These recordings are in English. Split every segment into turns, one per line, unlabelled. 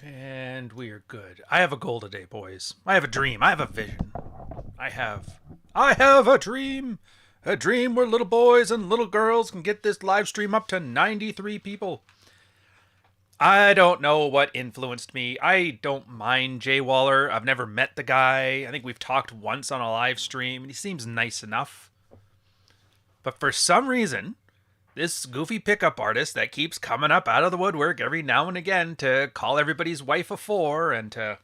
And we are good. I have a goal today, boys. I have a dream. I have a vision. I have a dream. A dream where little boys and little girls can get this live stream up to 93 people. I don't know what influenced me. I don't mind Jay Waller. I've never met the guy. I think we've talked once on a live stream, and he seems nice enough. But for some reason, this goofy pickup artist that keeps coming up out of the woodwork every now and again to call everybody's wife a four and to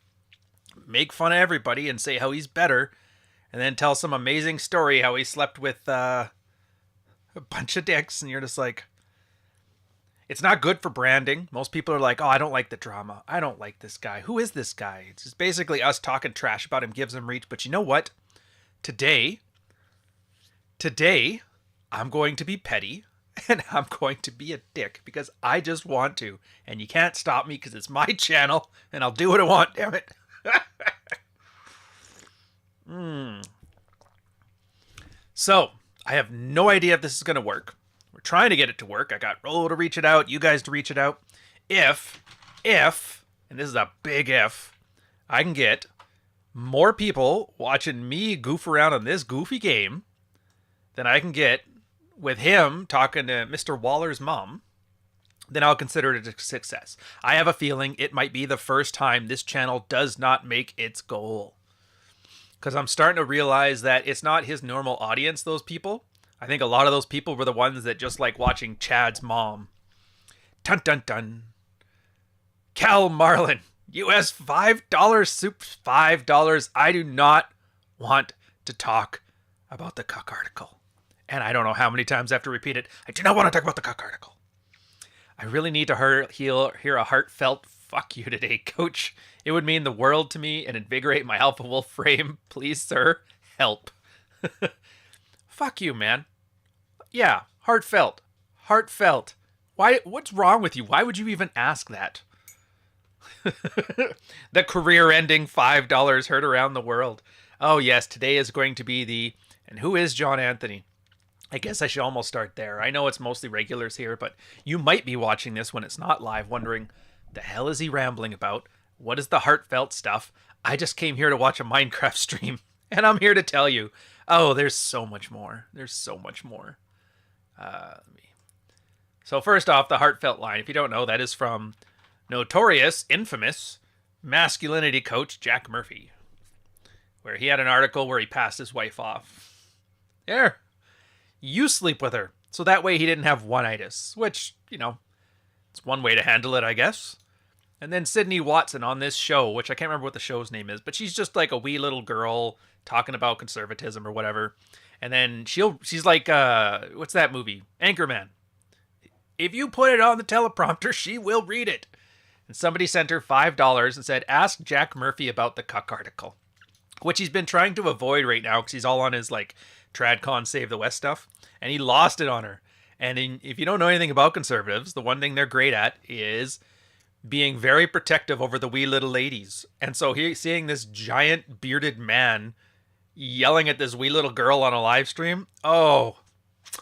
make fun of everybody and say how he's better, and then tell some amazing story how he slept with a bunch of dicks, and you're just like, it's not good for branding. Most people are like, oh, I don't like the drama. I don't like this guy. Who is this guy? It's just basically us talking trash about him gives him reach. But you know what? Today, I'm going to be petty and I'm going to be a dick because I just want to. And you can't stop me because it's my channel and I'll do what I want, damn it. So, I have no idea if this is going to work. We're trying to get it to work. I got Rollo to reach it out, you guys to reach it out. If, and this is a big if, I can get more people watching me goof around on this goofy game than I can get with him talking to Mr. Waller's mom, then I'll consider it a success. I have a feeling it might be the first time this channel does not make its goal. Because I'm starting to realize that it's not his normal audience, those people. I think a lot of those people were the ones that just like watching Chad's mom. Dun dun dun. Cal Marlin, US $5 soup, $5. I do not want to talk about the cuck article. And I don't know how many times I have to repeat it. I do not want to talk about the cuck article. I really need to hear a heartfelt fuck you today, coach. It would mean the world to me and invigorate my alpha wolf frame. Please, sir, help. Fuck you, man. Yeah, heartfelt. Heartfelt. Why? What's wrong with you? Why would you even ask that? The career-ending $5 heard around the world. Oh, yes, today is going to be the... And who is John Anthony? I guess I should almost start there. I know it's mostly regulars here, but you might be watching this when it's not live, wondering, the hell is he rambling about? What is the heartfelt stuff? I just came here to watch a Minecraft stream, and I'm here to tell you, oh, there's so much more. There's so much more. So first off, the heartfelt line. If you don't know, that is from notorious, infamous masculinity coach Jack Murphy, where he had an article where he passed his wife off. There. You sleep with her. So that way he didn't have one-itis, which, you know, it's one way to handle it, I guess. And then Sydney Watson on this show, which I can't remember what the show's name is, but she's just like a wee little girl talking about conservatism or whatever. And then she's like, what's that movie? Anchorman. If you put it on the teleprompter, she will read it. And somebody sent her $5 and said, ask Jack Murphy about the cuck article, which he's been trying to avoid right now because he's all on his like TradCon Save the West stuff. And he lost it on her. And if you don't know anything about conservatives, the one thing they're great at is being very protective over the wee little ladies. And so seeing this giant bearded man yelling at this wee little girl on a live stream, oh,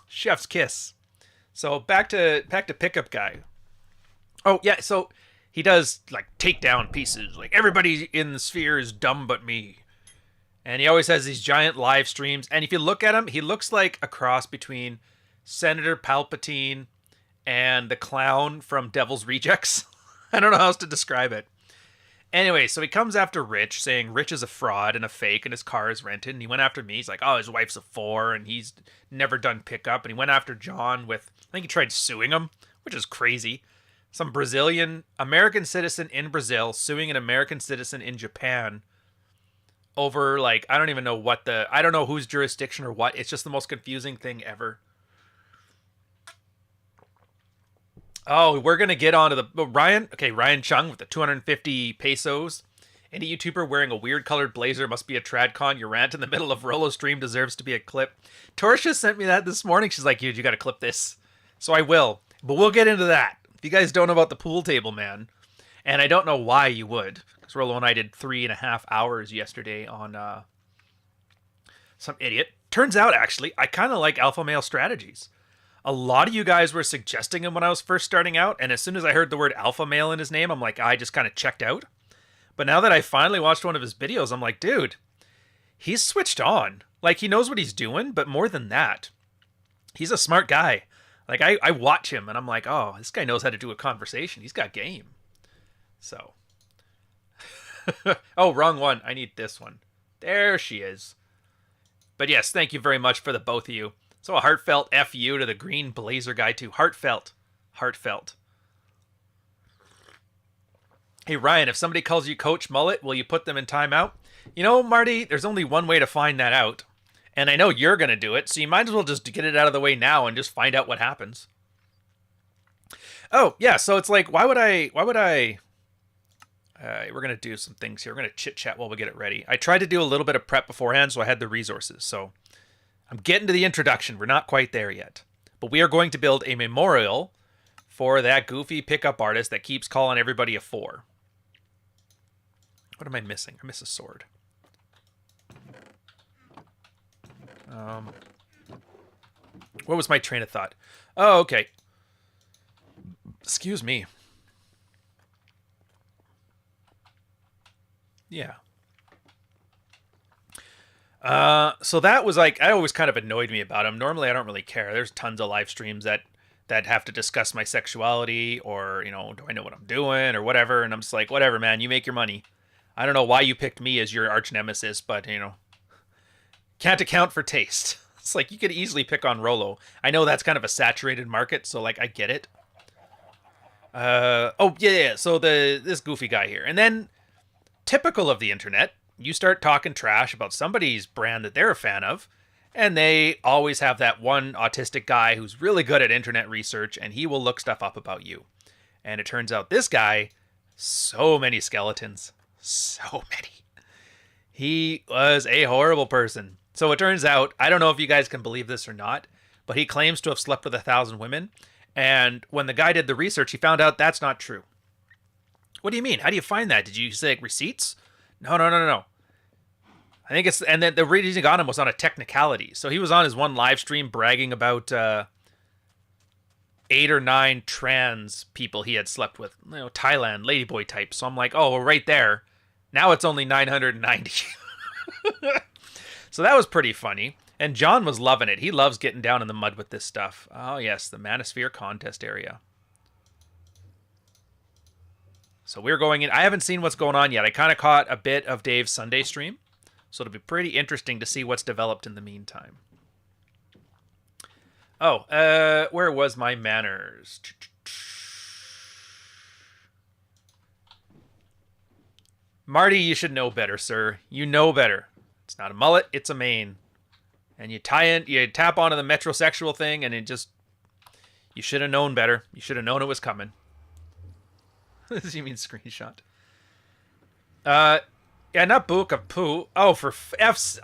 chef's kiss. So back to pickup guy. Oh yeah, so he does like takedown pieces, like everybody in the sphere is dumb but me. And he always has these giant live streams. And if you look at him, he looks like a cross between Senator Palpatine and the clown from Devil's Rejects. I don't know how else to describe it. Anyway, so he comes after Rich, saying Rich is a fraud and a fake and his car is rented. And he went after me. He's like, oh, his wife's a 4 and he's never done pickup. And he went after John with, I think he tried suing him, which is crazy. Some American citizen in Brazil suing an American citizen in Japan over, like, I don't even know I don't know whose jurisdiction or what. It's just the most confusing thing ever. Oh, we're going to get onto the Ryan Chung with the 250 pesos. Any YouTuber wearing a weird colored blazer must be a tradcon. Your rant in the middle of Rollo stream deserves to be a clip. Torsha sent me that this morning. She's like, dude, you got to clip this. So I will. But we'll get into that. If you guys don't know about the pool table, man, and I don't know why you would, because Rollo and I did 3.5 hours yesterday on some idiot. Turns out, actually, I kind of like alpha male strategies. A lot of you guys were suggesting him when I was first starting out, and as soon as I heard the word alpha male in his name, I'm like, I just kind of checked out. But now that I finally watched one of his videos, I'm like, dude, he's switched on. Like, he knows what he's doing, but more than that, he's a smart guy. Like, I watch him, and I'm like, oh, this guy knows how to do a conversation. He's got game. So. Oh, wrong one. I need this one. There she is. But yes, thank you very much for the both of you. So a heartfelt F you to the green blazer guy, too. Heartfelt. Heartfelt. Hey, Ryan, if somebody calls you Coach Mullet, will you put them in timeout? You know, Marty, there's only one way to find that out. And I know you're going to do it, so you might as well just get it out of the way now and just find out what happens. Oh, yeah, so it's like, why would I... we're going to do some things here. We're going to chit-chat while we get it ready. I tried to do a little bit of prep beforehand, so I had the resources. So I'm getting to the introduction. We're not quite there yet. But we are going to build a memorial for that goofy pickup artist that keeps calling everybody a 4. What am I missing? I miss a sword. What was my train of thought? Oh, okay. Excuse me. Yeah. So that was like, I always kind of annoyed me about him. Normally, I don't really care. There's tons of live streams that have to discuss my sexuality or, you know, do I know what I'm doing or whatever. And I'm just like, whatever, man, you make your money. I don't know why you picked me as your arch nemesis, but, you know, can't account for taste. It's like you could easily pick on Rolo. I know that's kind of a saturated market, so like I get it. Oh yeah. So this goofy guy here, and then typical of the internet, you start talking trash about somebody's brand that they're a fan of, and they always have that one autistic guy who's really good at internet research, and he will look stuff up about you. And it turns out this guy, so many skeletons, so many. He was a horrible person. So it turns out, I don't know if you guys can believe this or not, but he claims to have slept with 1,000 women. And when the guy did the research, he found out that's not true. What do you mean? How do you find that? Did you say like, receipts? No. I think it's, and then the reason he got him was on a technicality. So he was on his one live stream bragging about 8 or 9 trans people he had slept with, you know, Thailand, ladyboy type. So I'm like, oh, well, right there. Now it's only 990. So that was pretty funny. And John was loving it. He loves getting down in the mud with this stuff. Oh, yes, the Manosphere contest area. So we're going in. I haven't seen what's going on yet. I kind of caught a bit of Dave's Sunday stream. So it'll be pretty interesting to see what's developed in the meantime. Oh, where was my manners? Marty, you should know better, sir. You know better. It's not a mullet, it's a mane. And you tap onto the metrosexual thing, and it just, you should have known better. You should have known it was coming. You mean screenshot? Yeah, not book of poo. Oh, for F's.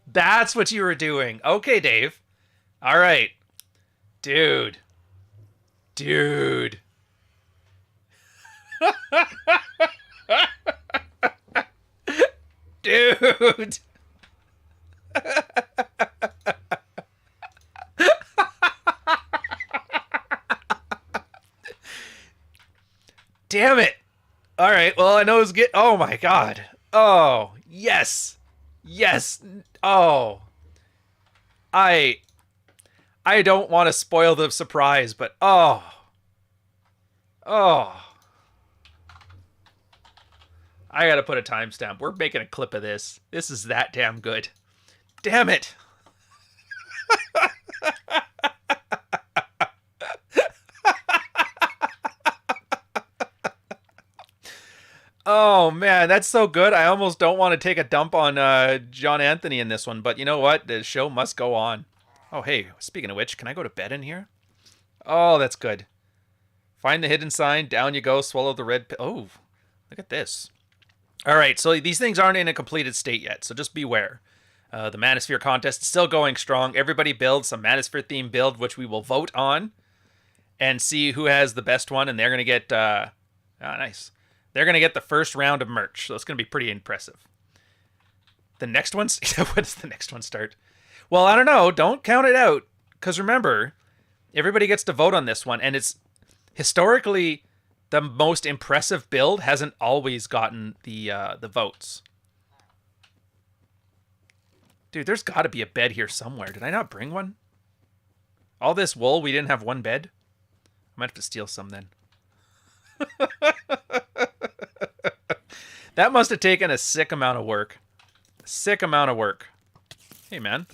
That's what you were doing. Okay, Dave. All right. Dude. Dude. Damn it. All right. Well, I know it's oh my God. Oh, yes. Yes. Oh. I don't want to spoil the surprise, but oh. I gotta put a timestamp. We're making a clip of this. This is that damn good. Damn it. Oh, man, that's so good. I almost don't want to take a dump on John Anthony in this one, but you know what? The show must go on. Oh, hey, speaking of which, can I go to bed in here? Oh, that's good. Find the hidden sign. Down you go. Swallow the red pill. Oh, look at this. All right, so these things aren't in a completed state yet, so just beware. The Manosphere contest is still going strong. Everybody builds a Manosphere-themed build, which we will vote on and see who has the best one, and they're going to get... nice. They're going to get the first round of merch, so it's going to be pretty impressive. The next one... When does the next one start? Well, I don't know. Don't count it out. Because remember, everybody gets to vote on this one. And it's historically the most impressive build hasn't always gotten the votes. Dude, there's got to be a bed here somewhere. Did I not bring one? All this wool, we didn't have one bed? I might have to steal some then. That must have taken a sick amount of work. Sick amount of work. Hey, man.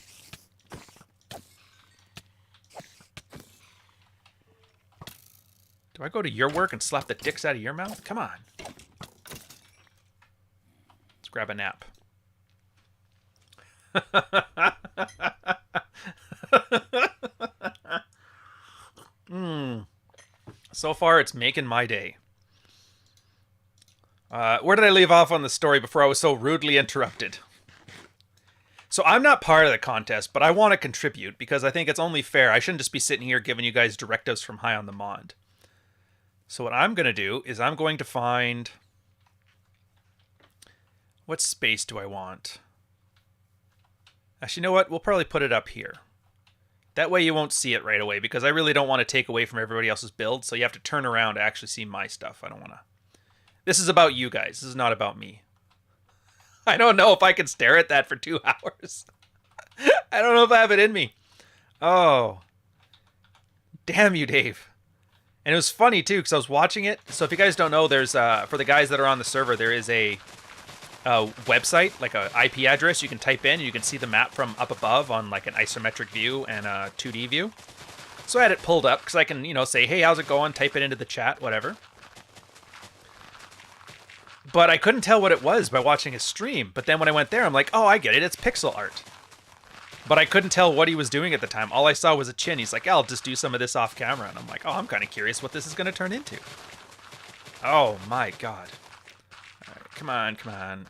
Do I go to your work and slap the dicks out of your mouth? Come on. Let's grab a nap. So far, it's making my day. Where did I leave off on the story before I was so rudely interrupted? So I'm not part of the contest, but I want to contribute because I think it's only fair. I shouldn't just be sitting here giving you guys directives from high on the Mond. So what I'm going to do is I'm going to find... What space do I want? Actually, you know what? We'll probably put it up here. That way you won't see it right away because I really don't want to take away from everybody else's build. So you have to turn around to actually see my stuff. I don't want to... This is about you guys. This is not about me. I don't know if I can stare at that for 2 hours. I don't know if I have it in me. Oh. Damn you, Dave. And it was funny, too, because I was watching it. So if you guys don't know, there's, for the guys that are on the server, there is a website, like a IP address you can type in. And you can see the map from up above on, like, an isometric view and a 2D view. So I had it pulled up because I can, say, hey, how's it going? Type it into the chat, whatever. But I couldn't tell what it was by watching his stream. But then when I went there, I'm like, oh, I get it. It's pixel art. But I couldn't tell what he was doing at the time. All I saw was a chin. He's like, I'll just do some of this off camera. And I'm like, oh, I'm kind of curious what this is going to turn into. Oh, my God. All right, come on, come on.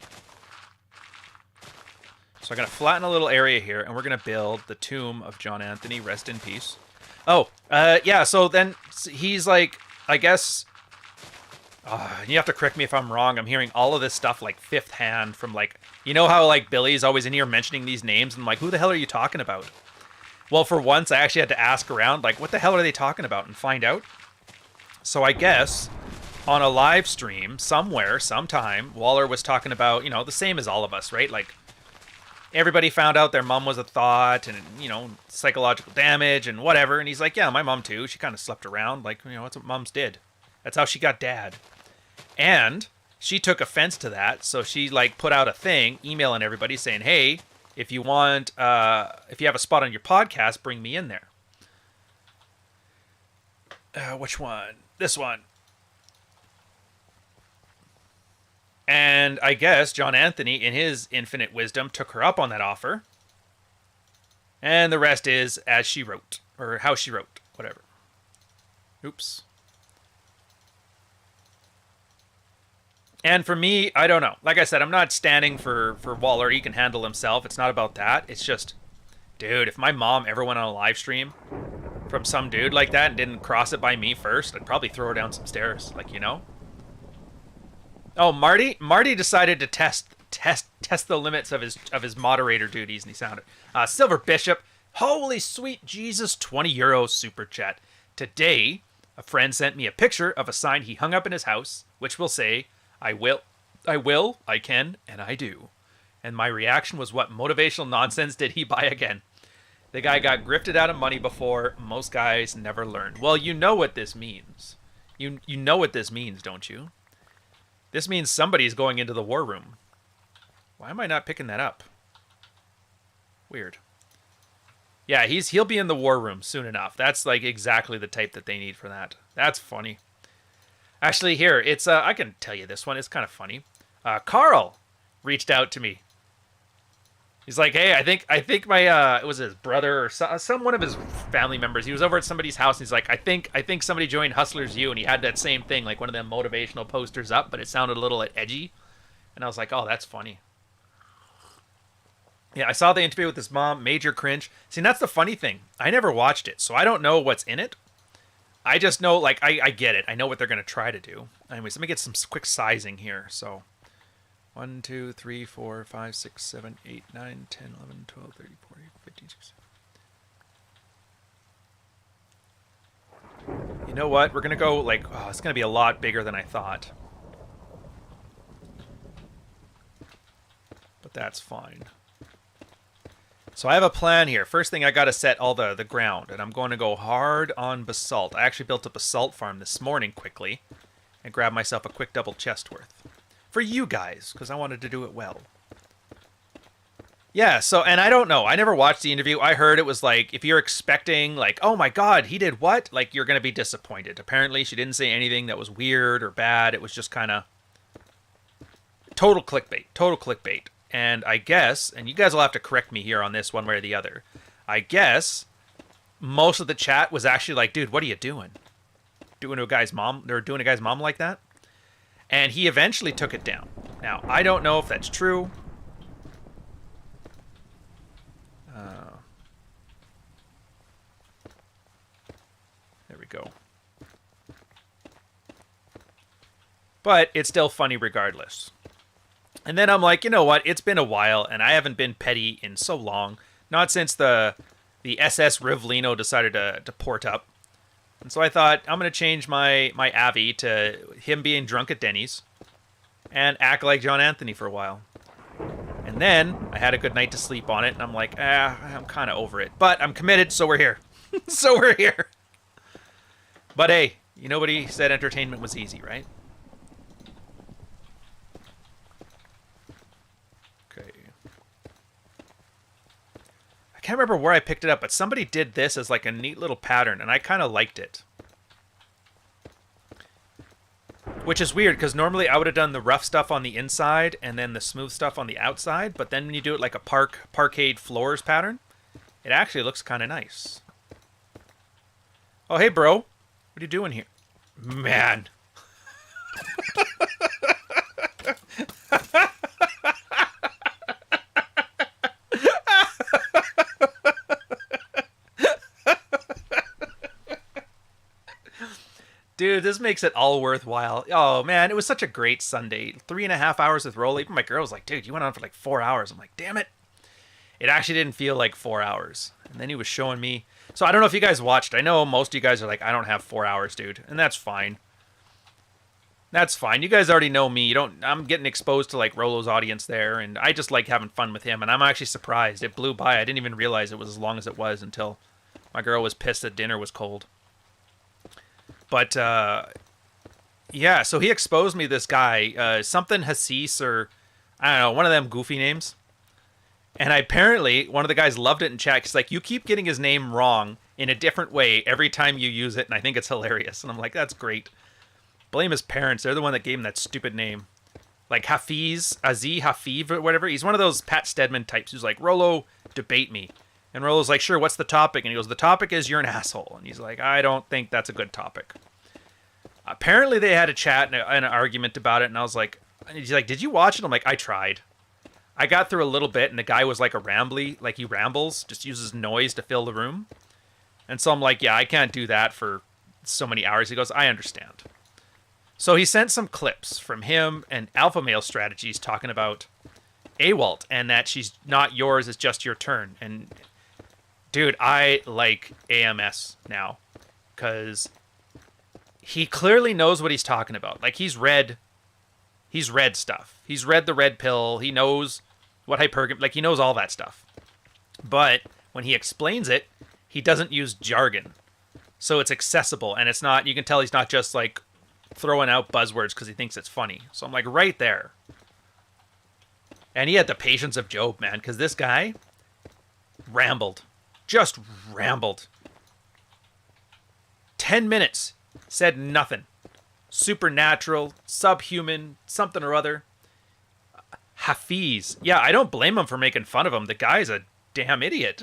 So I'm going to flatten a little area here, and we're going to build the tomb of John Anthony. Rest in peace. Oh, yeah, so then he's like, I guess... you have to correct me if I'm wrong. I'm hearing all of this stuff like fifth hand from like, you know how like Billy's always in here mentioning these names and I'm like, who the hell are you talking about? Well, for once I actually had to ask around like, what the hell are they talking about and find out. So I guess on a live stream somewhere, sometime, Waller was talking about, the same as all of us, right? Like everybody found out their mom was a thought and, psychological damage and whatever. And he's like, yeah, my mom too. She kind of slept around. Like, that's what moms did. That's how she got dad. And she took offense to that, so she like put out a thing, emailing everybody saying, "Hey, if you want, if you have a spot on your podcast, bring me in there." Which one? This one. And I guess John Anthony, in his infinite wisdom, took her up on that offer. And the rest is as she wrote, or how she wrote, whatever. Oops. And for me, I don't know. Like I said, I'm not standing for Waller. He can handle himself. It's not about that. It's just, dude, if my mom ever went on a live stream from some dude like that and didn't cross it by me first, I'd probably throw her down some stairs. Like, Oh, Marty decided to test the limits of his moderator duties, and he sounded Silver Bishop. Holy sweet Jesus, €20 super chat. Today, a friend sent me a picture of a sign he hung up in his house, which will say, I will, I can, and I do. And my reaction was, what motivational nonsense did he buy again? The guy got grifted out of money before. Most guys never learn. Well, you know what this means. You know what this means, don't you? This means somebody's going into the war room. Why am I not picking that up? Weird. Yeah, he'll be in the war room soon enough. That's like exactly the type that they need for that. That's funny. Actually, here, it's, I can tell you this one. It's kind of funny. Carl reached out to me. He's like, hey, I think my, it was his brother or some one of his family members. He was over at somebody's house, and he's like, I think somebody joined Hustlers U, and he had that same thing, like one of them motivational posters up, but it sounded a little edgy. And I was like, oh, that's funny. Yeah, I saw the interview with his mom. Major cringe. See, that's the funny thing. I never watched it, so I don't know what's in it. I just know, like, I get it. I know what they're going to try to do. Anyways, let me get some quick sizing here. So, 1, 2, 3, 4, 5, 6, 7, 8, 9, 10, 11, 12, 13, 14, 15, 16. You know what? We're going to go like, oh, it's going to be a lot bigger than I thought. But that's fine. So I have a plan here. First thing, I got to set all the ground, and I'm going to go hard on basalt. I actually built a basalt farm this morning quickly and grabbed myself a quick double chest worth. For you guys, because I wanted to do it well. Yeah, so, and I don't know. I never watched the interview. I heard it was like, if you're expecting, like, oh my god, he did what? Like, you're going to be disappointed. Apparently, she didn't say anything that was weird or bad. It was just kind of total clickbait. Total clickbait. And I guess, and you guys will have to correct me here on this one way or the other, I guess most of the chat was actually like, dude, what are you doing? Doing a guy's mom, or doing a guy's mom like that? And he eventually took it down. Now, I don't know if that's true. There we go. But it's still funny regardless. And then I'm like, you know what? It's been a while, and I haven't been petty in so long. Not since the SS Rivlino decided to port up. And so I thought, I'm going to change my Avi to him being drunk at Denny's and act like John Anthony for a while. And then I had a good night to sleep on it, and I'm like, I'm kind of over it. But I'm committed, so we're here. So we're here. But hey, nobody said entertainment was easy, right? Okay. I can't remember where I picked it up, but somebody did this as like a neat little pattern, and I kind of liked it. Which is weird, because normally I would have done the rough stuff on the inside and then the smooth stuff on the outside, but then when you do it like a parquet floors pattern, it actually looks kind of nice. Oh, hey, bro. What are you doing here? Man. Dude, this makes it all worthwhile. Oh, man, it was such a great Sunday. 3.5 hours with Roll. Even my girl was like, dude, you went on for like 4 hours. I'm like, damn it. It actually didn't feel like 4 hours. And then he was showing me. So I don't know if you guys watched. I know most of you guys are like, I don't have 4 hours, dude. And that's fine. That's fine. You guys already know me. I'm getting exposed to like Rolo's audience there. And I just like having fun with him. And I'm actually surprised. It blew by. I didn't even realize it was as long as it was until my girl was pissed that dinner was cold. But, yeah, so he exposed me this guy, something Hassis or, I don't know, one of them goofy names. And apparently, one of the guys loved it in chat. He's like, you keep getting his name wrong in a different way every time you use it, and I think it's hilarious. And I'm like, that's great. Blame his parents. They're the one that gave him that stupid name. Like Hafiz, Hafif or whatever. He's one of those Pat Stedman types who's like, Rolo, debate me. And Rolo's like, sure, what's the topic? And he goes, the topic is you're an asshole. And he's like, I don't think that's a good topic. Apparently they had a chat and an argument about it, and I was like, he's like, did you watch it? I'm like, I tried. I got through a little bit, and the guy was like a rambly, like he rambles, just uses noise to fill the room. And so I'm like, yeah, I can't do that for so many hours. He goes, I understand. So he sent some clips from him and Alpha Male Strategies talking about AWALT, and that she's not yours, it's just your turn. And dude, I like AMS now, because he clearly knows what he's talking about. Like, he's read stuff. He's read the red pill. He knows what hypergamy, like, he knows all that stuff. But when he explains it, he doesn't use jargon. So it's accessible, and it's not, you can tell he's not just, like, throwing out buzzwords because he thinks it's funny. So I'm like, right there. And he had the patience of Job, man, because this guy rambled. Just rambled. 10 minutes. Said nothing. Supernatural, subhuman, something or other. Hafiz. Yeah, I don't blame him for making fun of him. The guy's a damn idiot.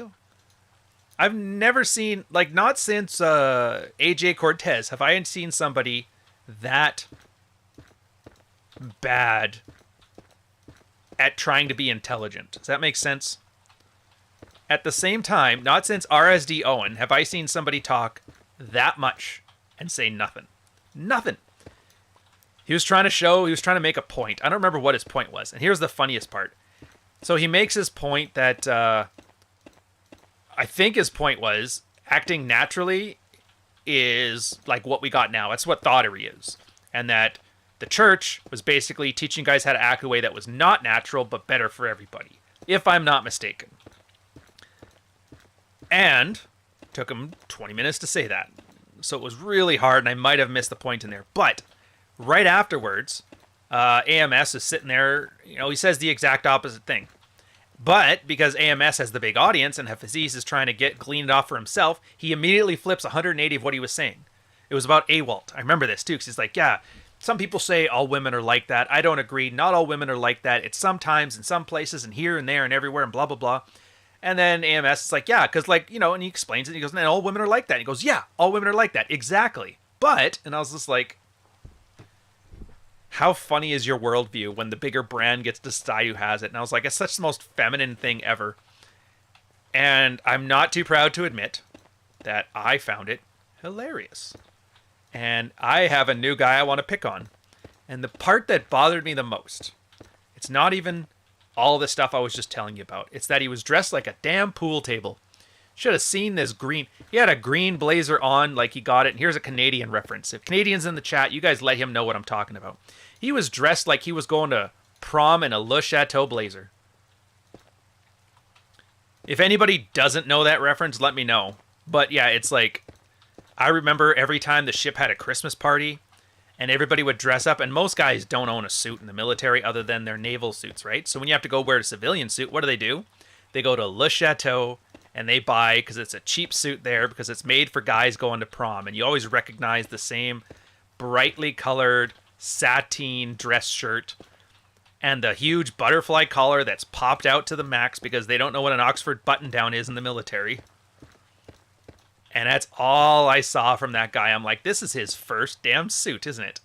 I've never seen, like, not since AJ Cortez have I seen somebody that bad at trying to be intelligent. Does that make sense? At the same time, not since RSD Owen have I seen somebody talk that much and say nothing. Nothing. He was trying to make a point. I don't remember what his point was. And here's the funniest part. So he makes his point that I think his point was acting naturally is like what we got now. That's what thoughtery is. And that the church was basically teaching guys how to act a way that was not natural, but better for everybody, if I'm not mistaken. And took him 20 minutes to say that. So it was really hard, and I might have missed the point in there. But right afterwards, AMS is sitting there, he says the exact opposite thing. But because AMS has the big audience and Hafiz is trying to glean it off for himself, he immediately flips 180 of what he was saying. It was about AWOLT. I remember this too, because he's like, yeah, some people say all women are like that. I don't agree. Not all women are like that. It's sometimes in some places and here and there and everywhere and blah, blah, blah. And then AMS is like, yeah, because and he explains it. And he goes, and all women are like that. And he goes, yeah, all women are like that. Exactly. But, and I was just like, how funny is your worldview when the bigger brand gets to decide who has it? And I was like, it's such the most feminine thing ever. And I'm not too proud to admit that I found it hilarious. And I have a new guy I want to pick on. And the part that bothered me the most, it's not even all the stuff I was just telling you about. It's that he was dressed like a damn pool table. Should have seen this green. He had a green blazer on like he got it. And here's a Canadian reference. If Canadians in the chat, you guys let him know what I'm talking about. He was dressed like he was going to prom in a Le Chateau blazer. If anybody doesn't know that reference, let me know. But yeah, it's like, I remember every time the ship had a Christmas party and everybody would dress up, and most guys don't own a suit in the military other than their naval suits, right? So when you have to go wear a civilian suit, what do? They go to Le Chateau and they buy, because it's a cheap suit there, because it's made for guys going to prom. And you always recognize the same brightly colored sateen dress shirt and the huge butterfly collar that's popped out to the max because they don't know what an Oxford button-down is in the military. And that's all I saw from that guy. I'm like, this is his first damn suit, isn't it?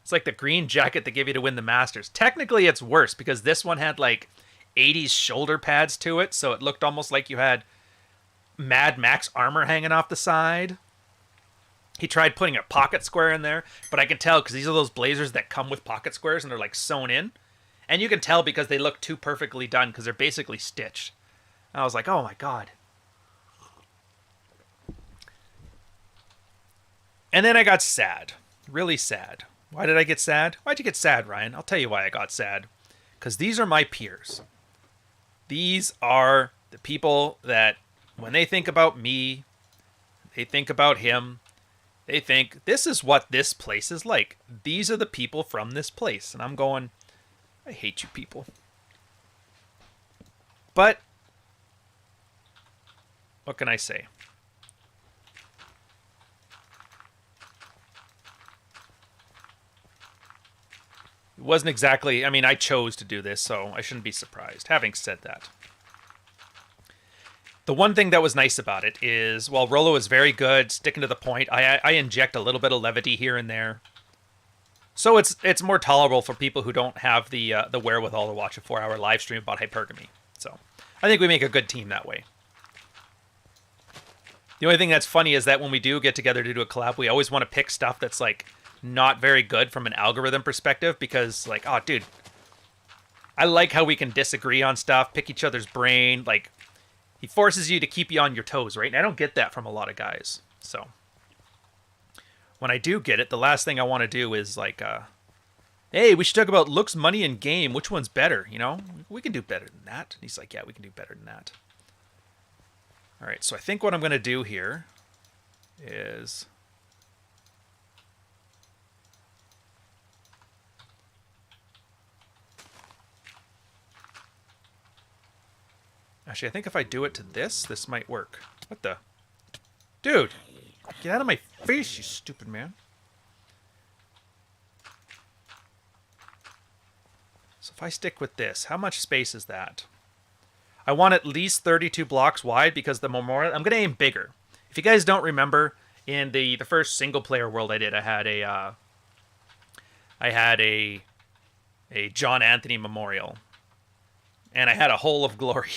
It's like the green jacket they give you to win the Masters. Technically, it's worse because this one had like 80s shoulder pads to it, so it looked almost like you had Mad Max armor hanging off the side. He tried putting a pocket square in there, but I can tell because these are those blazers that come with pocket squares and they're like sewn in. And you can tell because they look too perfectly done because they're basically stitched. And I was like, oh my God. And then I got sad. Really sad. Why did I get sad? Why'd you get sad, Ryan? I'll tell you why I got sad. Because these are my peers. These are the people that, when they think about me, they think about him, they think, this is what this place is like. These are the people from this place. And I'm going, I hate you people. But, what can I say? It wasn't exactly, I mean, I chose to do this, so I shouldn't be surprised. Having said that, the one thing that was nice about it is, while Rollo is very good, sticking to the point, I inject a little bit of levity here and there. So it's more tolerable for people who don't have the wherewithal to watch a 4-hour live stream about hypergamy. So I think we make a good team that way. The only thing that's funny is that when we do get together to do a collab, we always want to pick stuff that's like not very good from an algorithm perspective because, like, oh, dude, I like how we can disagree on stuff, pick each other's brain. Like, he forces you to keep you on your toes, right? And I don't get that from a lot of guys. So when I do get it, the last thing I want to do is like, hey, we should talk about looks, money, and game. Which one's better? You know, we can do better than that. And he's like, yeah, we can do better than that. All right, so I think what I'm going to do here is... Actually, I think if I do it to this might work. What the? Dude! Get out of my face, you stupid man. So if I stick with this, how much space is that? I want at least 32 blocks wide because the memorial... I'm going to aim bigger. If you guys don't remember, in the first single-player world I did, I had a John Anthony memorial. And I had a Hole of Glory.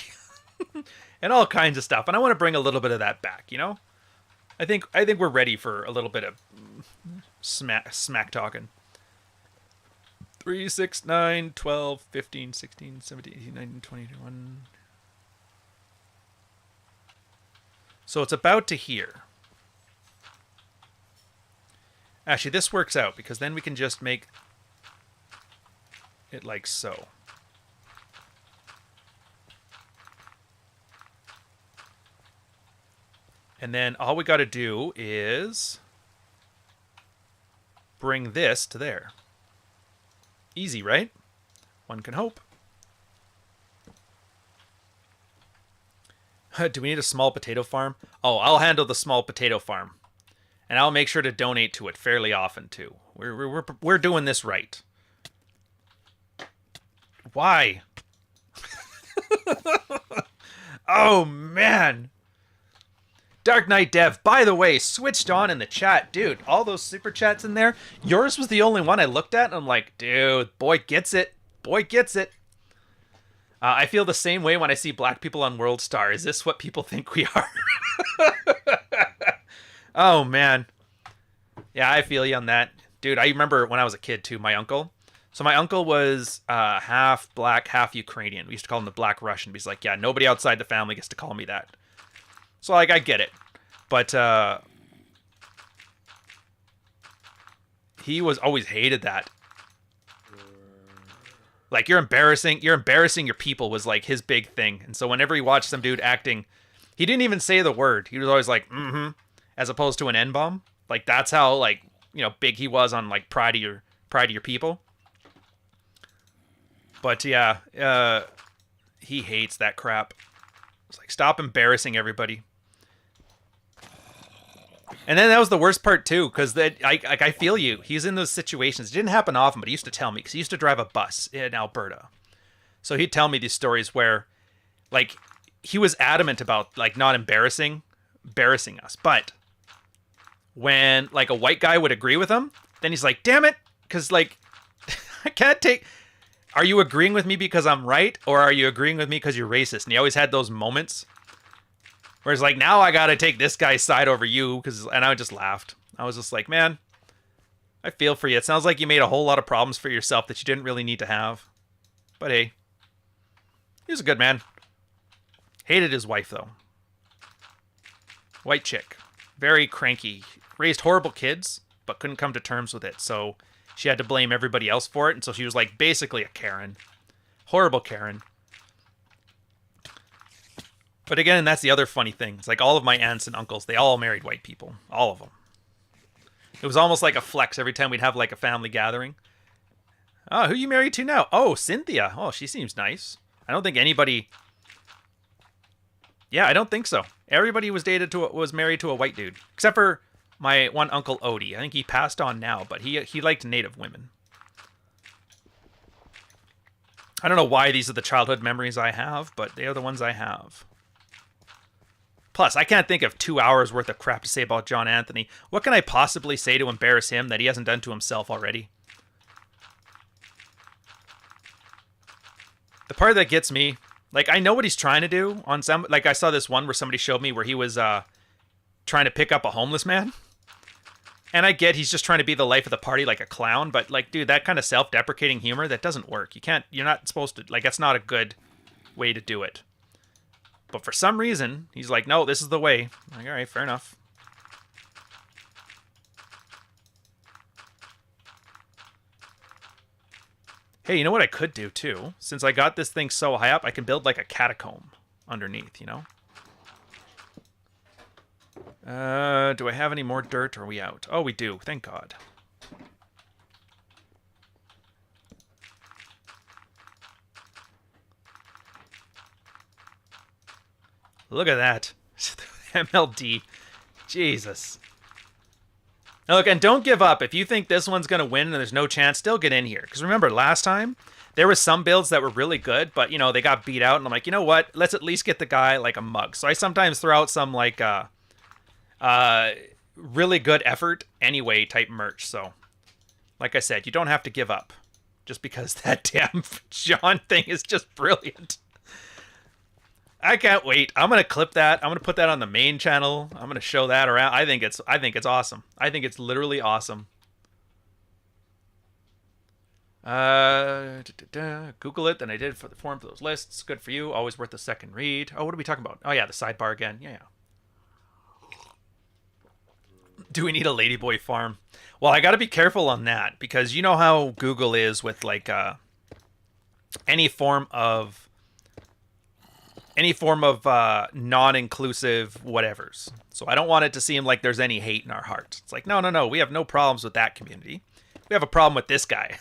And all kinds of stuff. And I want to bring a little bit of that back, you know? I think we're ready for a little bit of smack talking. 3, 6, 9, 12, 15, 16, 17, 18, 19, 20, 21. So it's about to here. Actually, this works out because then we can just make it like so. And then all we got to do is bring this to there. Easy, right? One can hope. Do we need a small potato farm? Oh, I'll handle the small potato farm. And I'll make sure to donate to it fairly often, too. We're doing this right. Why? Oh, man. Dark Knight Dev, by the way, switched on in the chat. Dude, all those super chats in there. Yours was the only one I looked at, and I'm like, dude, boy gets it. Boy gets it. I feel the same way when I see black people on World Star. Is this what people think we are? Oh, man. Yeah, I feel you on that. Dude, I remember when I was a kid, too, my uncle. So my uncle was half black, half Ukrainian. We used to call him the Black Russian. He's like, yeah, nobody outside the family gets to call me that. So, like, I get it. But he was always hated that. Like, you're embarrassing your people was, like, his big thing. And so whenever he watched some dude acting, he didn't even say the word. He was always like, mm-hmm, as opposed to an N-bomb. Like, that's how, like, you know, big he was on, like, pride of your people. But, yeah, he hates that crap. It's like, stop embarrassing everybody. And then that was the worst part, too, because I feel you. He's in those situations. It didn't happen often, but he used to tell me, because he used to drive a bus in Alberta. So he'd tell me these stories where, like, he was adamant about, like, not embarrassing us. But when, like, a white guy would agree with him, then he's like, damn it, because, like, I can't take... Are you agreeing with me because I'm right, or are you agreeing with me because you're racist? And he always had those moments. Whereas, like, now I gotta take this guy's side over you, and I just laughed. I was just like, man, I feel for you. It sounds like you made a whole lot of problems for yourself that you didn't really need to have. But hey, he was a good man. Hated his wife, though. White chick. Very cranky. Raised horrible kids, but couldn't come to terms with it. So she had to blame everybody else for it, and so she was, like, basically a Karen. Horrible Karen. But again, that's the other funny thing. It's like all of my aunts and uncles, they all married white people. All of them. It was almost like a flex every time we'd have like a family gathering. Oh, who you married to now? Oh, Cynthia. Oh, she seems nice. I don't think anybody... Yeah, I don't think so. Everybody was married to a white dude. Except for my one uncle, Odie. I think he passed on now, but he liked native women. I don't know why these are the childhood memories I have, but they are the ones I have. Plus, I can't think of 2 hours worth of crap to say about John Anthony. What can I possibly say to embarrass him that he hasn't done to himself already? The part that gets me, like, I know what he's trying to do on some, like, I saw this one where somebody showed me where he was trying to pick up a homeless man. And I get he's just trying to be the life of the party like a clown, but, like, dude, that kind of self-deprecating humor, that doesn't work. You're not supposed to, like, that's not a good way to do it. But for some reason, he's like, no, this is the way. I'm like, all right, fair enough. Hey, you know what I could do, too? Since I got this thing so high up, I can build, like, a catacomb underneath, you know? Do I have any more dirt, or are we out? Oh, we do. Thank God. Look at that. MLD. Jesus. Now look, and don't give up. If you think this one's going to win and there's no chance, still get in here. Because remember, last time, there were some builds that were really good, but, you know, they got beat out. And I'm like, you know what? Let's at least get the guy, like, a mug. So I sometimes throw out some, like, really good effort anyway type merch. So, like I said, you don't have to give up. Just because that damn John thing is just brilliant. I can't wait. I'm gonna clip that. I'm gonna put that on the main channel. I'm gonna show that around. I think it's awesome. I think it's literally awesome. Google it than I did for the form for those lists. Good for you. Always worth a second read. Oh, what are we talking about? Oh, yeah, the sidebar again. Yeah, yeah. Do we need a ladyboy farm? Well, I got to be careful on that because you know how Google is with like any form of non-inclusive whatevers. So I don't want it to seem like there's any hate in our hearts. It's like, no, no, no. We have no problems with that community. We have a problem with this guy.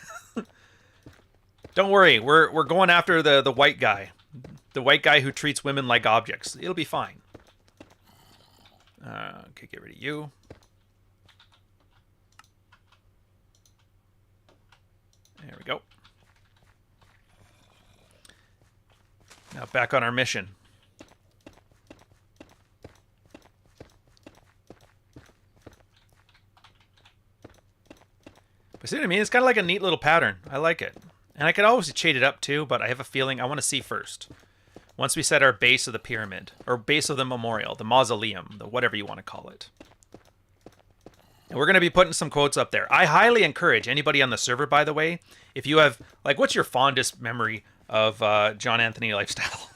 Don't worry. We're going after the white guy. The white guy who treats women like objects. It'll be fine. Okay, get rid of you. There we go. Now back on our mission. But see what I mean? It's kind of like a neat little pattern. I like it. And I could always shade it up too, but I have a feeling I want to see first. Once we set our base of the pyramid, or base of the memorial, the mausoleum, the whatever you want to call it. And we're going to be putting some quotes up there. I highly encourage anybody on the server, by the way, if you have, like, what's your fondest memory of John Anthony Lifestyle?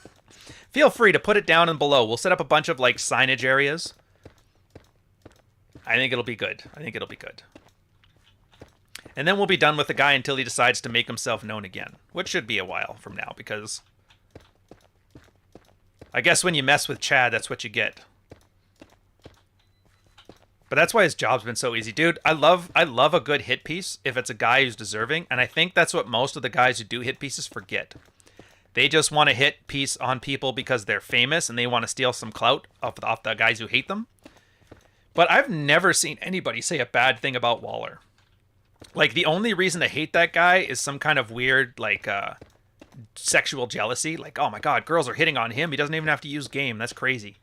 Feel free to put it down and below. We'll set up a bunch of, like, signage areas. I think it'll be good. I think it'll be good. And then we'll be done with the guy until he decides to make himself known again, which should be a while from now, because I guess when you mess with Chad, that's what you get. But that's why his job's been so easy. Dude, I love a good hit piece if it's a guy who's deserving, and I think that's what most of the guys who do hit pieces forget. They just want to hit piece on people because they're famous and they want to steal some clout off the guys who hate them. But I've never seen anybody say a bad thing about Waller. Like, the only reason to hate that guy is some kind of weird, like, sexual jealousy. Like, oh my god, girls are hitting on him. He doesn't even have to use game. That's crazy.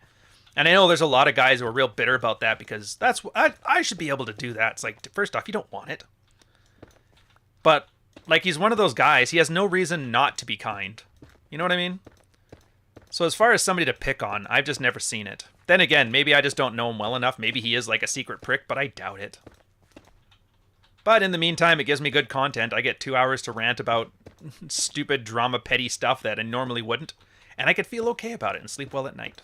And I know there's a lot of guys who are real bitter about that because that's I should be able to do that. It's like, first off, you don't want it. But, like, he's one of those guys. He has no reason not to be kind. You know what I mean? So as far as somebody to pick on, I've just never seen it. Then again, maybe I just don't know him well enough. Maybe he is like a secret prick, but I doubt it. But in the meantime, it gives me good content. I get 2 hours to rant about stupid drama, petty stuff that I normally wouldn't. And I could feel okay about it and sleep well at night.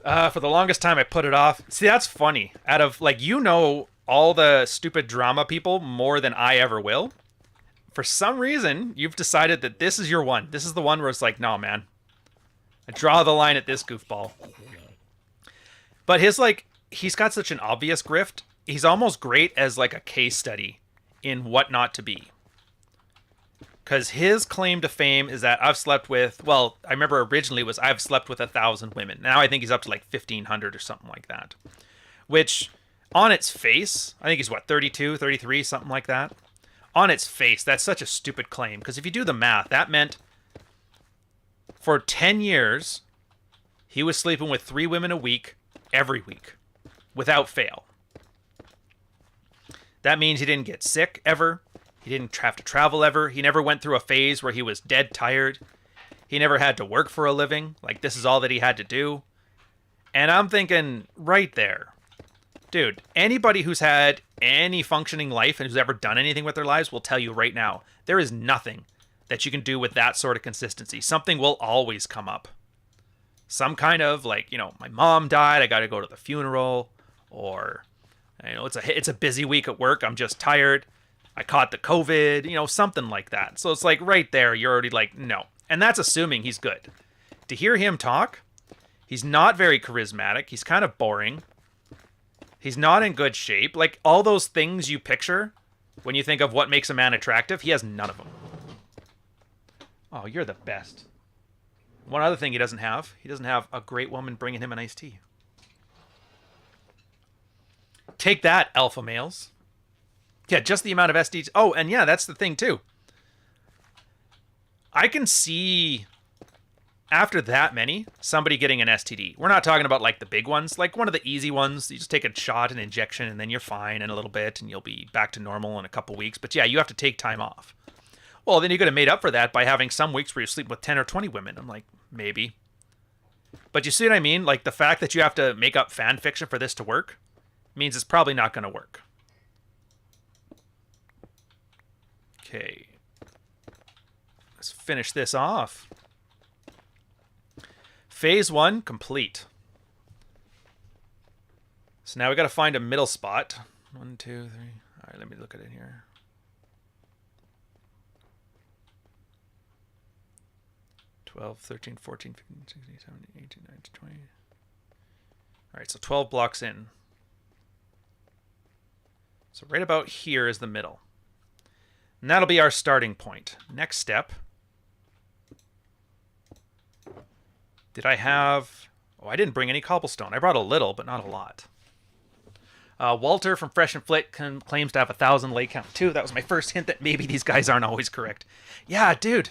For the longest time, I put it off. See, that's funny. Out of, like, you know all the stupid drama people more than I ever will. For some reason, you've decided that this is your one. This is the one where it's like, no, man. I draw the line at this goofball. But his, like, he's got such an obvious grift. He's almost great as, like, a case study in what not to be. Because his claim to fame is that I've slept with, well, I remember originally it was I've slept with 1,000 women. Now I think he's up to like 1,500 or something like that. Which, on its face, I think he's what, 32, 33, something like that. On its face, that's such a stupid claim. Because if you do the math, that meant for 10 years, he was sleeping with 3 women a week, every week, without fail. That means he didn't get sick ever. He didn't have to travel ever. He never went through a phase where he was dead tired. He never had to work for a living. Like, this is all that he had to do. And I'm thinking, right there. Dude, anybody who's had any functioning life and who's ever done anything with their lives will tell you right now, there is nothing that you can do with that sort of consistency. Something will always come up. Some kind of, like, you know, my mom died, I got to go to the funeral. Or, you know, it's a busy week at work, I'm just tired. I caught the COVID, you know, something like that. So it's like right there, you're already like, no. And that's assuming he's good. To hear him talk, he's not very charismatic. He's kind of boring. He's not in good shape. Like, all those things you picture when you think of what makes a man attractive, he has none of them. Oh, you're the best. One other thing he doesn't have a great woman bringing him an iced tea. Take that, alpha males. Yeah, just the amount of SDs. Oh, and yeah, that's the thing, too. I can see, after that many, somebody getting an STD. We're not talking about, like, the big ones. Like, one of the easy ones. You just take a shot, an injection, and then you're fine in a little bit, and you'll be back to normal in a couple weeks. But yeah, you have to take time off. Well, then you could have made up for that by having some weeks where you sleep with 10 or 20 women. I'm like, maybe. But you see what I mean? Like, the fact that you have to make up fan fiction for this to work means it's probably not going to work. Okay. Let's finish this off. Phase 1 complete. So now we got to find a middle spot. 1, 2, 3. All right, let me look at it here. $12, $13, $14, $15, $16, $17, $18, $19, $20. All right, so 12 blocks in. So right about here is the middle. And that'll be our starting point. Next step. Did I have... Oh, I didn't bring any cobblestone. I brought a little, but not a lot. Walter from Fresh and Flit claims to have 1,000 lake count too. That was my first hint that maybe these guys aren't always correct. Yeah, dude.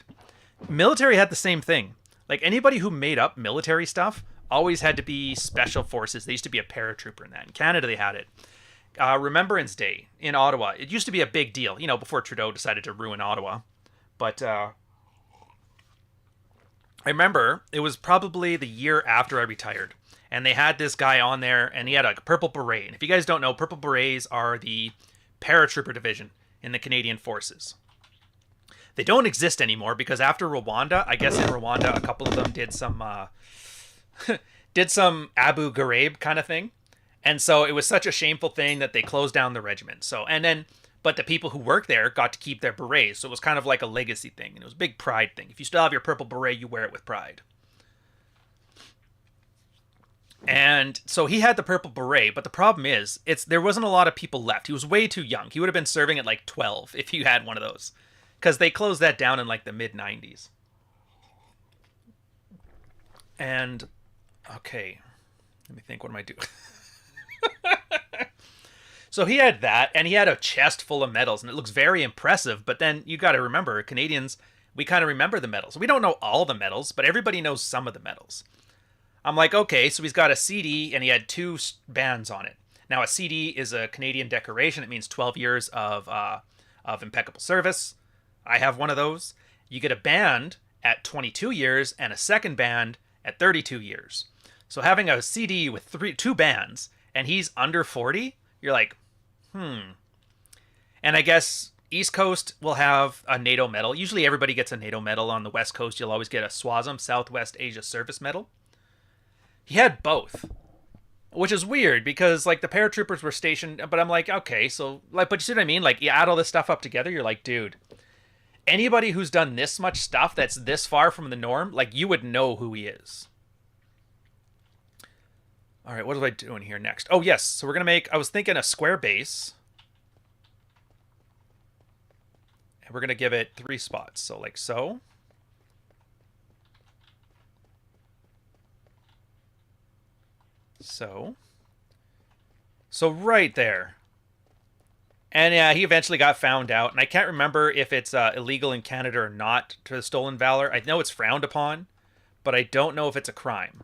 Military had the same thing. Like, anybody who made up military stuff always had to be special forces. They used to be a paratrooper in that. In Canada, they had it. Remembrance Day in Ottawa. It used to be a big deal, you know, before Trudeau decided to ruin Ottawa. But I remember it was probably the year after I retired. And they had this guy on there, and he had a purple beret. And if you guys don't know, purple berets are the paratrooper division in the Canadian Forces. They don't exist anymore because after Rwanda, I guess in Rwanda, a couple of them did some did some Abu Ghraib kind of thing. And so it was such a shameful thing that they closed down the regiment. So, and then, but the people who worked there got to keep their berets. So it was kind of like a legacy thing. And it was a big pride thing. If you still have your purple beret, you wear it with pride. And so he had the purple beret, but the problem is, there wasn't a lot of people left. He was way too young. He would have been serving at like 12 if you had one of those. Because they closed that down in like the mid-90s. And, okay. Let me think, what am I doing? So he had that, and he had a chest full of medals, and it looks very impressive. But then you got to remember, Canadians, we kind of remember the medals. We don't know all the medals, but everybody knows some of the medals. I'm like, okay, so he's got a CD, and he had 2 bands on it. Now, a CD is a Canadian decoration. It means 12 years of impeccable service. I have one of those. You get a band at 22 years and a second band at 32 years. So having a CD with 2 bands, and he's under 40, you're like, And I guess East Coast will have a NATO medal. Usually everybody gets a NATO medal. On the West Coast, you'll always get a SWASM, Southwest Asia Service Medal. He had both, which is weird because like the paratroopers were stationed, but I'm like, okay, so like, but you see what I mean? Like you add all this stuff up together, you're like, dude, anybody who's done this much stuff that's this far from the norm, like you would know who he is. All right, what am I doing here next? Oh, yes, so we're going to make, I was thinking a square base. And we're going to give it 3 spots. So like so. So right there. And yeah, he eventually got found out. And I can't remember if it's illegal in Canada or not to stolen valor. I know it's frowned upon, but I don't know if it's a crime.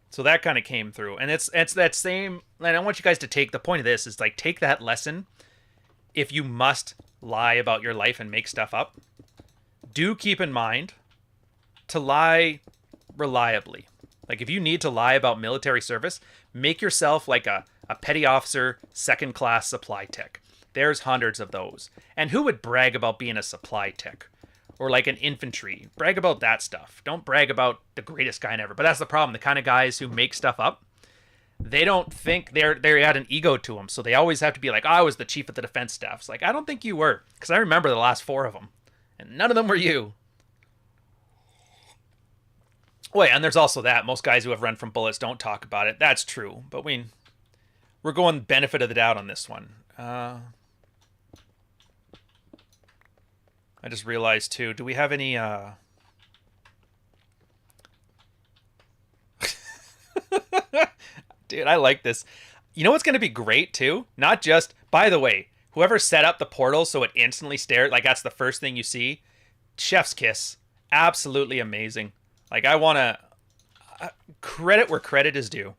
So that kind of came through. And it's that same... And I want you guys to take... The point of this is like, take that lesson. If you must lie about your life and make stuff up, do keep in mind to lie reliably. Like if you need to lie about military service, make yourself like a petty officer, second class supply tech. There's hundreds of those. And who would brag about being a supply tech? Or like an infantry? Brag about that stuff. Don't brag about the greatest guy ever. But that's the problem. The kind of guys who make stuff up, they don't think they had an ego to them. So they always have to be like, oh, I was the chief of the defense staff. It's like, I don't think you were. Because I remember the last 4 of them. And none of them were you. Wait, and there's also that. Most guys who have run from bullets don't talk about it. That's true. But we're going benefit of the doubt on this one. I just realized, too, do we have any... Dude, I like this. You know what's going to be great, too? Not just... By the way, whoever set up the portal so it instantly stared, like that's the first thing you see, chef's kiss. Absolutely amazing. Like, I want to... credit where credit is due.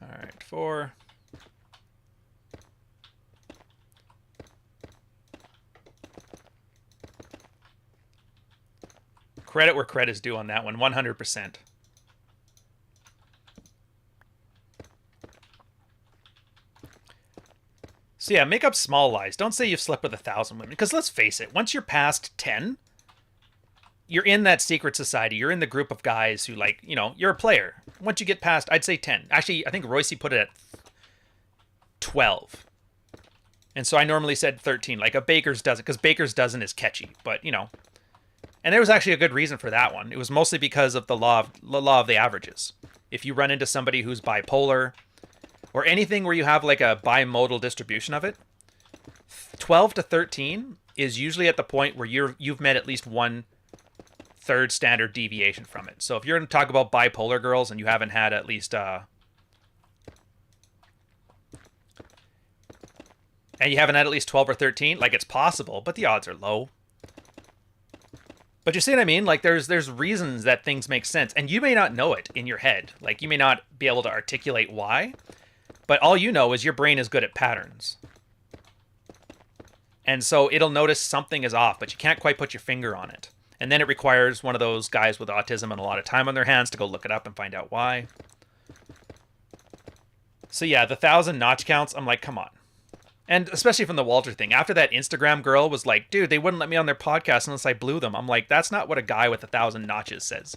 All right, 4. Credit where credit is due on that one, 100%. So yeah, make up small lies. Don't say you've slept with 1,000 women. Because let's face it, once you're past 10, you're in that secret society. You're in the group of guys who, like, you know, you're a player. Once you get past, I'd say 10. Actually, I think Royce put it at 12. And so I normally said 13, like a baker's dozen, because baker's dozen is catchy. But, you know, and there was actually a good reason for that one. It was mostly because of the law of the averages. If you run into somebody who's bipolar or anything where you have like a bimodal distribution of it, 12 to 13 is usually at the point where you've met at least one third standard deviation from it. So if you're going to talk about bipolar girls and you haven't had at least and you haven't had at least 12 or 13, like, it's possible, but the odds are low. But you see what I mean? Like, there's reasons that things make sense, and you may not know it in your head. Like, you may not be able to articulate why, but all you know is your brain is good at patterns. And so it'll notice something is off, but you can't quite put your finger on it. And then it requires one of those guys with autism and a lot of time on their hands to go look it up and find out why. So yeah, the 1,000 notch counts, I'm like, come on. And especially from the Walter thing. After that Instagram girl was like, dude, they wouldn't let me on their podcast unless I blew them. I'm like, that's not what a guy with 1,000 notches says.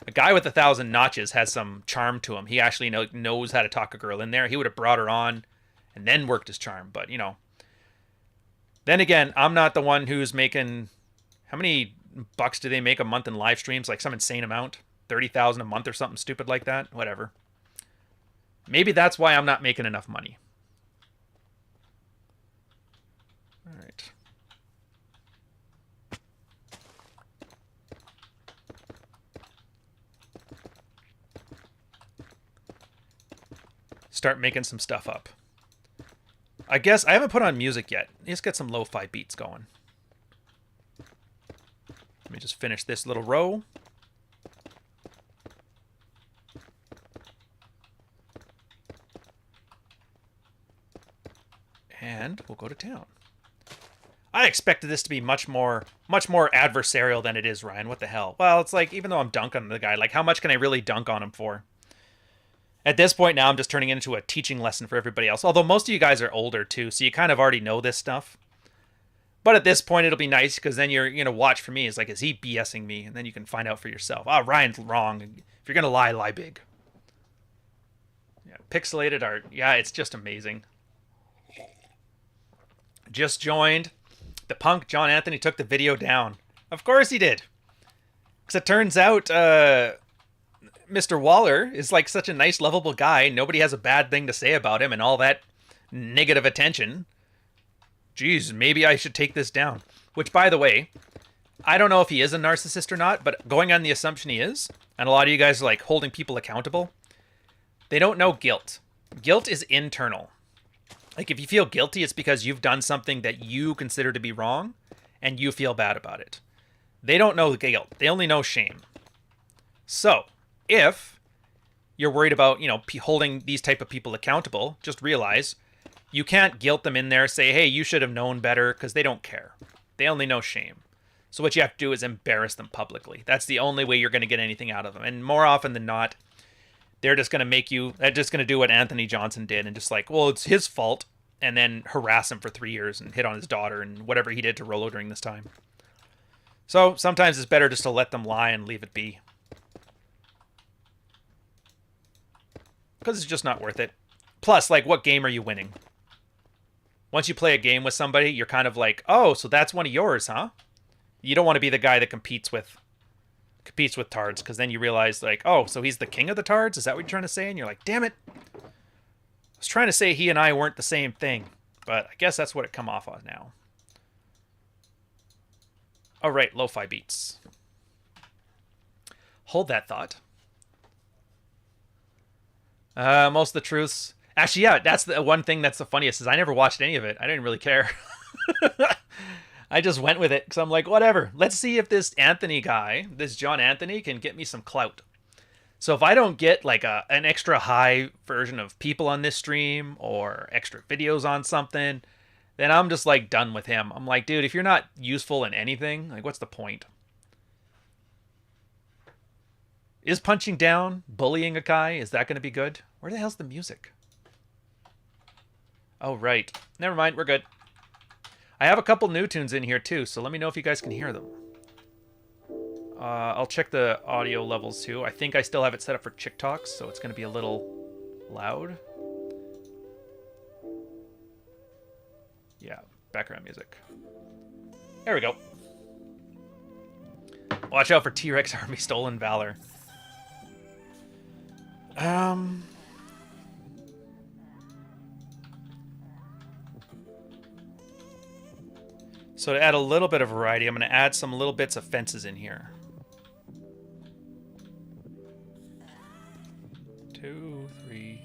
A guy with 1,000 notches has some charm to him. He actually knows how to talk a girl in there. He would have brought her on and then worked his charm. But, you know. Then again, I'm not the one who's making... How many bucks do they make a month in live streams? Like some insane amount? 30,000 a month or something stupid like that? Whatever. Maybe that's why I'm not making enough money. All right. Start making some stuff up. I guess I haven't put on music yet. Let's get some lo-fi beats going. Let me just finish this little row. And we'll go to town. I expected this to be much more adversarial than it is, Ryan. What the hell? Well, it's like, even though I'm dunking on the guy, like, how much can I really dunk on him for? At this point now, I'm just turning it into a teaching lesson for everybody else. Although most of you guys are older, too, so you kind of already know this stuff. But at this point, it'll be nice, because then you're going to watch for me. It's like, is he BSing me? And then you can find out for yourself. Ah, Ryan's wrong. If you're going to lie, lie big. Yeah, pixelated art. Yeah, it's just amazing. Just joined. The punk John Anthony took the video down. Of course he did. Because it turns out Mr. Waller is like such a nice, lovable guy. Nobody has a bad thing to say about him, and all that negative attention. Geez, maybe I should take this down. Which, by the way, I don't know if he is a narcissist or not, but going on the assumption he is, and a lot of you guys are like holding people accountable, they don't know guilt. Guilt is internal. Like, if you feel guilty, it's because you've done something that you consider to be wrong, and you feel bad about it. They don't know guilt. They only know shame. So, if you're worried about, you know, holding these type of people accountable, just realize you can't guilt them in there, say, hey, you should have known better, because they don't care. They only know shame. So what you have to do is embarrass them publicly. That's the only way you're going to get anything out of them. And more often than not, they're just going to make you, they're just going to do what Anthony Johnson did and just like, well, it's his fault, and then harass him for 3 years and hit on his daughter and whatever he did to Rolo during this time. So sometimes it's better just to let them lie and leave it be. Because it's just not worth it. Plus, like, what game are you winning? Once you play a game with somebody, you're kind of like, oh, so that's one of yours, huh? You don't want to be the guy that competes with tards, because then you realize, like, oh, so he's the king of the tards? Is that what you're trying to say? And you're like, damn it. I was trying to say he and I weren't the same thing, but I guess that's what it come off on now. All right, lo-fi beats. Hold that thought. Most of the truths. Actually, yeah, that's the one thing that's the funniest is I never watched any of it. I didn't really care. I just went with it because I'm like, whatever. Let's see if this Anthony guy, this John Anthony, can get me some clout. So if I don't get like an extra high version of people on this stream or extra videos on something, then I'm just like done with him. I'm like, dude, if you're not useful in anything, like, what's the point? Is punching down, bullying a guy, is that going to be good? Where the hell's the music? Oh, right. Never mind, we're good. I have a couple new tunes in here too, so let me know if you guys can hear them. I'll check the audio levels too. I think I still have it set up for Chick Talks, so it's going to be a little loud. Yeah, background music. There we go. Watch out for T-Rex Army Stolen Valor. So to add a little bit of variety, I'm going to add some little bits of fences in here. 2, 3.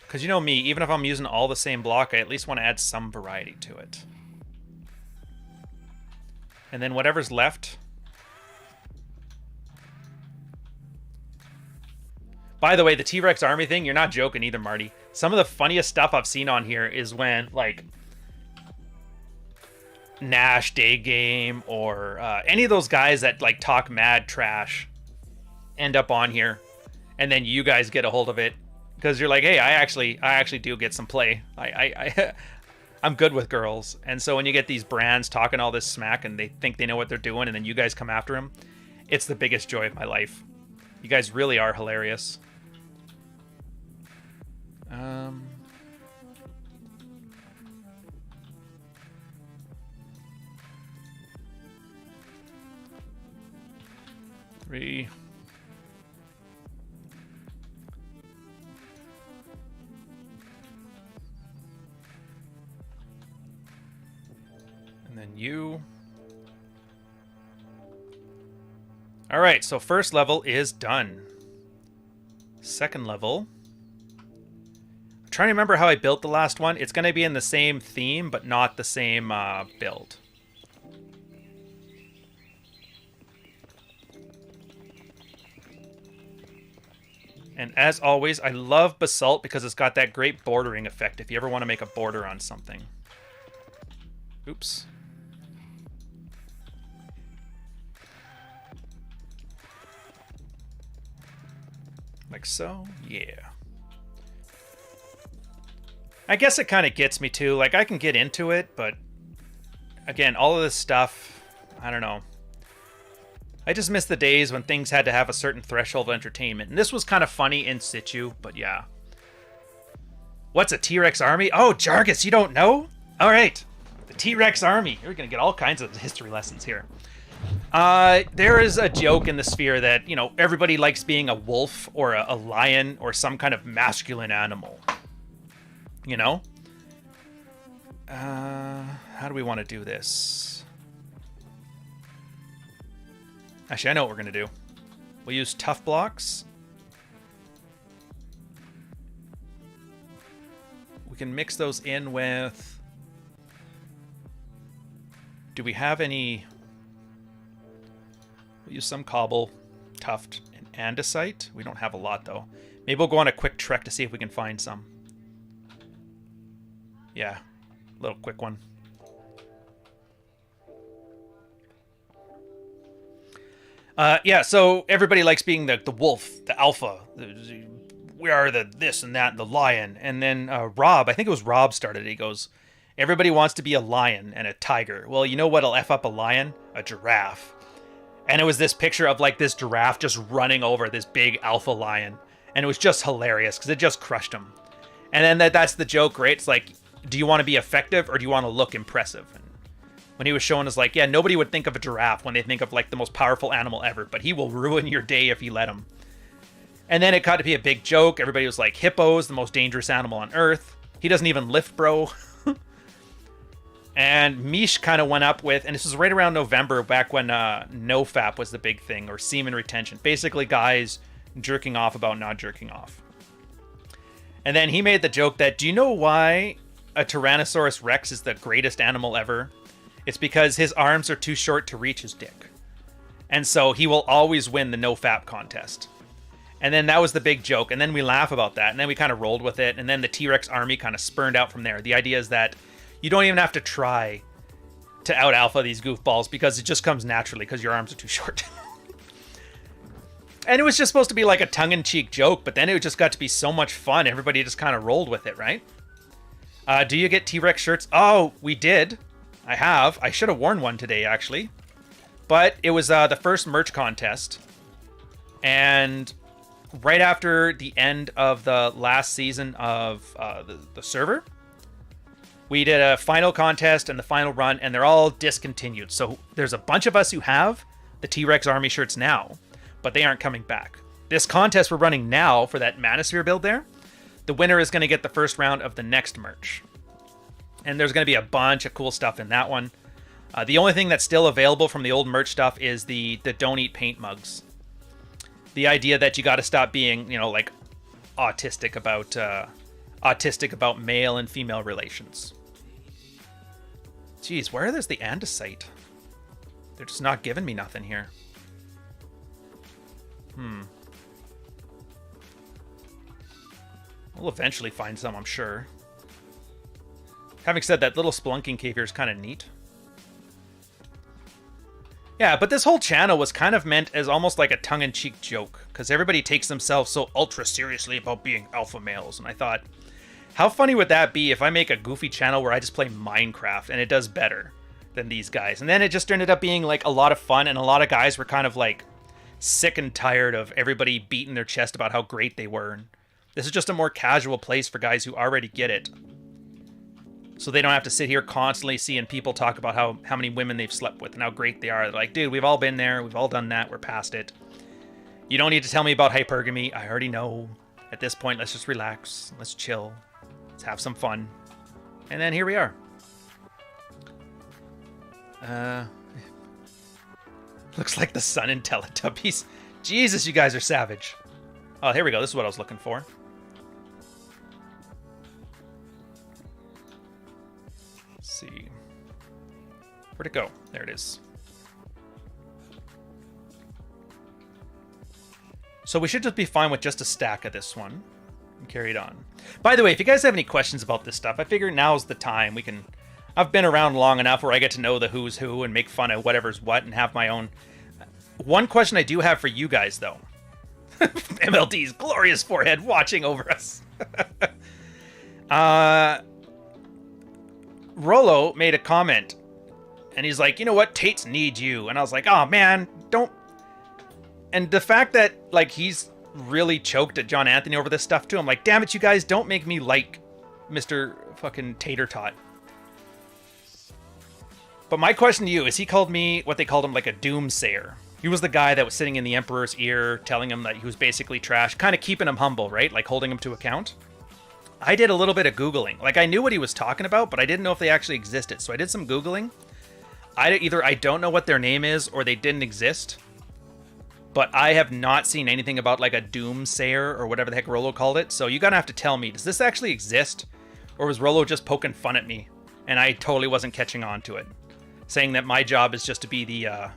Because you know me, even if I'm using all the same block, I at least want to add some variety to it. And then whatever's left. By the way, the T-Rex Army thing, you're not joking either, Marty. Some of the funniest stuff I've seen on here is when, like, Nash, Day Game, or any of those guys that, like, talk mad trash end up on here. And then you guys get a hold of it. Because you're like, hey, I actually do get some play. I'm good with girls. And so when you get these brands talking all this smack and they think they know what they're doing and then you guys come after them, it's the biggest joy of my life. You guys really are hilarious. Three. And then you. All right, so first level is done. Second level. I'm trying to remember how I built the last one. It's going to be in the same theme, but not the same build. And as always, I love basalt because it's got that great bordering effect if you ever want to make a border on something. Oops. Like so, yeah. I guess it kind of gets me too. Like, I can get into it, but again, all of this stuff, I don't know. I just miss the days when things had to have a certain threshold of entertainment. And this was kind of funny in situ, but yeah. What's a T-Rex army? Oh, Jargus, you don't know? All right. The T-Rex army. You're going to get all kinds of history lessons here. There is a joke in the sphere that, you know, everybody likes being a wolf or a lion or some kind of masculine animal. You know? How do we want to do this? Actually, I know what we're going to do. We'll use tough blocks. We can mix those in with... Do we have any... We'll use some cobble, tuft, and andesite. We don't have a lot, though. Maybe we'll go on a quick trek to see if we can find some. Yeah, a little quick one. Yeah, so everybody likes being the wolf, the alpha. We are the this and that, and the lion. And then Rob, I think it was Rob started it. He goes, everybody wants to be a lion and a tiger. Well, you know what'll F up a lion? A giraffe. And it was this picture of like this giraffe just running over this big alpha lion. And it was just hilarious because it just crushed him. And then that's the joke, right? It's like, do you want to be effective or do you want to look impressive? And when he was showing us like, yeah, nobody would think of a giraffe when they think of like the most powerful animal ever, but he will ruin your day if you let him. And then it got to be a big joke. Everybody was like, hippo's the most dangerous animal on earth. He doesn't even lift, bro. And Mish kind of went up with, and this was right around November, back when nofap was the big thing, or semen retention. Basically guys jerking off about not jerking off. And then he made the joke that, do you know why a Tyrannosaurus Rex is the greatest animal ever? It's because his arms are too short to reach his dick. And so he will always win the nofap contest. And then that was the big joke. And then we laugh about that. And then we kind of rolled with it. And then the T-Rex army kind of spurned out from there. The idea is that you don't even have to try to out-alpha these goofballs because it just comes naturally because your arms are too short. And it was just supposed to be like a tongue-in-cheek joke, but then it just got to be so much fun. Everybody just kind of rolled with it, right? Do you get T-Rex shirts? Oh, we did. I have. I should have worn one today, actually. But it was the first merch contest. And right after the end of the last season of the server, we did a final contest and the final run, and they're all discontinued. So there's a bunch of us who have the T-Rex Army shirts now, but they aren't coming back. This contest we're running now for that Manosphere build there, the winner is going to get the first round of the next merch. And there's going to be a bunch of cool stuff in that one. The only thing that's still available from the old merch stuff is the Don't Eat Paint mugs. The idea that you got to stop being, like autistic about male and female relations. Jeez, where is the andesite? They're just not giving me nothing here. We'll eventually find some, I'm sure. Having said that, little spelunking cave here is kind of neat. Yeah, but this whole channel was kind of meant as almost like a tongue-in-cheek joke, because everybody takes themselves so ultra seriously about being alpha males, and I thought, how funny would that be if I make a goofy channel where I just play Minecraft and it does better than these guys? And then it just ended up being like a lot of fun, and a lot of guys were kind of like sick and tired of everybody beating their chest about how great they were. And this is just a more casual place for guys who already get it. So they don't have to sit here constantly seeing people talk about how many women they've slept with and how great they are. They're like, dude, we've all been there. We've all done that. We're past it. You don't need to tell me about hypergamy. I already know. At this point, let's just relax. Let's chill. Let's have some fun. And then here we are. Looks like the sun in Teletubbies. Jesus, you guys are savage. Oh, here we go. This is what I was looking for. Let's see. Where'd it go? There it is. So we should just be fine with just a stack of this one. And carry it on. By the way, if you guys have any questions about this stuff, I figure now's the time. I've been around long enough where I get to know the who's who and make fun of whatever's what and have my own. One question I do have for you guys, though. MLD's glorious forehead watching over us. Rollo made a comment, and he's like, you know what, Tates need you. And I was like, oh man, don't. And the fact that like he's really choked at John Anthony over this stuff too, I'm like, damn it, you guys, don't make me like Mr. fucking Tater Tot. But my question to you is, he called me what they called him, like a doomsayer. He was the guy that was sitting in the Emperor's ear, telling him that he was basically trash, kind of keeping him humble, right? Like holding him to account. I did a little bit of Googling. Like, I knew what he was talking about, but I didn't know if they actually existed. So I did some Googling. Either I don't know what their name is, or they didn't exist. But I have not seen anything about, like, a doomsayer, or whatever the heck Rollo called it. So you're gonna have to tell me, does this actually exist? Or was Rollo just poking fun at me, and I totally wasn't catching on to it? Saying that my job is just to be the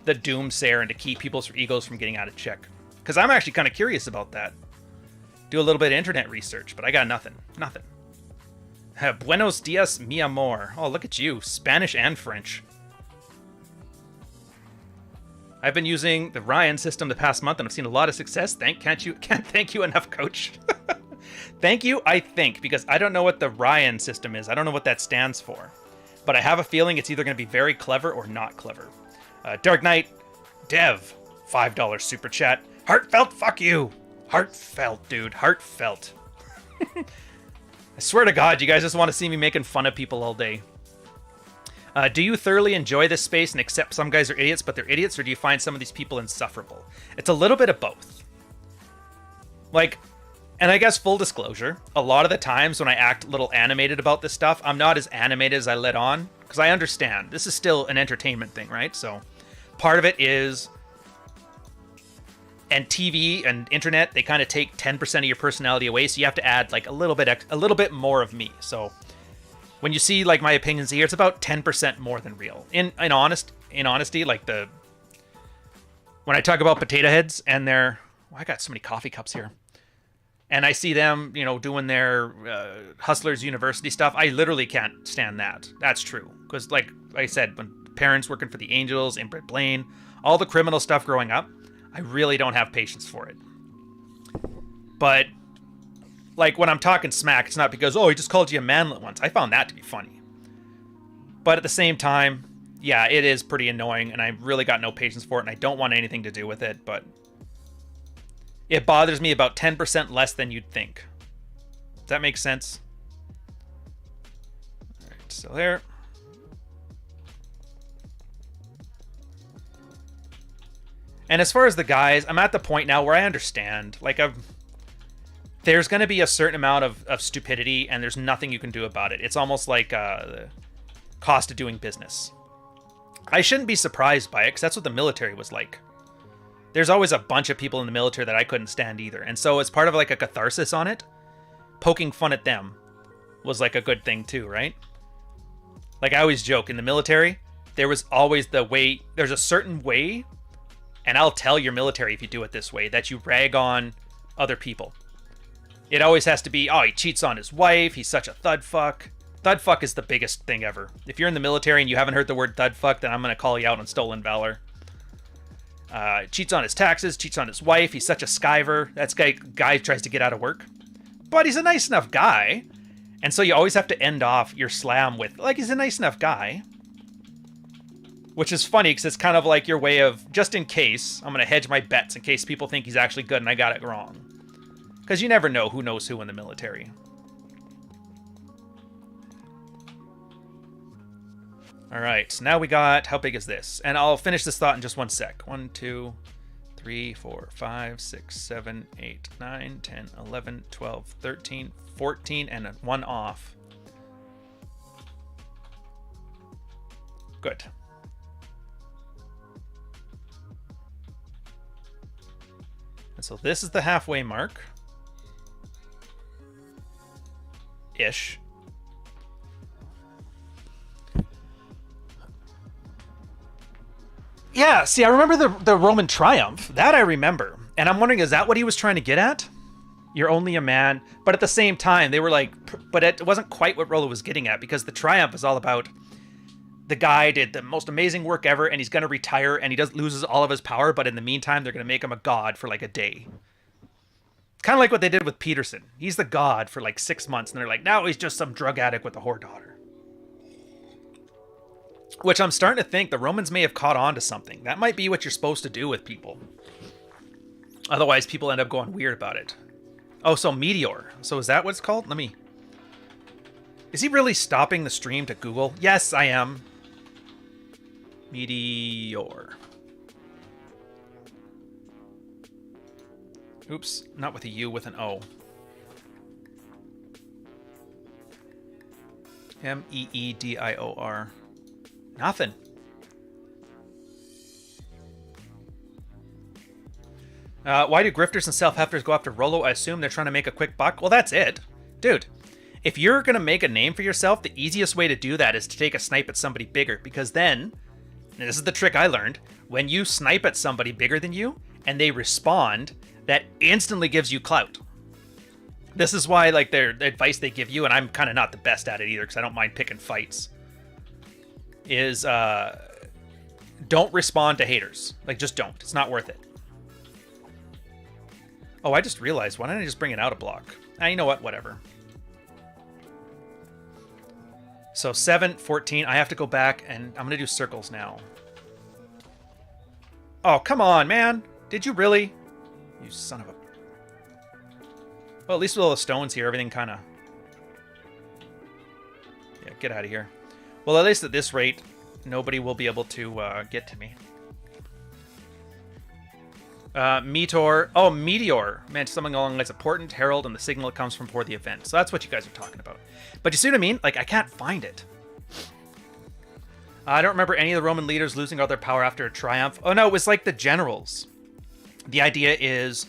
doomsayer and to keep people's egos from getting out of check. Because I'm actually kind of curious about that. Do a little bit of internet research, but I got nothing. Nothing. Buenos dias, mi amor. Oh, look at you. Spanish and French. I've been using the Rian system the past month, and I've seen a lot of success. Can't thank you enough, coach. Thank you, I think, because I don't know what the Rian system is. I don't know what that stands for. But I have a feeling it's either going to be very clever or not clever. Dark Knight, Dev, $5 super chat. Heartfelt, fuck you. Heartfelt, dude. Heartfelt. I swear to God, you guys just want to see me making fun of people all day. Do you thoroughly enjoy this space and accept some guys are idiots, but they're idiots, or do you find some of these people insufferable? It's a little bit of both. Like, and I guess full disclosure, a lot of the times when I act a little animated about this stuff, I'm not as animated as I let on, because I understand. This is still an entertainment thing, right? So part of it is... And TV and internet, they kind of take 10% of your personality away, so you have to add like a little bit more of me. So when you see like my opinions here, it's about 10% more than real. In honesty, like when I talk about potato heads and their, I got so many coffee cups here, and I see them, doing their Hustlers University stuff, I literally can't stand that. That's true, because like I said, when parents working for the Angels, Inbred Blaine, all the criminal stuff growing up, I really don't have patience for it. But, like, when I'm talking smack, it's not because, oh, he just called you a manlet once. I found that to be funny. But at the same time, yeah, it is pretty annoying, and I really got no patience for it, and I don't want anything to do with it, but it bothers me about 10% less than you'd think. Does that make sense? All right, still there. And as far as the guys, I'm at the point now where I understand. Like, there's going to be a certain amount of stupidity, and there's nothing you can do about it. It's almost like the cost of doing business. I shouldn't be surprised by it, because that's what the military was like. There's always a bunch of people in the military that I couldn't stand either. And so as part of like a catharsis on it, poking fun at them was like a good thing too, right? Like I always joke, in the military, there was always there's a certain way, and I'll tell your military if you do it this way, that you rag on other people. It always has to be, oh, he cheats on his wife, he's such a thud fuck. Thud fuck is the biggest thing ever. If you're in the military and you haven't heard the word thud fuck, then I'm going to call you out on stolen valor. Cheats on his taxes, cheats on his wife, he's such a skiver. That's guy tries to get out of work. But he's a nice enough guy. And so you always have to end off your slam with, like, he's a nice enough guy. Which is funny, because it's kind of like your way of, just in case, I'm going to hedge my bets in case people think he's actually good and I got it wrong. Because you never know who knows who in the military. Alright, so now we got, how big is this? And I'll finish this thought in just one sec. 1, 2, 3, 4, 5, 6, 7, 8, 9, 10, 11, 12, 13, 14, and 1 off. Good. And so this is the halfway mark. Ish. Yeah, see, I remember the Roman triumph. That I remember. And I'm wondering, is that what he was trying to get at? You're only a man. But at the same time, they were like, but it wasn't quite what Rollo was getting at, because the triumph is all about the guy did the most amazing work ever, and he's going to retire, and he loses all of his power, but in the meantime, they're going to make him a god for like a day. Kind of like what they did with Peterson. He's the god for like 6 months, and they're like, now he's just some drug addict with a whore daughter. Which I'm starting to think the Romans may have caught on to something. That might be what you're supposed to do with people. Otherwise, people end up going weird about it. Oh, so Meteor. So is that what it's called? Let me... Is he really stopping the stream to Google? Yes, I am. Meteor. Oops, not with a U, with an O. Meedior. Nothing. Why do grifters and self-hefters go after Rollo? I assume they're trying to make a quick buck. Well, that's it. Dude, if you're going to make a name for yourself, the easiest way to do that is to take a snipe at somebody bigger. Because then, and this is the trick I learned, when you snipe at somebody bigger than you, and they respond, that instantly gives you clout. This is why, like, the advice they give you, and I'm kind of not the best at it either, because I don't mind picking fights, is don't respond to haters. Like, just don't. It's not worth it. Oh, I just realized, why don't I just bring it out a block? You know what? Whatever. So 7, 14. I have to go back, and I'm going to do circles now. Oh, come on, man. Did you really? You son of a... Well, at least with all the stones here, everything kind of... Yeah, get out of here. Well, at least at this rate, nobody will be able to get to me. Meteor. Oh, Meteor. Meant something along the lines of portent, herald, and the signal it comes from for the event. So that's what you guys are talking about. But you see what I mean? Like, I can't find it. I don't remember any of the Roman leaders losing all their power after a triumph. Oh, no, it was like the generals. The idea is,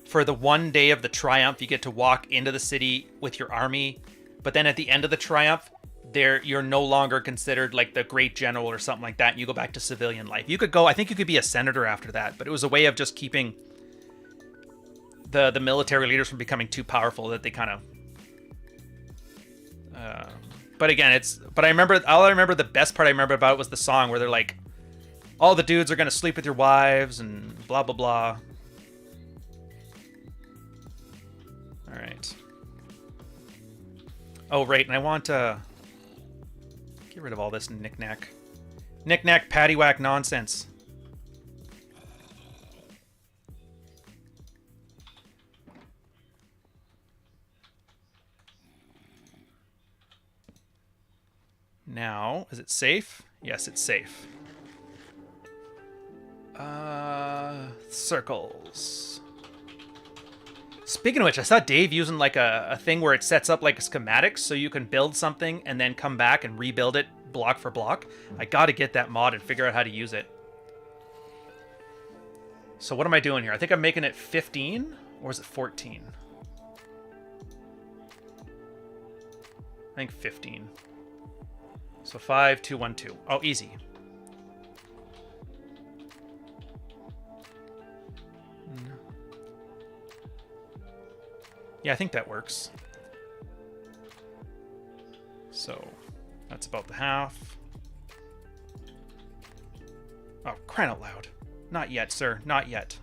for the one day of the triumph, you get to walk into the city with your army. But then at the end of the triumph, you're no longer considered like the great general or something like that, and you go back to civilian life. You could go, I think you could be a senator after that, but it was a way of just keeping the military leaders from becoming too powerful that they kind of... but again, but I remember, all I remember, the best part I remember about it was the song where they're like, all the dudes are going to sleep with your wives and blah, blah, blah. All right. Oh, right, and I want to get rid of all this knick-knack. Knick-knack, paddywhack nonsense. Now, is it safe? Yes, it's safe. Circles. Speaking of which, I saw Dave using like a thing where it sets up like schematics so you can build something and then come back and rebuild it block for block. I gotta get that mod and figure out how to use it. So what am I doing here? I think I'm making it 15, or is it 14? I think 15. So 5, 2, 1, 2. Oh, easy. Yeah, I think that works. So that's about the half. Oh, crying out loud. Not yet, sir. Not yet.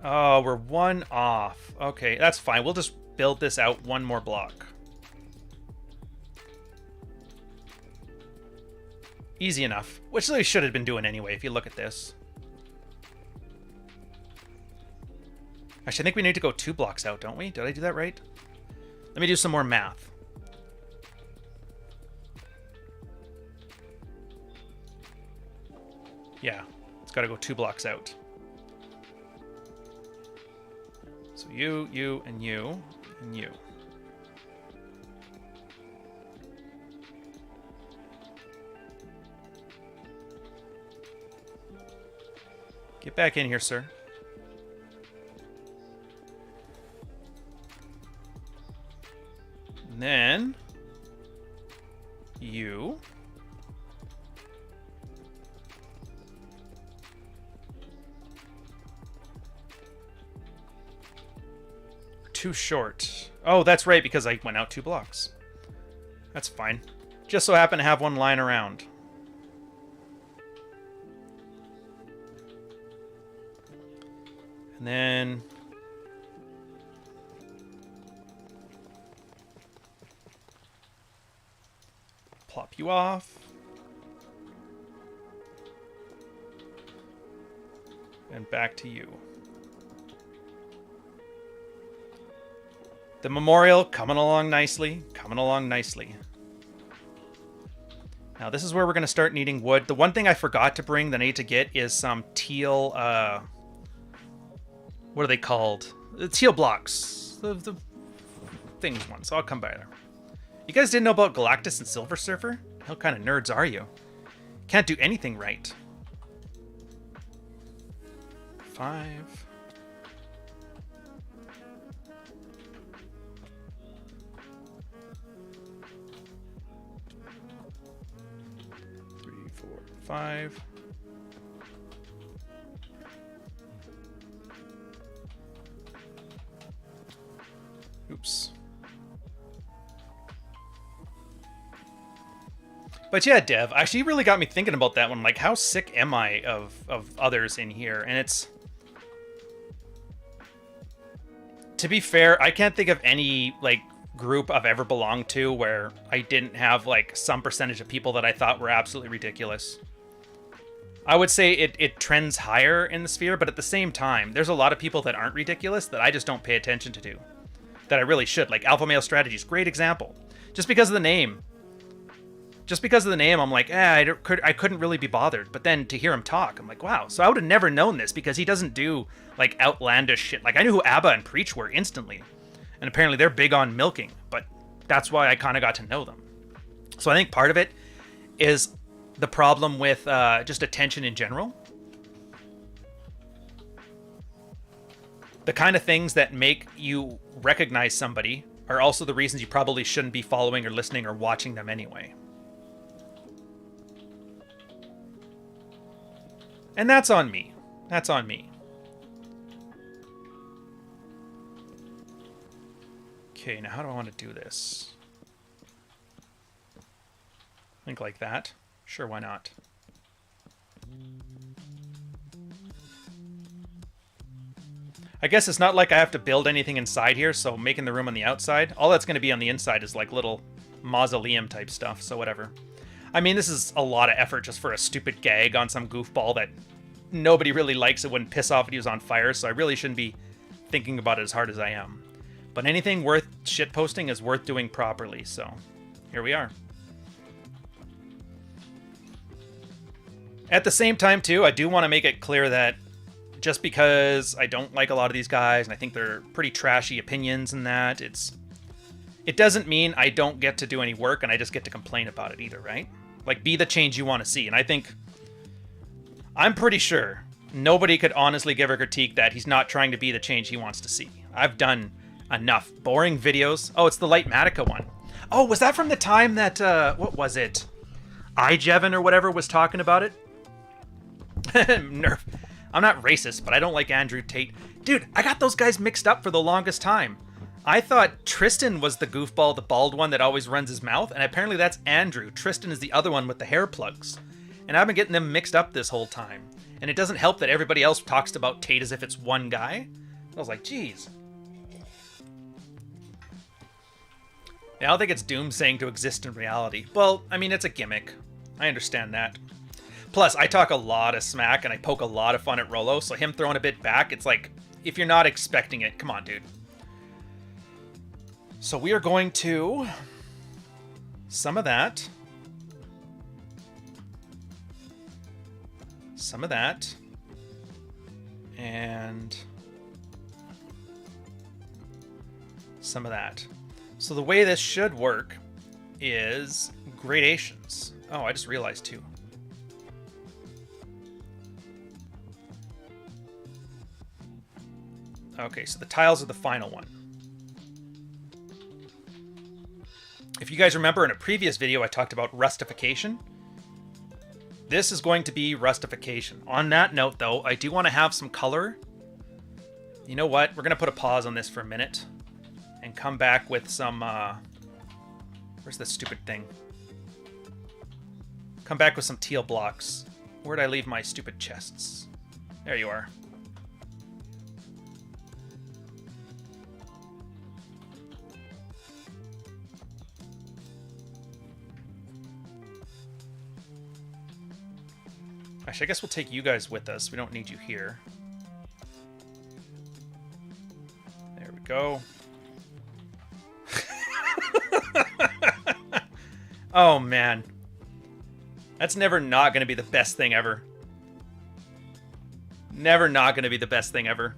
Oh, we're one off. Okay, that's fine. We'll just build this out one more block. Easy enough. Which they should have been doing anyway, if you look at this. Actually, I think we need to go 2 blocks out, don't we? Did I do that right? Let me do some more math. Yeah, it's got to go 2 blocks out. So you, and you, and you. Get back in here, sir. And then you. Too short. Oh, that's right, because I went out 2 blocks. That's fine. Just so happen to have one lying around. And then plop you off. And back to you. The memorial coming along nicely, coming along nicely. Now this is where we're going to start needing wood. The one thing I forgot to bring that I need to get is some teal, what are they called? The teal blocks. The things ones. So I'll come by there. You guys didn't know about Galactus and Silver Surfer? What kind of nerds are you? Can't do anything right. 5. 3, 4, 5. Oops. But yeah, Dev, actually you really got me thinking about that one. Like, how sick am I of others in here? And it's... To be fair, I can't think of any, like, group I've ever belonged to where I didn't have, like, some percentage of people that I thought were absolutely ridiculous. I would say it trends higher in the sphere, but at the same time, there's a lot of people that aren't ridiculous that I just don't pay attention to. That I really should. Like, Alpha Male Strategies, great example. Just because of the name. Just because of the name, I'm like, I couldn't really be bothered. But then to hear him talk, I'm like, wow. So I would have never known this because he doesn't do, like, outlandish shit. Like, I knew who ABBA and Preach were instantly. And apparently they're big on milking. But that's why I kind of got to know them. So I think part of it is the problem with just attention in general. The kind of things that make you recognize somebody are also the reasons you probably shouldn't be following or listening or watching them anyway. And that's on me. That's on me. Okay, now how do I want to do this? I think like that. Sure, why not? I guess it's not like I have to build anything inside here, so making the room on the outside, all that's going to be on the inside is like little mausoleum type stuff, so whatever. I mean, this is a lot of effort just for a stupid gag on some goofball that nobody really likes. It wouldn't piss off if he was on fire, so I really shouldn't be thinking about it as hard as I am. But anything worth shitposting is worth doing properly, so here we are. At the same time, too, I do want to make it clear that just because I don't like a lot of these guys, and I think they're pretty trashy opinions and that, it doesn't mean I don't get to do any work and I just get to complain about it either, right? Like, be the change you want to see. And I think, I'm pretty sure nobody could honestly give a critique that he's not trying to be the change he wants to see. I've done enough boring videos. Oh, it's the Light Matica one. Oh, was that from the time that, what was it? iJevin or whatever was talking about it? Nerf. I'm not racist, but I don't like Andrew Tate. Dude, I got those guys mixed up for the longest time. I thought Tristan was the goofball, the bald one that always runs his mouth, and apparently that's Andrew. Tristan is the other one with the hair plugs. And I've been getting them mixed up this whole time. And it doesn't help that everybody else talks about Tate as if it's one guy. I was like, geez. Yeah, I don't think it's doomsaying to exist in reality. Well, I mean, it's a gimmick. I understand that. Plus, I talk a lot of smack and I poke a lot of fun at Rolo, so him throwing a bit back, it's like, if you're not expecting it, come on, dude. So we are going to some of that. Some of that. And some of that. So the way this should work is gradations. Oh, I just realized too. Okay, so the tiles are the final one. If you guys remember in a previous video, I talked about rustification. This is going to be rustification. On that note, though, I do want to have some color. You know what? We're going to put a pause on this for a minute and come back with some... where's the stupid thing? Come back with some teal blocks. Where'd I leave my stupid chests? There you are. Actually, I guess we'll take you guys with us. We don't need you here. There we go. Oh, man. That's never not going to be the best thing ever. Never not going to be the best thing ever.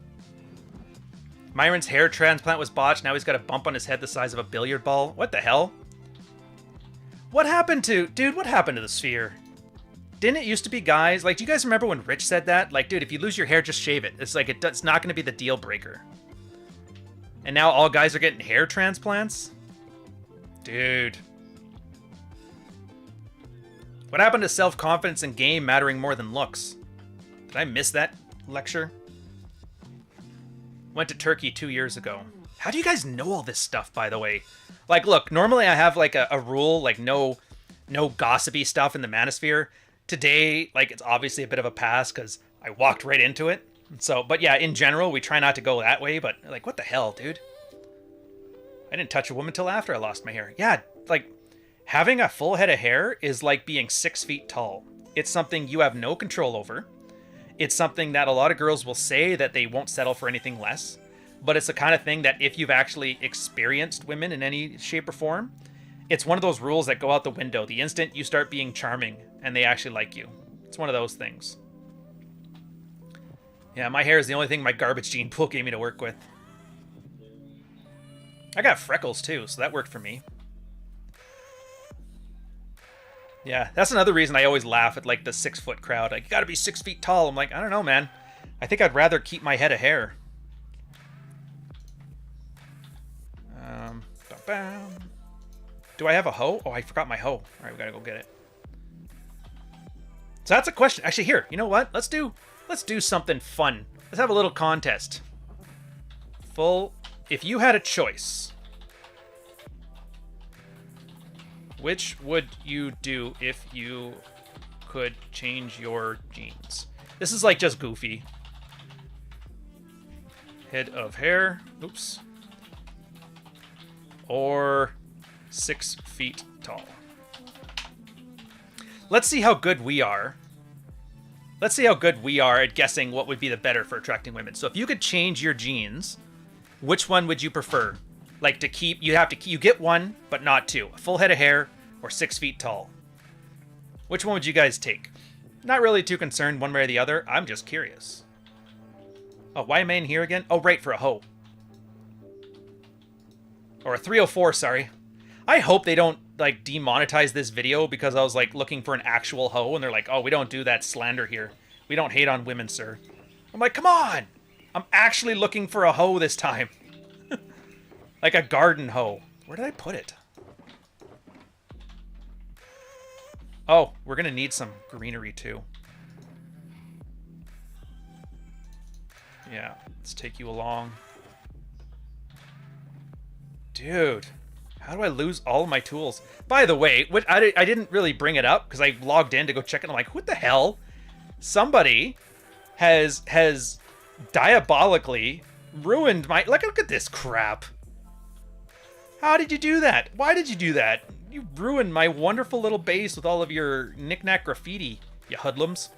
Myron's hair transplant was botched. Now he's got a bump on his head the size of a billiard ball. What the hell? What happened to... Dude, what happened to the sphere? Didn't it used to be guys... Like, do you guys remember when Rich said that? Like, dude, if you lose your hair, just shave it. It's like, it's not going to be the deal breaker. And now all guys are getting hair transplants? Dude. What happened to self-confidence in game mattering more than looks? Did I miss that lecture? Went to Turkey 2 years ago. How do you guys know all this stuff, by the way? Like, look, normally I have, like, a rule, like, no gossipy stuff in the Manosphere. Today, like, it's obviously a bit of a pass because I walked right into it. So, but yeah, in general, we try not to go that way, but, like, what the hell, dude? I didn't touch a woman till after I lost my hair. Yeah, like, having a full head of hair is like being 6 feet tall. It's something you have no control over. It's something that a lot of girls will say that they won't settle for anything less. But it's the kind of thing that if you've actually experienced women in any shape or form, it's one of those rules that go out the window the instant you start being charming and they actually like you. It's one of those things. Yeah, my hair is the only thing my garbage gene pool gave me to work with. I got freckles too, so that worked for me. Yeah, that's another reason I always laugh at, like, the 6 foot crowd. Like, you gotta be 6 feet tall. I'm like, I don't know, man. I think I'd rather keep my head of hair. Do I have a hoe? Oh, I forgot my hoe. All right, we gotta go get it. So that's a question. Actually, here, you know what? Let's do something fun. Let's have a little contest. If you had a choice Which would you do if you could change your genes? This is like just goofy. Head of hair. Oops. Or 6 feet tall. Let's see how good we are. Let's see how good we are at guessing what would be the better for attracting women. So if you could change your genes, which one would you prefer? Like to keep, you get one, but not two. A full head of hair or 6 feet tall. Which one would you guys take? Not really too concerned one way or the other. I'm just curious. Oh, why am I in here again? Oh, right, for a hoe. Or a 304, sorry. I hope they don't, like, demonetize this video because I was, like, looking for an actual hoe, and they're like, oh, we don't do that slander here. We don't hate on women, sir. I'm like, come on! I'm actually looking for a hoe this time. Like a garden hoe. Where did I put it? Oh, we're gonna need some greenery, too. Yeah, let's take you along. Dude, how do I lose all of my tools? By the way, I didn't really bring it up because I logged in to go check it. I'm like, what the hell? Somebody has diabolically ruined my... Look at this crap. How did you do that? Why did you do that? You ruined my wonderful little base with all of your knick-knack graffiti, you hoodlums.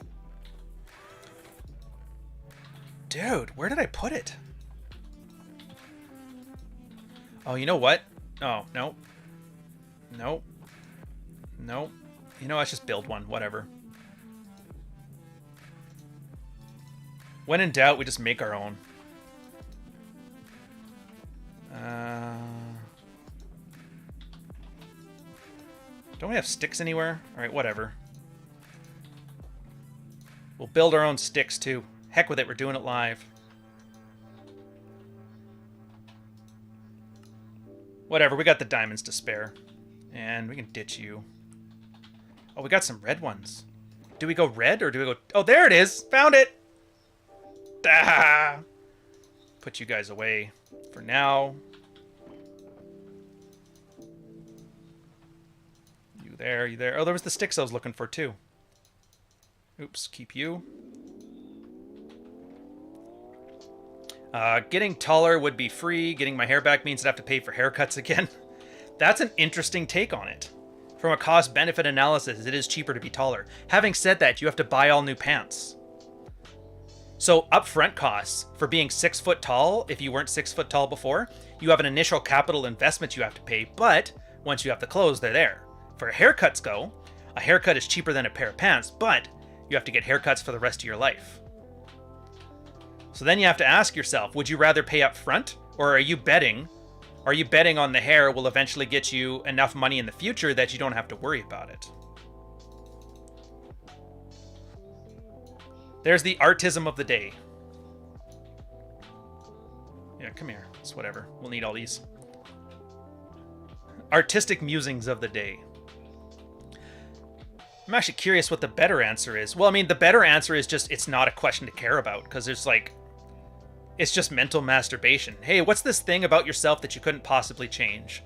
Dude, where did I put it? Oh, you know what? Oh, no. No. No. You know, let's just build one. Whatever. When in doubt, we just make our own. Don't we have sticks anywhere? Alright, whatever. We'll build our own sticks, too. Heck with it, we're doing it live. Whatever, we got the diamonds to spare. And we can ditch you. Oh, we got some red ones. Do we go red or do we go... Oh, there it is! Found it! Ah! Put you guys away for now. You there, you there. Oh, there was the sticks I was looking for, too. Oops, keep you. Getting taller would be free. Getting my hair back means I'd have to pay for haircuts again. That's an interesting take on it. From a cost-benefit analysis, it is cheaper to be taller. Having said that, you have to buy all new pants. So upfront costs for being 6 foot tall, if you weren't 6 foot tall before, you have an initial capital investment you have to pay, but once you have the clothes, they're there. For haircuts go, a haircut is cheaper than a pair of pants, but you have to get haircuts for the rest of your life. So then you have to ask yourself, would you rather pay up front, or are you betting? Are you betting on the hair will eventually get you enough money in the future that you don't have to worry about it? There's the artism of the day. Yeah, come here. It's whatever. We'll need all these. Artistic musings of the day. I'm actually curious what the better answer is. Well, I mean, the better answer is just, it's not a question to care about, because there's like, it's just mental masturbation. Hey, what's this thing about yourself that you couldn't possibly change?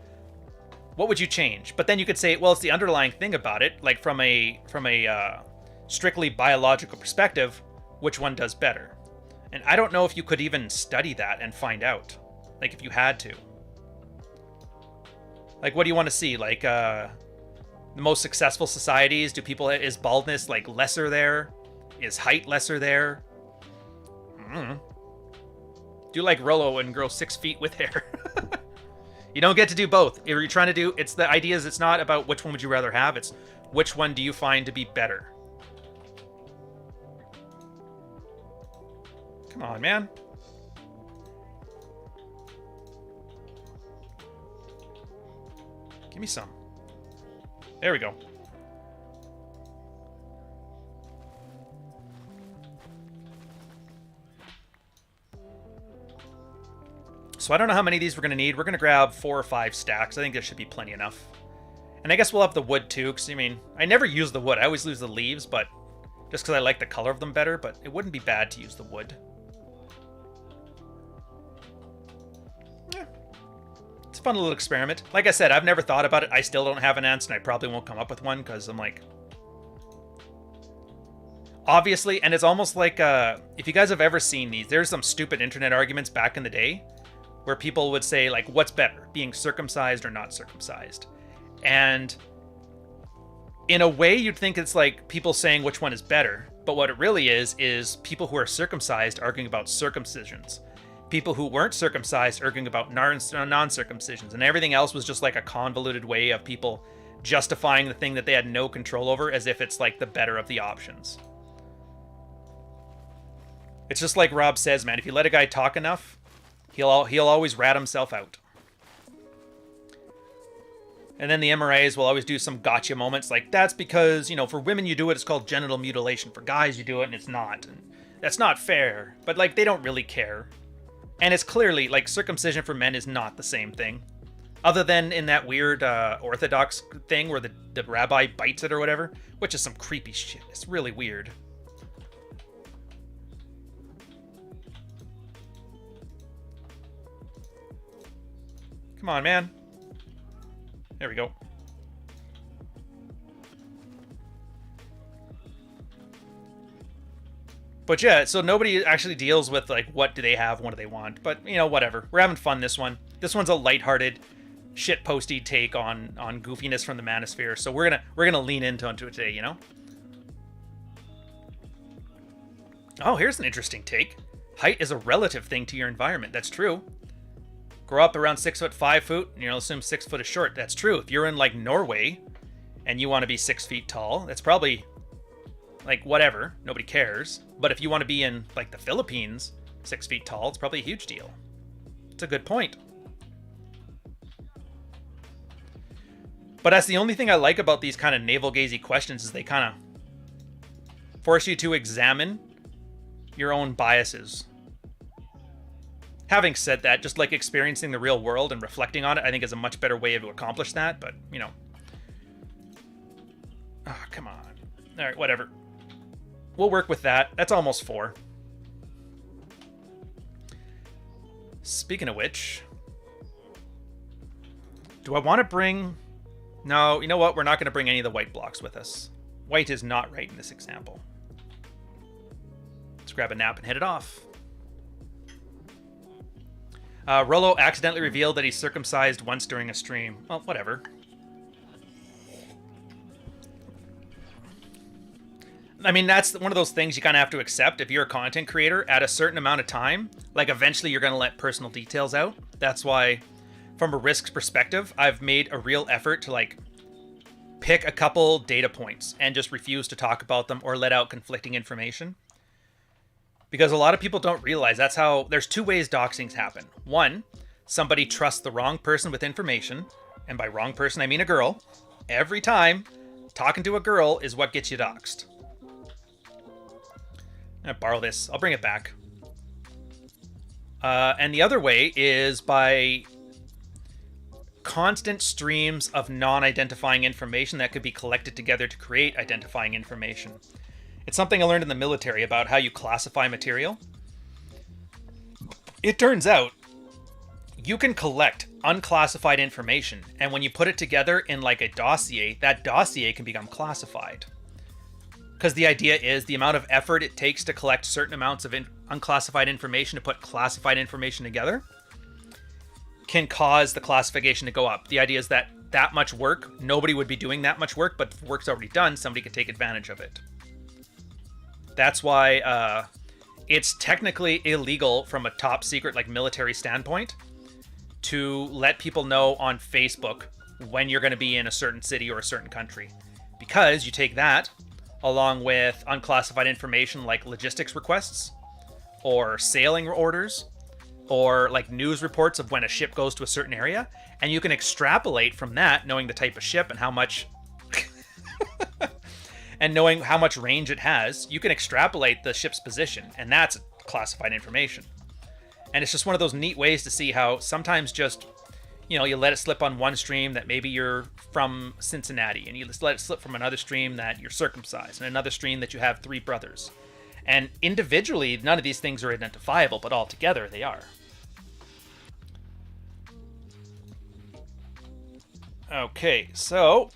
What would you change? But then you could say, well, it's the underlying thing about it, like from a strictly biological perspective, which one does better? And I don't know if you could even study that and find out, like if you had to. Like, what do you want to see? Like, the most successful societies, is baldness like lesser there? Is height lesser there? Do like Rollo and grow 6 feet with hair. You don't get to do both. If you're trying to do, it's the idea is it's not about which one would you rather have, it's which one do you find to be better. Come on, man. Give me some. There we go. So I don't know how many of these we're going to need. We're going to grab 4 or 5 stacks. I think there should be plenty enough. And I guess we'll have the wood too, because I mean, I never use the wood. I always use the leaves, but just because I like the color of them better, but it wouldn't be bad to use the wood. Yeah. It's a fun little experiment. Like I said, I've never thought about it. I still don't have an answer, and I probably won't come up with one because I'm like, obviously, and it's almost like if you guys have ever seen these, there's some stupid internet arguments back in the day where people would say like, what's better, being circumcised or not circumcised? And in a way, you'd think it's like people saying which one is better, but what it really is people who are circumcised arguing about circumcisions. People who weren't circumcised arguing about non-circumcisions, and everything else was just like a convoluted way of people justifying the thing that they had no control over as if it's like the better of the options. It's just like Rob says, man, if you let a guy talk enough, he'll always rat himself out. And then the MRAs will always do some gotcha moments like, that's because, you know, for women you do it, it's called genital mutilation. For guys you do it and it's not. And that's not fair. But like, they don't really care. And it's clearly like circumcision for men is not the same thing. Other than in that weird Orthodox thing where the rabbi bites it or whatever, which is some creepy shit. It's really weird. Come on, man. There we go. But yeah, so nobody actually deals with like what do they have, what do they want. But you know, whatever. We're having fun this one. This one's a lighthearted, shit-posty take on goofiness from the Manosphere. So we're gonna lean into it today, you know? Oh, here's an interesting take. Height is a relative thing to your environment. That's true. Grow up around 6 foot 5 foot, and you'll assume 6 foot is short. That's true. If you're in like Norway and you want to be 6 feet tall, that's probably like whatever. Nobody cares. But if you want to be in like the Philippines, 6 feet tall, it's probably a huge deal. It's a good point. But that's the only thing I like about these kind of navel-gazy questions is they kind of force you to examine your own biases. Having said that, just like experiencing the real world and reflecting on it, I think is a much better way to accomplish that. But, you know. Oh, come on. All right, whatever. We'll work with that. That's almost 4. Speaking of which, do I want to bring... No, you know what? We're not going to bring any of the white blocks with us. White is not right in this example. Let's grab a nap and head it off. Rollo accidentally revealed that he's circumcised once during a stream. Well, whatever. I mean, that's one of those things you kind of have to accept. If you're a content creator, at a certain amount of time, like eventually you're going to let personal details out. That's why, from a risks perspective, I've made a real effort to like pick a couple data points and just refuse to talk about them or let out conflicting information. Because a lot of people don't realize that's how... There's 2 ways doxings happen. 1, somebody trusts the wrong person with information. And by wrong person, I mean a girl. Every time, talking to a girl is what gets you doxed. I'm going to borrow this. I'll bring it back. And the other way is by constant streams of non-identifying information that could be collected together to create identifying information. It's something I learned in the military about how you classify material. It turns out you can collect unclassified information, and when you put it together in like a dossier, that dossier can become classified. Because the idea is the amount of effort it takes to collect certain amounts of unclassified information to put classified information together can cause the classification to go up. The idea is that that much work, nobody would be doing that much work, but if work's already done, somebody could take advantage of it. That's why it's technically illegal from a top secret, like military standpoint, to let people know on Facebook when you're going to be in a certain city or a certain country. Because you take that along with unclassified information like logistics requests or sailing orders or like news reports of when a ship goes to a certain area, and you can extrapolate from that, knowing the type of ship and how much and knowing how much range it has, you can extrapolate the ship's position, and that's classified information. And it's just one of those neat ways to see how sometimes just, you know, you let it slip on one stream that maybe you're from Cincinnati, and you just let it slip from another stream that you're circumcised, and another stream that you have 3 brothers. And individually, none of these things are identifiable, but all together they are. Okay, so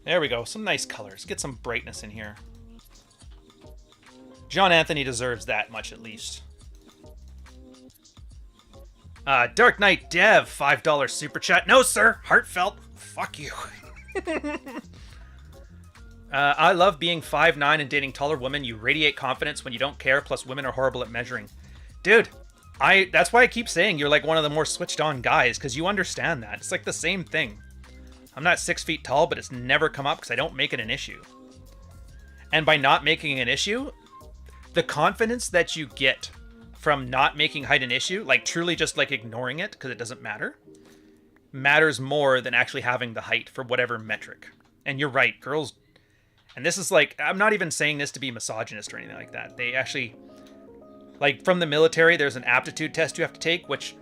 there we go. Some nice colors. Get some brightness in here. John Anthony deserves that much at least. Dark Knight Dev, $5 super chat. No, sir. Heartfelt. Fuck you. I love being 5'9" and dating taller women. You radiate confidence when you don't care, plus women are horrible at measuring. Dude, that's why I keep saying you're like one of the more switched on guys, because you understand that. It's like the same thing. I'm not 6 feet tall, but it's never come up because I don't make it an issue. And by not making it an issue, the confidence that you get from not making height an issue, like truly just like ignoring it because it doesn't matter, matters more than actually having the height for whatever metric. And you're right, girls, and this is like, I'm not even saying this to be misogynist or anything like that. They actually, like from the military, there's an aptitude test you have to take, which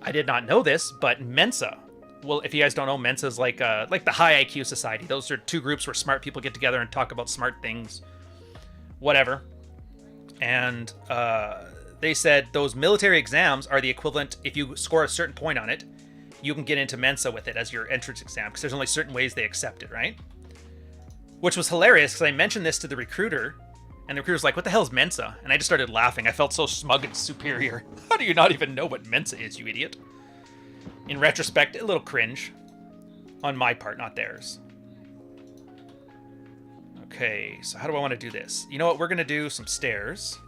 I did not know this, but Mensa. Well, if you guys don't know, Mensa is like the high IQ society. Those are two groups where smart people get together and talk about smart things, whatever. And they said those military exams are the equivalent. If you score a certain point on it, you can get into Mensa with it as your entrance exam, because there's only certain ways they accept it, right? Which was hilarious, because I mentioned this to the recruiter, and the recruiter's like, what the hell is Mensa? And I just started laughing. I felt so smug and superior. How do you not even know what Mensa is, you idiot? In retrospect, a little cringe. On my part, not theirs. Okay, so how do I want to do this? You know what? We're going to do some stairs.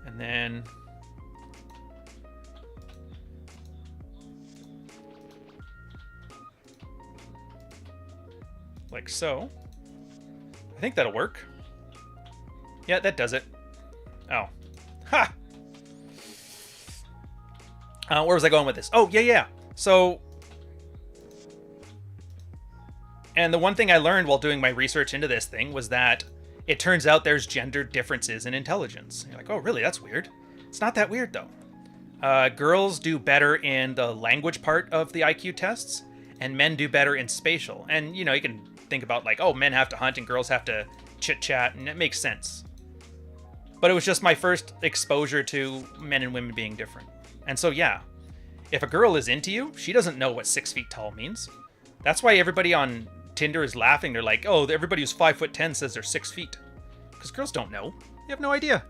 And then... like so. I think that'll work. Yeah, that does it. Oh. Ha! Where was I going with this? Oh, yeah. So... and the one thing I learned while doing my research into this thing was that it turns out there's gender differences in intelligence. You're like, oh, really? That's weird. It's not that weird, though. Girls do better in the language part of the IQ tests, and men do better in spatial. And, you know, you can think about, like, oh, men have to hunt and girls have to chit-chat, and it makes sense. But it was just my first exposure to men and women being different. And so, yeah, if a girl is into you, she doesn't know what 6 feet tall means. That's why everybody on Tinder is laughing. They're like, oh, everybody who's 5'10" says they're 6 feet. Because girls don't know. You have no idea.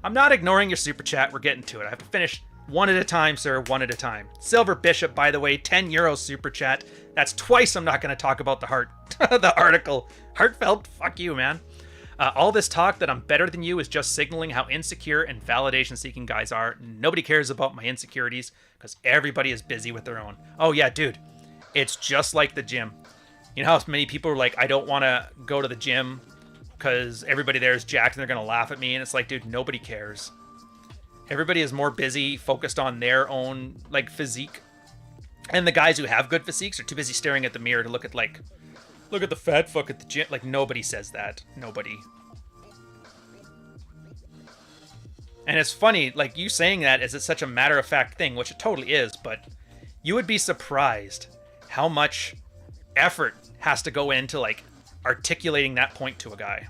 I'm not ignoring your super chat. We're getting to it. I have to finish one at a time, sir. One at a time. Silver Bishop, by the way, €10 super chat. That's twice I'm not going to talk about the article. Heartfelt, fuck you, man. All this talk that I'm better than you is just signaling how insecure and validation-seeking guys are. Nobody cares about my insecurities because everybody is busy with their own. Oh, yeah, dude. It's just like the gym. You know how many people are like, I don't want to go to the gym because everybody there is jacked and they're going to laugh at me. And it's like, dude, nobody cares. Everybody is more busy, focused on their own, like, physique. And the guys who have good physiques are too busy staring at the mirror to look at, like, look at the fat fuck at the gym. Like, nobody says that. Nobody. And it's funny, like, you saying that is such a matter-of-fact thing, which it totally is, but you would be surprised how much effort has to go into, like, articulating that point to a guy.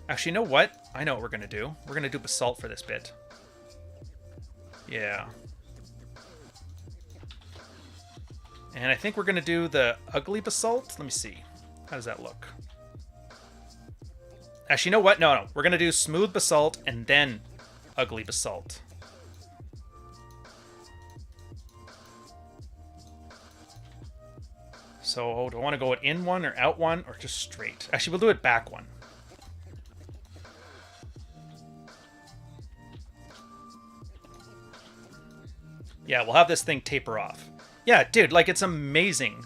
Actually, you know what? I know what we're going to do. We're going to do basalt for this bit. Yeah. And I think we're going to do the ugly basalt. Let me see. How does that look? Actually, you know what? No. We're going to do smooth basalt and then ugly basalt. So, do I want to go it in one or out one or just straight? Actually, we'll do it back one. Yeah, we'll have this thing taper off. Yeah, dude, like, it's amazing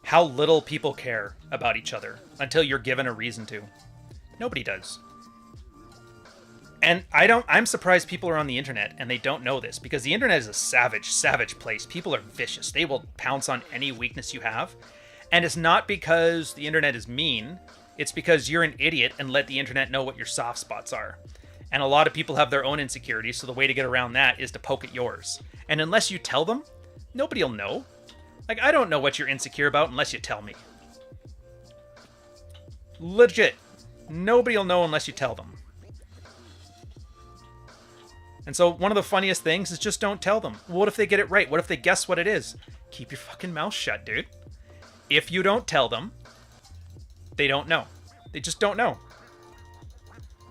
how little people care about each other until you're given a reason to. Nobody does. And I'm surprised people are on the internet and they don't know this, because the internet is a savage place. People are vicious. They will pounce on any weakness you have. And it's not because the internet is mean. It's because you're an idiot and let the internet know what your soft spots are. And a lot of people have their own insecurities, so the way to get around that is to poke at yours. And unless you tell them, nobody will know. Like, I don't know what you're insecure about unless you tell me. Legit. Nobody will know unless you tell them. And so one of the funniest things is just don't tell them. What if they get it right? What if they guess what it is? Keep your fucking mouth shut, dude. If you don't tell them, they don't know. They just don't know.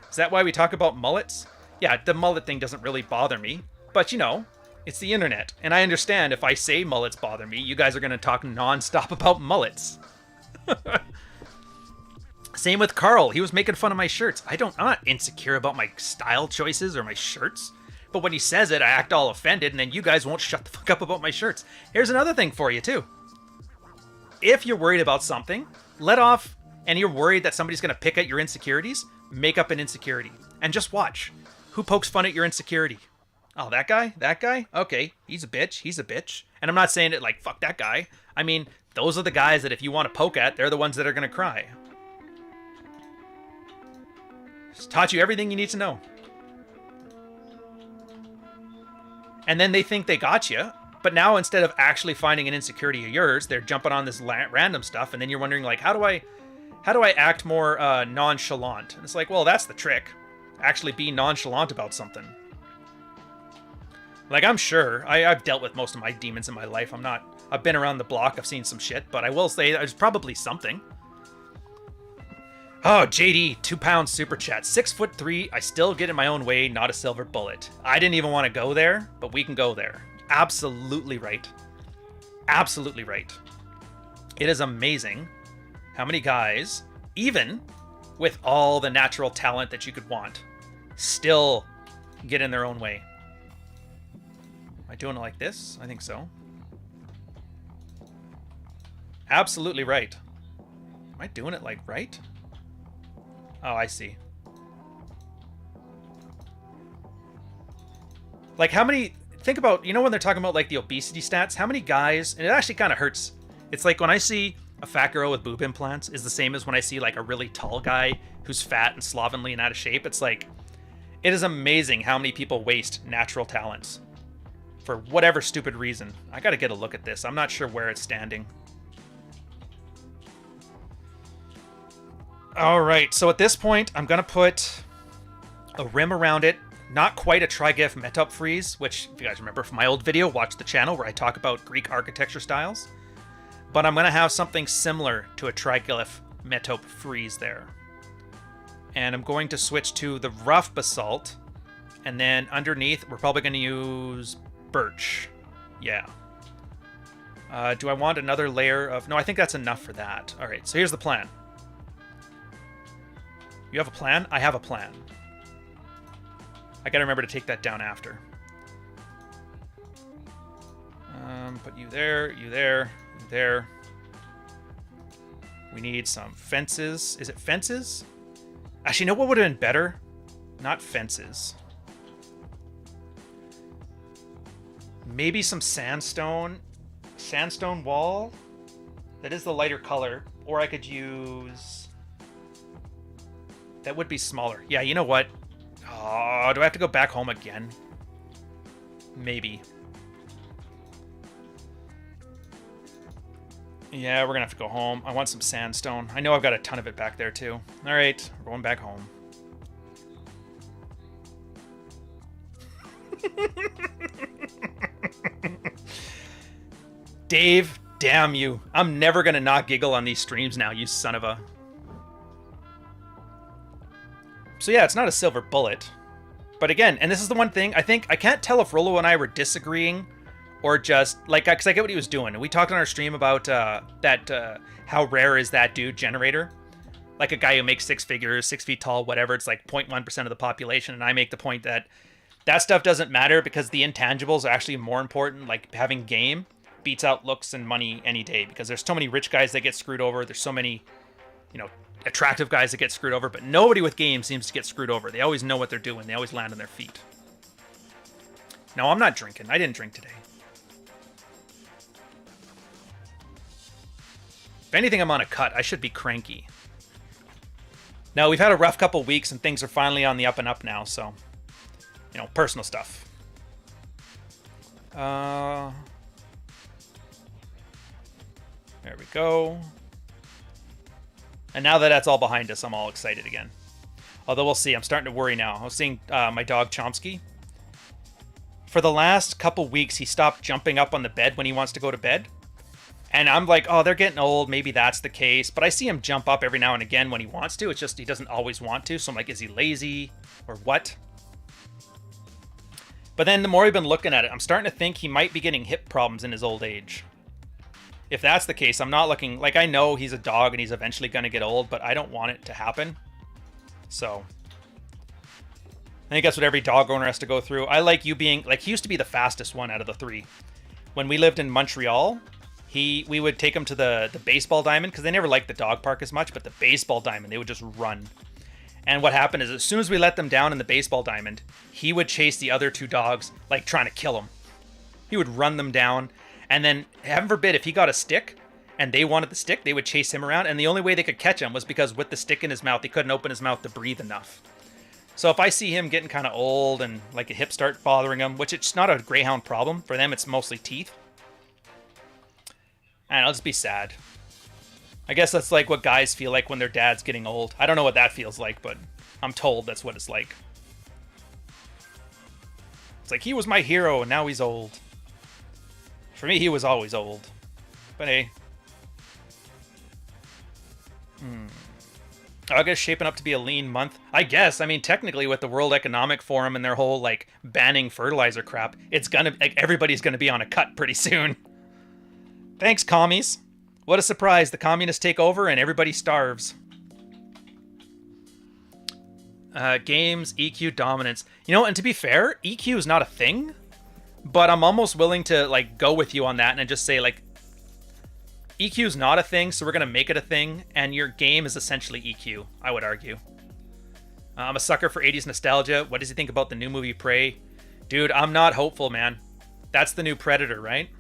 Is that why we talk about mullets? Yeah, the mullet thing doesn't really bother me. But, you know, it's the internet. And I understand if I say mullets bother me, you guys are going to talk nonstop about mullets. Same with Carl. He was making fun of my shirts. I'm not insecure about my style choices or my shirts. But when he says it, I act all offended, and then you guys won't shut the fuck up about my shirts. Here's another thing for you, too. If you're worried about something, let off, and you're worried that somebody's going to pick at your insecurities, make up an insecurity. And just watch. Who pokes fun at your insecurity? Oh, that guy? That guy? Okay, he's a bitch. He's a bitch. And I'm not saying it like, fuck that guy. I mean, those are the guys that if you want to poke at, they're the ones that are going to cry. Just taught you everything you need to know. And then they think they got you, but now instead of actually finding an insecurity of yours, they're jumping on this random stuff, and then you're wondering, like, how do I act more nonchalant? And it's like, well, that's the trick. Actually be nonchalant about something. Like, I'm sure I've dealt with most of my demons in my life. I've been around the block, I've seen some shit, but I will say there's probably something. Oh, JD, 2 pounds super chat. 6'3", I still get in my own way, not a silver bullet. I didn't even want to go there, but we can go there. Absolutely right. Absolutely right. It is amazing how many guys, even with all the natural talent that you could want, still get in their own way. Am I doing it like this? I think so. Absolutely right. Am I doing it like right? Oh, I see. Like, how many... Think about, you know when they're talking about, like, the obesity stats? How many guys... And it actually kind of hurts. It's like when I see a fat girl with boob implants is the same as when I see, like, a really tall guy who's fat and slovenly and out of shape. It's like... It is amazing how many people waste natural talents. For whatever stupid reason. I gotta get a look at this. I'm not sure where it's standing. Alright, so at this point, I'm going to put a rim around it. Not quite a triglyph metop frieze, which, if you guys remember from my old video, watch the channel where I talk about Greek architecture styles. But I'm going to have something similar to a triglyph metop frieze there. And I'm going to switch to the rough basalt. And then underneath, we're probably going to use birch. Yeah. Do I want another layer of... No, I think that's enough for that. Alright, so here's the plan. You have a plan? I have a plan. I gotta remember to take that down after. Put you there, you there, you there. We need some fences. Is it fences? Actually, you know what would have been better? Not fences. Maybe some sandstone. Sandstone wall? That is the lighter color. Or I could use... That would be smaller. Yeah, you know what? Oh, do I have to go back home again? Maybe. Yeah, we're gonna have to go home. I want some sandstone. I know I've got a ton of it back there, too. Alright, we're going back home. Dave, damn you. I'm never gonna not giggle on these streams now, you son of a... So yeah, it's not a silver bullet. But again, and this is the one thing, I can't tell if Rolo and I were disagreeing or just, like, because I get what he was doing. We talked on our stream about how rare is that dude generator. Like a guy who makes 6 figures, 6 feet tall, whatever. It's like 0.1% of the population. And I make the point that that stuff doesn't matter because the intangibles are actually more important. Like having game beats out looks and money any day because there's so many rich guys that get screwed over. There's so many, you know, attractive guys that get screwed over, but nobody with game seems to get screwed over. They always know what they're doing. They always land on their feet. No, I'm not drinking. I didn't drink today. If anything, I'm on a cut. I should be cranky. No, we've had a rough couple weeks and things are finally on the up and up now, so, you know, personal stuff. There we go. And now that that's all behind us, I'm all excited again. Although we'll see. I'm starting to worry now. I was seeing my dog Chomsky. For the last couple weeks, he stopped jumping up on the bed when he wants to go to bed. And I'm like, oh, they're getting old. Maybe that's the case. But I see him jump up every now and again when he wants to. It's just he doesn't always want to. So I'm like, is he lazy or what? But then the more I've been looking at it, I'm starting to think he might be getting hip problems in his old age. If that's the case, I'm not looking... Like, I know he's a dog and he's eventually going to get old, but I don't want it to happen. So... I think that's what every dog owner has to go through. I like you being... Like, he used to be the fastest one out of the three. When we lived in Montreal... We would take him to the baseball diamond, because they never liked the dog park as much, but the baseball diamond, they would just run. And what happened is, as soon as we let them down in the baseball diamond, he would chase the other two dogs, like trying to kill them. He would run them down, and then, heaven forbid, if he got a stick, and they wanted the stick, they would chase him around, and the only way they could catch him was because with the stick in his mouth, he couldn't open his mouth to breathe enough. So if I see him getting kind of old, and like a hip start bothering him, which it's not a greyhound problem, for them it's mostly teeth, and I'll just be sad. I guess that's like what guys feel like when their dad's getting old. I don't know what that feels like, but I'm told that's what it's like. It's like, he was my hero, and now he's old. For me, he was always old. But hey. August shaping up to be a lean month. I guess. I mean, technically, with the World Economic Forum and their whole, like, banning fertilizer crap, it's gonna... Like, everybody's gonna be on a cut pretty soon. Thanks, commies. What a surprise. The communists take over and everybody starves. Games, EQ, dominance. You know, and to be fair, EQ is not a thing. But I'm almost willing to, like, go with you on that and just say, like, EQ is not a thing, so we're going to make it a thing. And your game is essentially EQ, I would argue. I'm a sucker for 80s nostalgia. What does he think about the new movie Prey? Dude, I'm not hopeful, man. That's the new Predator, right?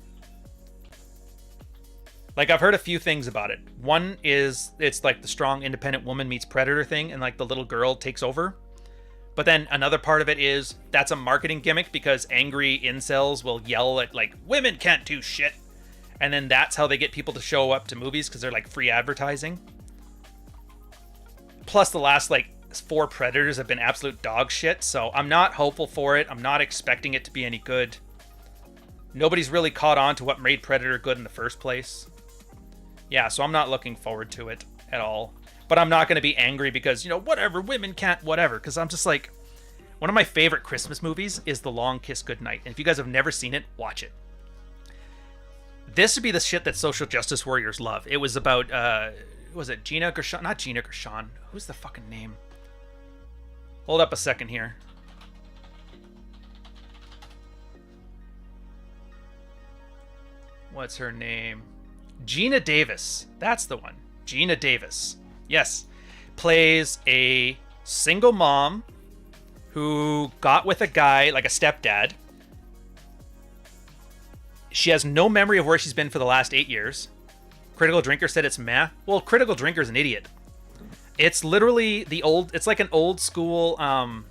Like, I've heard a few things about it. One is, it's like the strong, independent woman meets Predator thing, and like the little girl takes over. But then another part of it is, that's a marketing gimmick because angry incels will yell at, like, women can't do shit. And then that's how they get people to show up to movies, because they're like free advertising. Plus the last, like, 4 Predators have been absolute dog shit, so I'm not hopeful for it. I'm not expecting it to be any good. Nobody's really caught on to what made Predator good in the first place. Yeah, so I'm not looking forward to it at all. But I'm not going to be angry because, you know, whatever, women can't, whatever. Because I'm just like, one of my favorite Christmas movies is The Long Kiss Goodnight. And if you guys have never seen it, watch it. This would be the shit that social justice warriors love. It was about, was it Gina Gershon? Not Gina Gershon. Who's the fucking name? Hold up a second here. What's her name? Gina Davis. That's the one. Gina Davis. Yes. Plays a single mom who got with a guy, like a stepdad. She has no memory of where she's been for the last 8 years. Critical Drinker said it's meh. Well, Critical Drinker's an idiot. It's literally the old... It's like an old school... I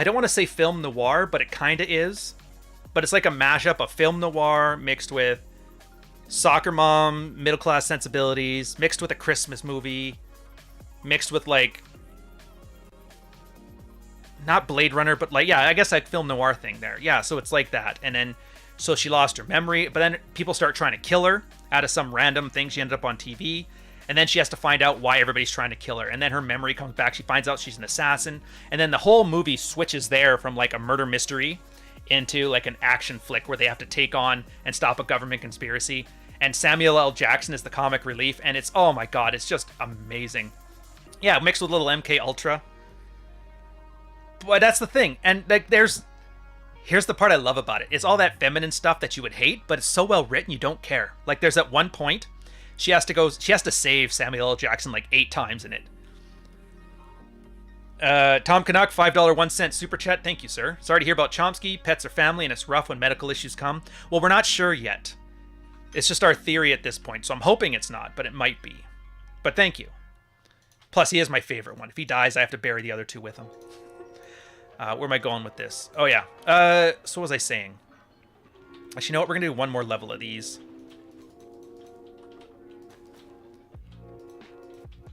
don't want to say film noir, but it kind of is. But it's like a mashup of film noir mixed with soccer mom, middle-class sensibilities, mixed with a Christmas movie, mixed with, like, not Blade Runner, but, like, yeah, I guess like film noir thing there. Yeah, so it's like that. And then, so she lost her memory, but then people start trying to kill her out of some random thing she ended up on TV. And then she has to find out why everybody's trying to kill her. And then her memory comes back. She finds out she's an assassin. And then the whole movie switches there from, like, a murder mystery into, like, an action flick where they have to take on and stop a government conspiracy. And Samuel L. Jackson is the comic relief, and it's, oh my god, it's just amazing. Yeah, mixed with a little MK Ultra. But that's the thing, and, like, here's the part I love about it. It's all that feminine stuff that you would hate, but it's so well written you don't care. Like, there's at one point, she has to save Samuel L. Jackson like 8 times in it. Tom Canuck, $5.01 super chat. Thank you, sir. Sorry to hear about Chomsky. Pets are family, and it's rough when medical issues come. Well, we're not sure yet. It's just our theory at this point, so I'm hoping it's not, but it might be. But thank you. Plus, he is my favorite one. If he dies, I have to bury the other 2 with him. Where am I going with this? Oh, yeah. So what was I saying? Actually, you know what? We're going to do one more level of these.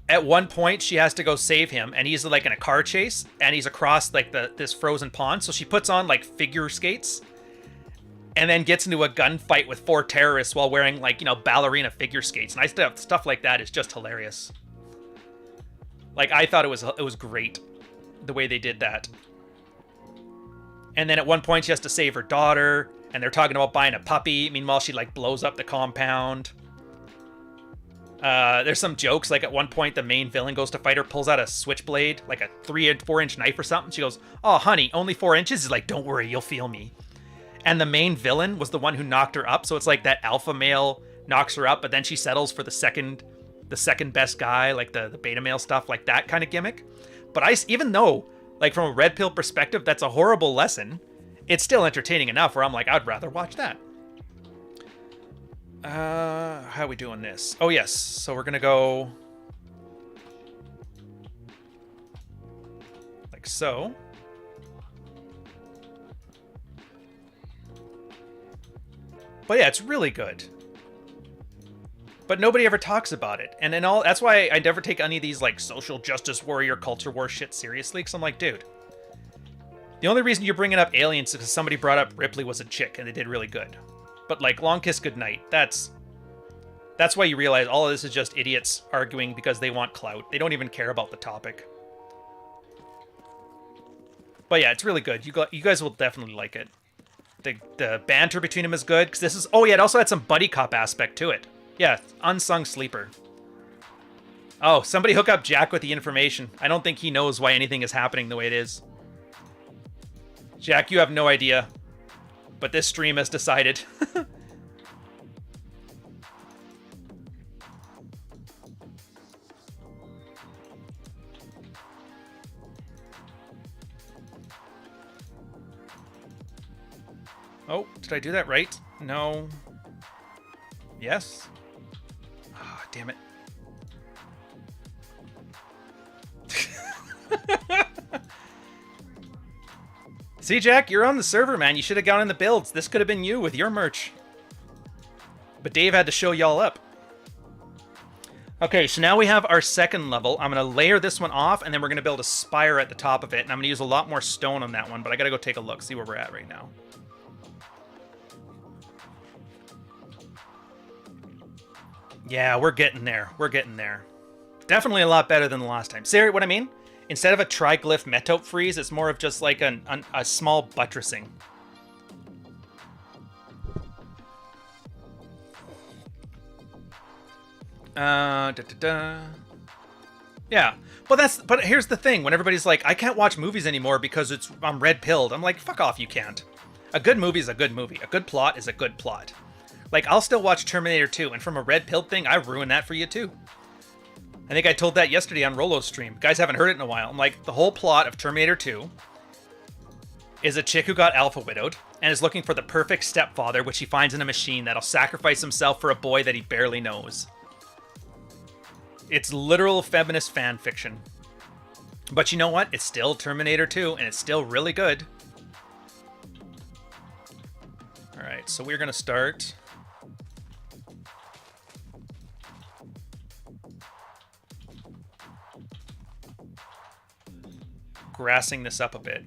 At one point, she has to go save him, and he's like in a car chase, and he's across like this frozen pond. So she puts on like figure skates, and then gets into a gunfight with 4 terrorists while wearing like, you know, ballerina figure skates. And stuff like that is just hilarious. Like, I thought it was great the way they did that. And then at one point she has to save her daughter, and they're talking about buying a puppy. Meanwhile, she like blows up the compound. There's some jokes, like at one point the main villain goes to fight her, pulls out a switchblade, like a 3 or 4 inch knife or something. She goes, "Oh, honey, only 4 inches?" He's like, "Don't worry, you'll feel me." And the main villain was the one who knocked her up, so it's like that alpha male knocks her up, but then she settles for the second best guy, like the beta male stuff, like that kind of gimmick. But even though, like from a red pill perspective, that's a horrible lesson, it's still entertaining enough where I'm like, I'd rather watch that. How are we doing this? Oh, yes. So we're going to go like so. But yeah, it's really good. But nobody ever talks about it. And then that's why I never take any of these like social justice warrior culture war shit seriously, because I'm like, dude, the only reason you're bringing up aliens is because somebody brought up Ripley was a chick and they did really good. But like Long Kiss Goodnight, that's why you realize all of this is just idiots arguing because they want clout. They don't even care about the topic. But yeah, it's really good. You guys will definitely like it. The banter between them is good, because this is... Oh yeah, it also had some buddy cop aspect to it. Yeah, unsung sleeper. Oh, somebody hook up Jack with the information. I don't think he knows why anything is happening the way it is. Jack, you have no idea. But this stream has decided. Oh, did I do that right? No. Yes? Ah, oh, damn it. See, Jack, you're on the server, man. You should have gone in the builds. This could have been you with your merch. But Dave had to show y'all up. Okay, so now we have our second level. I'm going to layer this one off, and then we're going to build a spire at the top of it. And I'm going to use a lot more stone on that one, but I got to go take a look, see where we're at right now. Yeah, we're getting there. We're getting there. Definitely a lot better than the last time. See what I mean? Instead of a triglyph metope freeze, it's more of just like a small buttressing. Yeah, but here's the thing: when everybody's like, "I can't watch movies anymore because I'm red pilled," I'm like, "Fuck off! You can't." A good movie is a good movie. A good plot is a good plot. Like, I'll still watch Terminator 2, and from a red pill thing, I ruined that for you too. I think I told that yesterday on Rolo's stream. Guys haven't heard it in a while. I'm like, the whole plot of Terminator 2 is a chick who got alpha widowed and is looking for the perfect stepfather, which he finds in a machine that'll sacrifice himself for a boy that he barely knows. It's literal feminist fan fiction. But you know what? It's still Terminator 2, and it's still really good. Alright, so we're going to start... grassing this up a bit.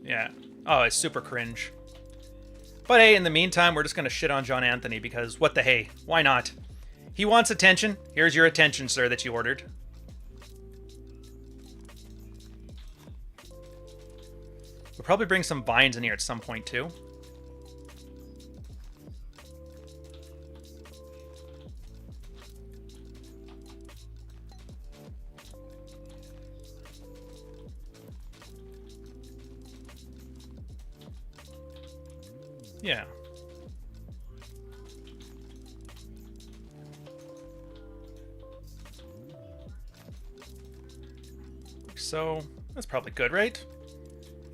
Yeah. Oh, it's super cringe. But hey, in the meantime, we're just gonna shit on John Anthony because what the hey? Why not? He wants attention. Here's your attention, sir, that you ordered. We'll probably bring some vines in here at some point, too. Yeah. So, that's probably good, right?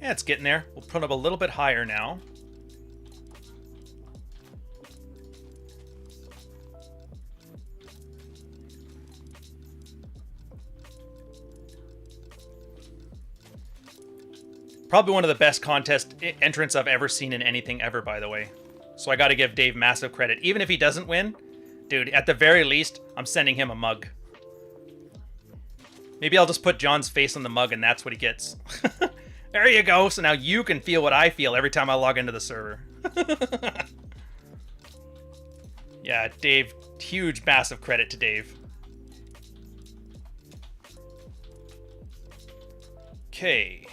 Yeah, it's getting there. We'll put it up a little bit higher now. Probably one of the best contest entrants I've ever seen in anything ever, by the way. So I got to give Dave massive credit. Even if he doesn't win, dude, at the very least, I'm sending him a mug. Maybe I'll just put John's face on the mug and that's what he gets. There you go. So now you can feel what I feel every time I log into the server. Yeah, Dave, huge, massive credit to Dave. Okay.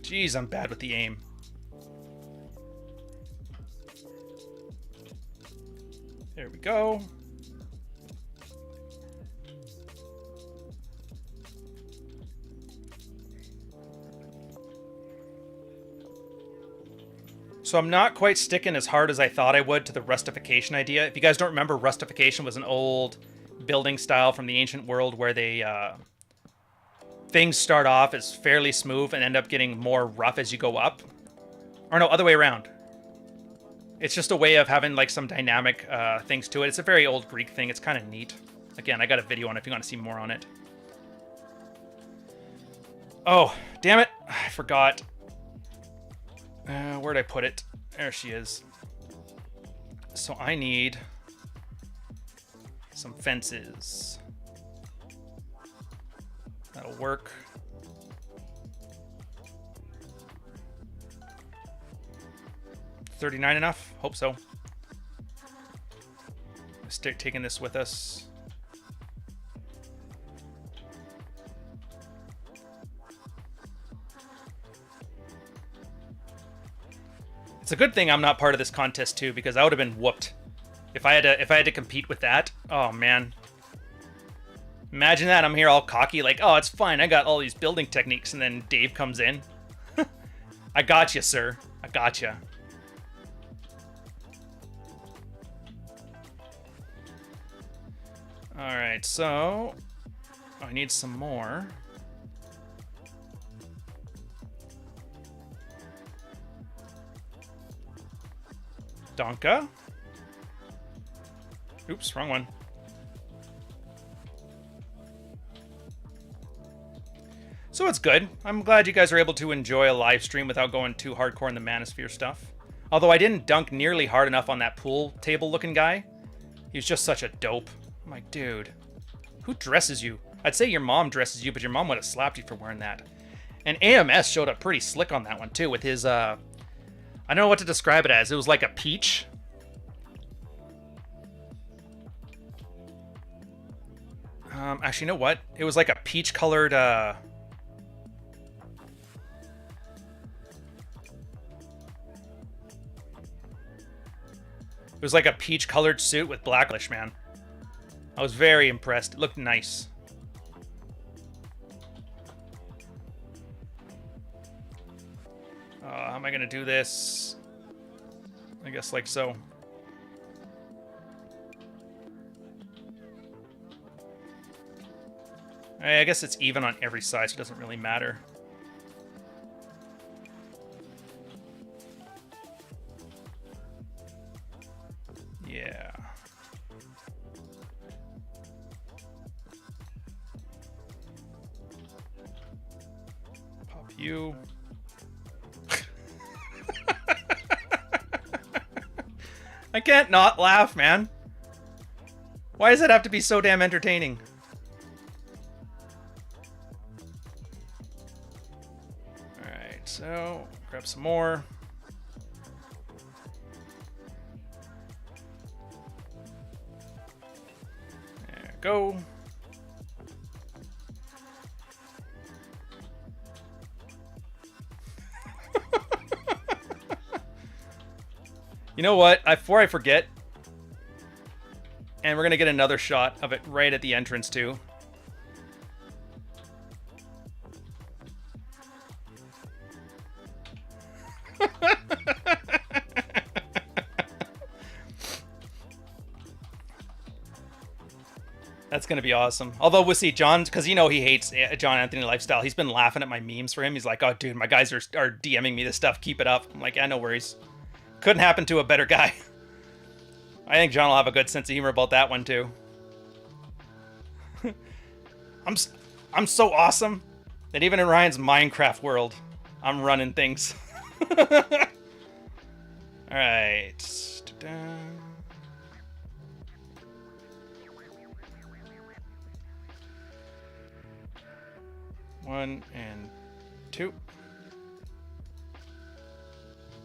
Jeez, I'm bad with the aim. There we go. So I'm not quite sticking as hard as I thought I would to the rustification idea. If you guys don't remember, rustification was an old building style from the ancient world where they things start off as fairly smooth and end up getting more rough as you go up. Or no, other way around. It's just a way of having like some dynamic things to it. It's a very old Greek thing. It's kind of neat. Again, I got a video on it if you want to see more on it. Oh, damn it. I forgot. Where'd I put it? There she is. So I need some fences. That'll work. $39 enough? Hope so. Let's start taking this with us. It's a good thing I'm not part of this contest too, because I would have been whooped if I had to compete with that. Oh man. Imagine that, I'm here all cocky, like, oh, it's fine, I got all these building techniques, and then Dave comes in. I got you, sir. I got you. Alright, so I need some more. Donka. Oops, wrong one. So it's good. I'm glad you guys are able to enjoy a live stream without going too hardcore in the Manosphere stuff. Although I didn't dunk nearly hard enough on that pool table looking guy. He was just such a dope. I'm like, dude, who dresses you? I'd say your mom dresses you, but your mom would have slapped you for wearing that. And AMS showed up pretty slick on that one too with his, I don't know what to describe it as. It was like a peach. Actually, you know what? It was like a peach colored, it was like a peach colored suit with blacklish, man. I was very impressed. It looked nice. How am I gonna do this? I guess like so. I guess it's even on every side, so it doesn't really matter. Yeah. Pop you. I can't not laugh, man. Why does it have to be so damn entertaining? Alright, so grab some more. There we go. You know what? Before I forget, and we're going to get another shot of it right at the entrance, too. That's going to be awesome. Although we'll see John, because you know he hates John Anthony lifestyle. He's been laughing at my memes for him. He's like, oh, dude, my guys are DMing me this stuff. Keep it up. I'm like, yeah, no worries. Couldn't happen to a better guy. I think John will have a good sense of humor about that one, too. I'm so awesome that even in Ryan's Minecraft world, I'm running things. All right. One and two.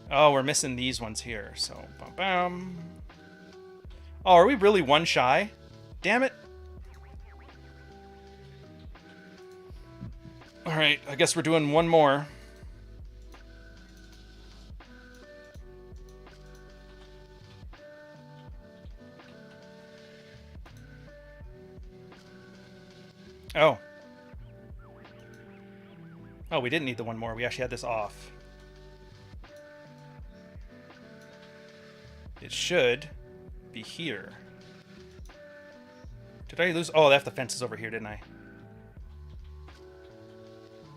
Oh, we're missing these ones here. So, bam, bam. Oh, are we really one shy? Damn it. All right, I guess we're doing one more. Oh. Oh, we didn't need the one more. We actually had this off. It should be here. Did I lose? Oh, the fence is over here, didn't I?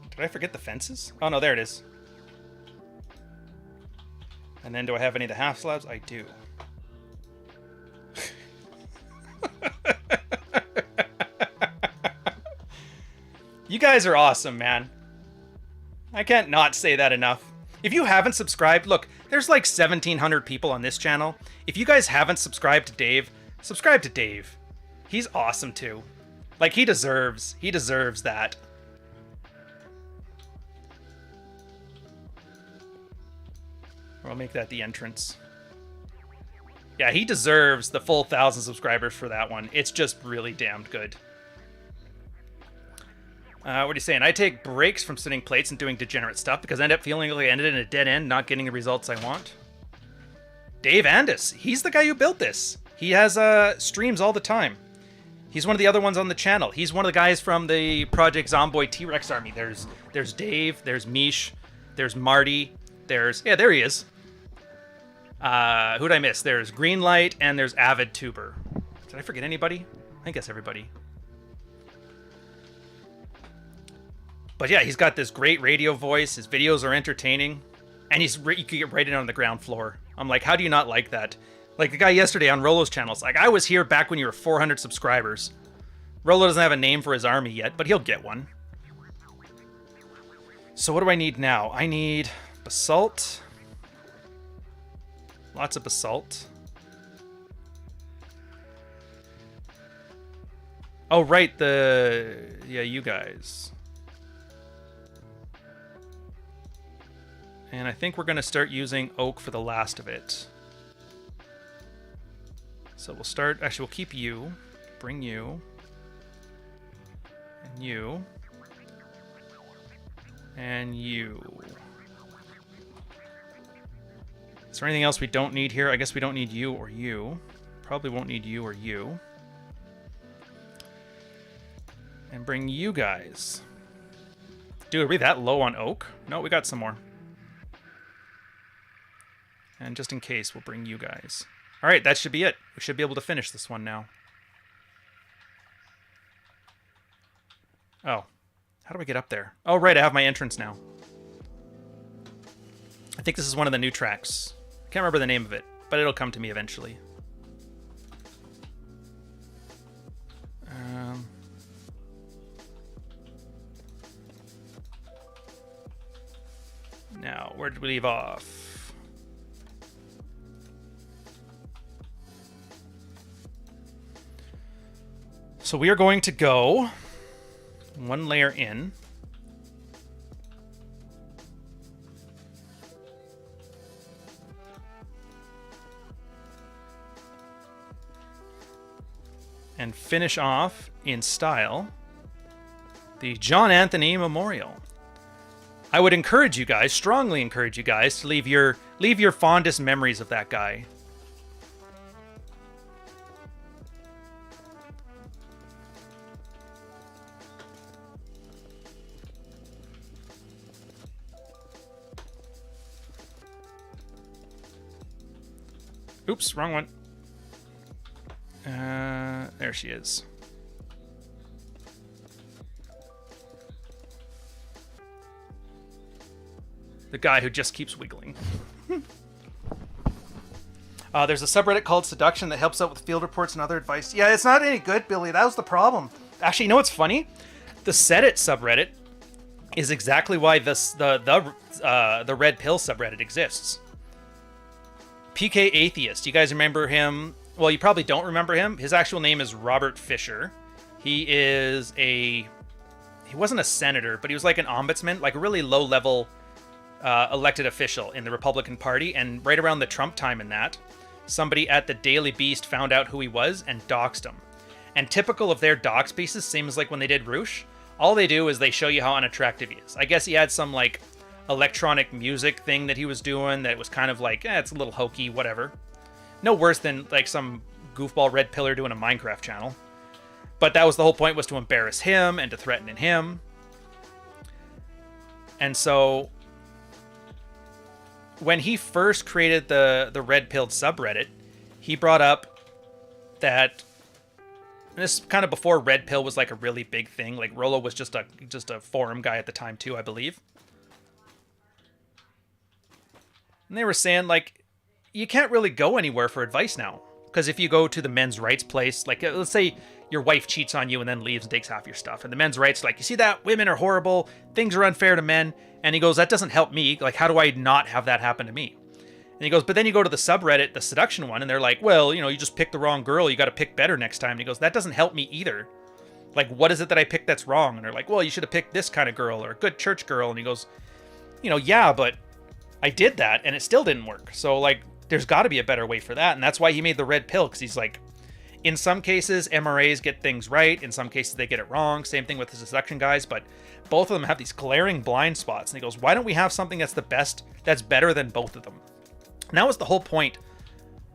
Did I forget the fences? Oh, no, there it is. And then do I have any of the half slabs? I do. You guys are awesome, man. I can't not say that enough. If you haven't subscribed, look, there's like 1,700 people on this channel. If you guys haven't subscribed to Dave, subscribe to Dave. He's awesome too. Like, he deserves that. I'll make that the entrance. Yeah, he deserves the full 1,000 subscribers for that one. It's just really damned good. What are you saying? I take breaks from sitting plates and doing degenerate stuff because I end up feeling like I ended in a dead end, not getting the results I want. Dave Andis, he's the guy who built this. He has streams all the time. He's one of the other ones on the channel. He's one of the guys from the Project Zomboid T-Rex army. There's Dave, there's Mish, there's Marty, there he is. Who'd I miss? There's Greenlight and there's Avid Tuber. Did I forget anybody? I think that's everybody. But yeah, he's got this great radio voice. His videos are entertaining. And you could get right in on the ground floor. I'm like, how do you not like that? Like the guy yesterday on Rolo's channel. It's like, I was here back when you were 400 subscribers. Rolo doesn't have a name for his army yet, but he'll get one. So what do I need now? I need basalt. Lots of basalt. Oh, right, yeah, you guys. And I think we're going to start using oak for the last of it. So we'll start... Actually, we'll keep you. Bring you. And you. And you. Is there anything else we don't need here? I guess we don't need you or you. Probably won't need you or you. And bring you guys. Dude, are we that low on oak? No, we got some more. And just in case, we'll bring you guys. All right, that should be it. We should be able to finish this one now. Oh, how do I get up there? Oh, right, I have my entrance now. I think this is one of the new tracks. Can't remember the name of it, but it'll come to me eventually. Now, where did we leave off? So we are going to go one layer in. And finish off in style the John Anthony Memorial. I would encourage you guys, strongly encourage you guys, to leave your fondest memories of that guy. Oops, wrong one. There she is. The guy who just keeps wiggling. There's a subreddit called Seduction that helps out with field reports and other advice. Yeah, it's not any good, Billy. That was the problem. Actually, you know what's funny? The Set It subreddit is exactly why the Red Pill subreddit exists. PK Atheist. You guys remember him? Well, you probably don't remember him. His actual name is Robert Fisher. He wasn't a senator, but he was like an ombudsman, like a really low-level elected official in the Republican Party. And right around the Trump time in that, somebody at the Daily Beast found out who he was and doxed him. And typical of their dox pieces, same as like when they did Roosh, all they do is they show you how unattractive he is. I guess he had some like electronic music thing that he was doing that was kind of like, it's a little hokey, whatever. No worse than like some goofball red pillar doing a Minecraft channel. But that was the whole point, was to embarrass him and to threaten him. And so when he first created the Red Pilled subreddit, he brought up that, and this is kind of before Red Pill was like a really big thing. Like Rolo was just a forum guy at the time too, I believe. And they were saying like, you can't really go anywhere for advice now. Because if you go to the men's rights place, like let's say your wife cheats on you and then leaves and takes half your stuff. And the men's rights like, you see that? Women are horrible. Things are unfair to men. And he goes, that doesn't help me. Like, how do I not have that happen to me? And he goes, but then you go to the subreddit, the seduction one, and they're like, well, you just picked the wrong girl. You got to pick better next time. And he goes, that doesn't help me either. Like, what is it that I picked that's wrong? And they're like, well, you should have picked this kind of girl or a good church girl. And he goes, yeah, but I did that and it still didn't work. So, like, there's got to be a better way for that. And that's why he made the Red Pill, because he's like, in some cases, MRAs get things right. In some cases, they get it wrong. Same thing with the seduction guys. But both of them have these glaring blind spots. And he goes, why don't we have something that's the best, that's better than both of them? And that was the whole point.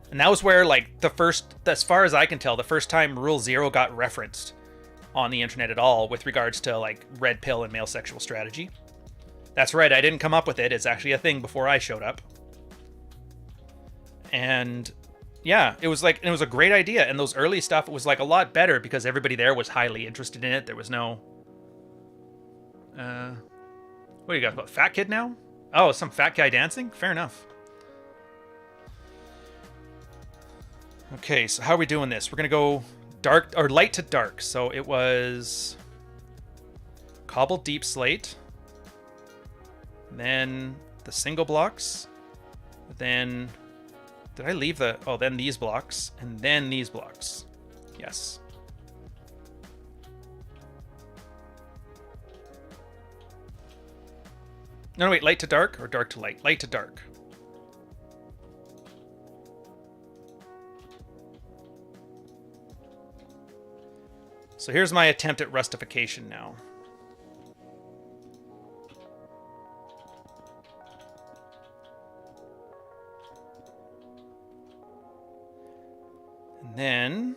And that was where, like, the first, as far as I can tell, the first time Rule Zero got referenced on the internet at all with regards to, like, Red Pill and male sexual strategy. That's right, I didn't come up with it. It's actually a thing before I showed up. And yeah, it was a great idea. And those early stuff was like a lot better because everybody there was highly interested in it. There was no, what do you got? What, fat kid now? Oh, some fat guy dancing? Fair enough. Okay, so how are we doing this? We're going to go dark or light to dark. So it was cobbled deep slate. Then the single blocks. Then did I leave the... Oh, then these blocks. And then these blocks. Yes. No, wait. Light to dark or dark to light? Light to dark. So here's my attempt at rustification now. And then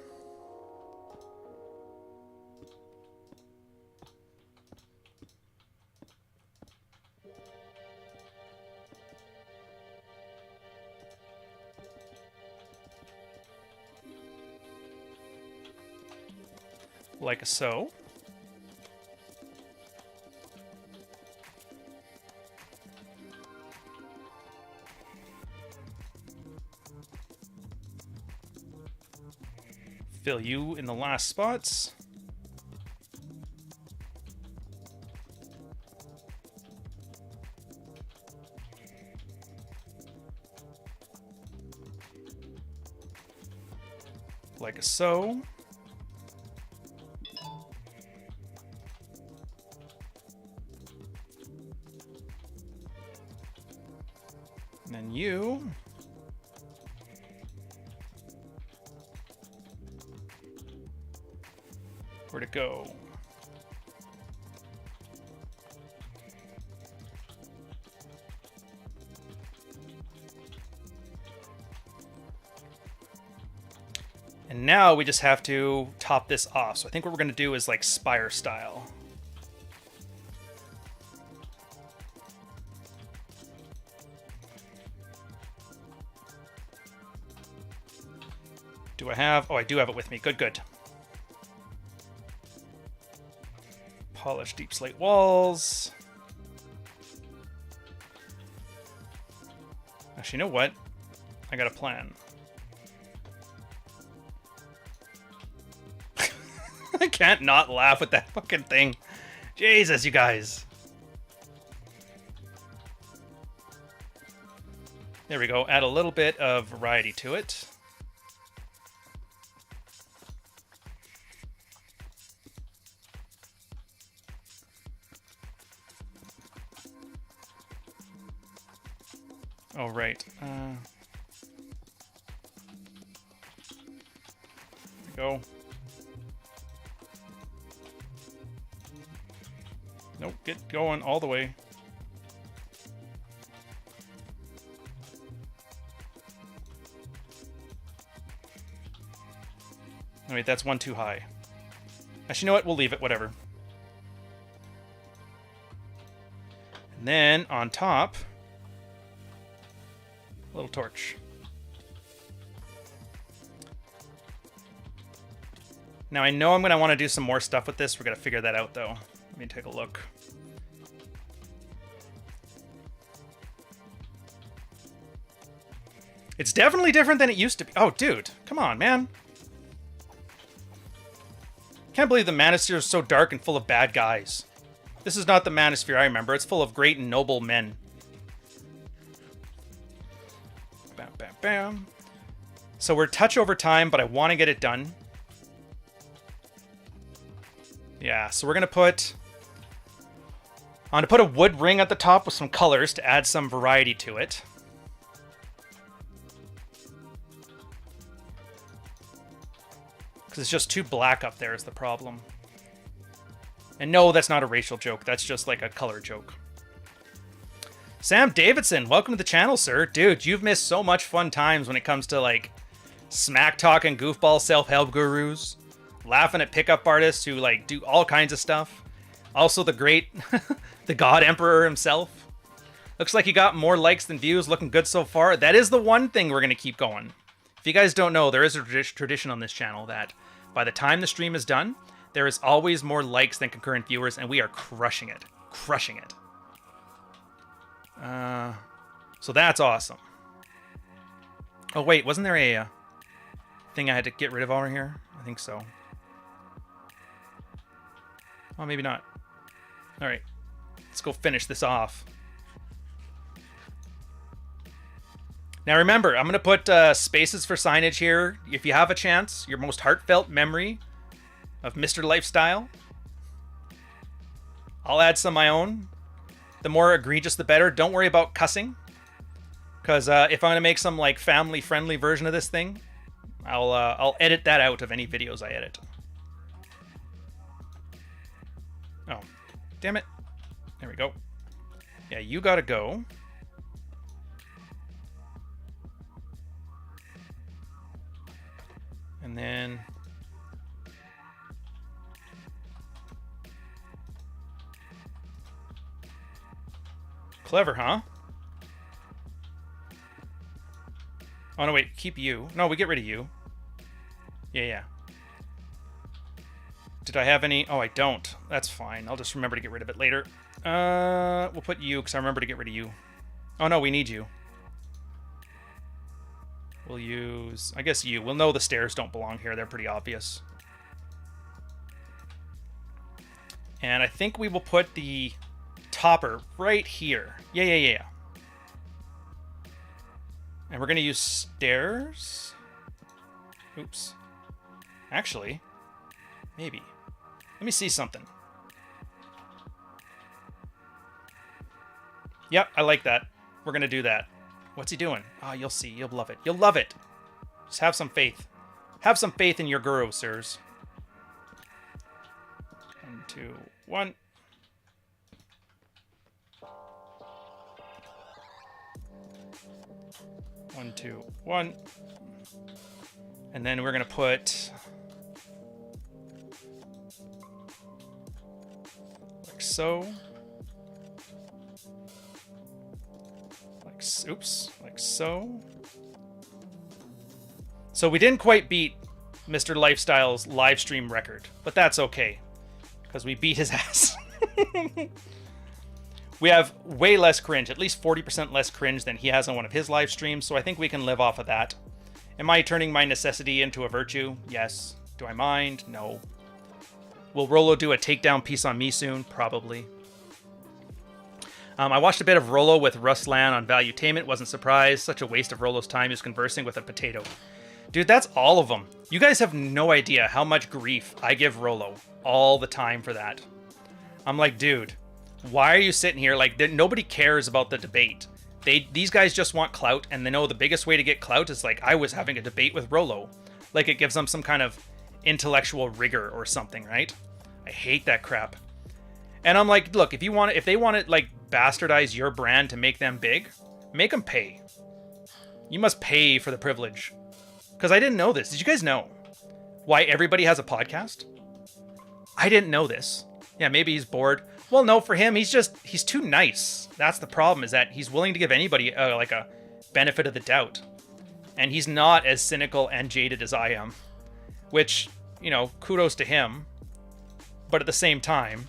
like so. Fill you in the last spots. Like so. And then you. Where to go? And now we just have to top this off. So I think what we're going to do is like spire style. Do I have... Oh, I do have it with me. Good, good. Polish deep slate walls. Actually, you know what? I got a plan. I can't not laugh at that fucking thing. Jesus, you guys. There we go. Add a little bit of variety to it. Oh, right. There we go. Nope, get going all the way. Oh, wait, that's one too high. Actually, you know what? We'll leave it, whatever. And then, on top, a little torch. Now, I know I'm going to want to do some more stuff with this. We're going to figure that out, though. Let me take a look. It's definitely different than it used to be. Oh, dude. Come on, man. Can't believe the Manosphere is so dark and full of bad guys. This is not the Manosphere I remember. It's full of great and noble men. Bam, bam, bam. So we're touch over time, but I want to get it done. Yeah, so we're going to put... I'm going to put a wood ring at the top with some colors to add some variety to it. Because it's just too black up there is the problem. And no, that's not a racial joke. That's just like a color joke. Sam Davidson, welcome to the channel, sir. Dude, you've missed so much fun times when it comes to like smack talking goofball self-help gurus, laughing at pickup artists who like do all kinds of stuff. Also the great, the God Emperor himself. Looks like you got more likes than views. Looking good so far. That is the one thing we're going to keep going. If you guys don't know, there is a tradition on this channel that by the time the stream is done, there is always more likes than concurrent viewers, and we are crushing it. Crushing it. So that's awesome. Oh, wait, wasn't there a thing I had to get rid of over here? I think so. Oh, maybe not. All right, let's go finish this off. Now remember, I'm going to put spaces for signage here. If you have a chance, your most heartfelt memory of Mr. Lifestyle. I'll add some of my own. The more egregious, the better. Don't worry about cussing. Because if I'm going to make some like family-friendly version of this thing, I'll edit that out of any videos I edit. Oh, damn it. There we go. Yeah, you got to go. And then clever, huh? Oh no, wait, keep you. No, we get rid of you. Yeah. Did I have any? Oh, I don't. That's fine. I'll just remember to get rid of it later. We'll put you because I remember to get rid of you. Oh no, we need you. We'll use, I guess you. We'll know the stairs don't belong here. They're pretty obvious. And I think we will put the topper right here. Yeah. And we're going to use stairs. Oops. Actually, maybe. Let me see something. Yep, I like that. We're going to do that. What's he doing? Oh, you'll see. You'll love it. You'll love it. Just have some faith. Have some faith in your guru, sirs. 1, 2, 1. One, two, one. And then we're going to put... like so. Oops, like so. So we didn't quite beat Mr. Lifestyle's live stream record, but that's okay, because we beat his ass. We have way less cringe, at least 40% less cringe than he has on one of his live streams, so I think we can live off of that. Am I turning my necessity into a virtue? Yes. Do I mind? No. Will Rolo do a takedown piece on me soon? Probably. I watched a bit of Rolo with Ruslan on Valuetainment. Wasn't surprised. Such a waste of Rolo's time just conversing with a potato. Dude, that's all of them. You guys have no idea how much grief I give Rolo all the time for that. I'm like, dude, why are you sitting here? Like, nobody cares about the debate. These guys just want clout, and they know the biggest way to get clout is like, I was having a debate with Rolo. Like, it gives them some kind of intellectual rigor or something, right? I hate that crap. And I'm like, look, if they want to like bastardize your brand to make them big, make them pay. You must pay for the privilege. Because I didn't know this. Did you guys know why everybody has a podcast? I didn't know this. Yeah, maybe he's bored. Well, no, for him, he's too nice. That's the problem, is that he's willing to give anybody like a benefit of the doubt. And he's not as cynical and jaded as I am. Which, you know, kudos to him. But at the same time,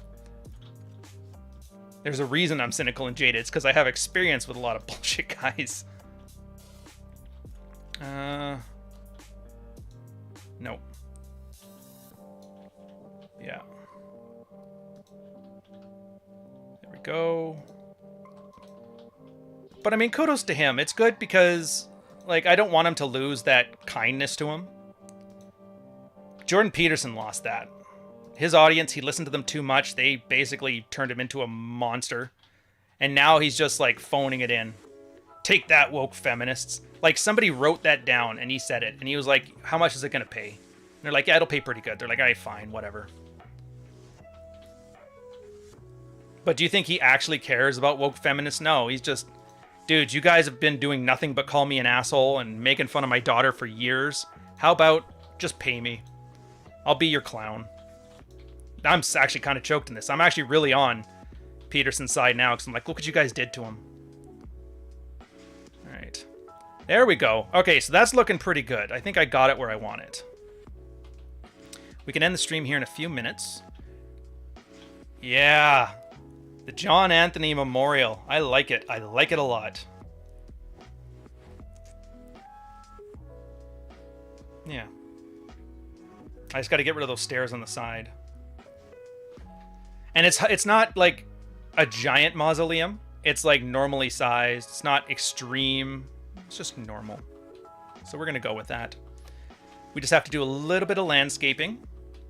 there's a reason I'm cynical and jaded. It's because I have experience with a lot of bullshit guys. Nope. Yeah. There we go. But I mean, kudos to him. It's good because, like, I don't want him to lose that kindness to him. Jordan Peterson lost that. His audience, he listened to them too much. They basically turned him into a monster. And now he's just, like, phoning it in. Take that, woke feminists. Like, somebody wrote that down, and he said it. And he was like, how much is it going to pay? And they're like, yeah, it'll pay pretty good. They're like, all right, fine, whatever. But do you think he actually cares about woke feminists? No, he's just, dude, you guys have been doing nothing but call me an asshole and making fun of my daughter for years. How about just pay me? I'll be your clown. I'm actually kind of choked in this. I'm actually really on Peterson's side now because I'm like, look what you guys did to him. All right. There we go. Okay, so that's looking pretty good. I think I got it where I want it. We can end the stream here in a few minutes. Yeah. The John Anthony Memorial. I like it. I like it a lot. Yeah. I just got to get rid of those stairs on the side. And it's not like a giant mausoleum. It's like normally sized. It's not extreme. It's just normal. So we're going to go with that. We just have to do a little bit of landscaping.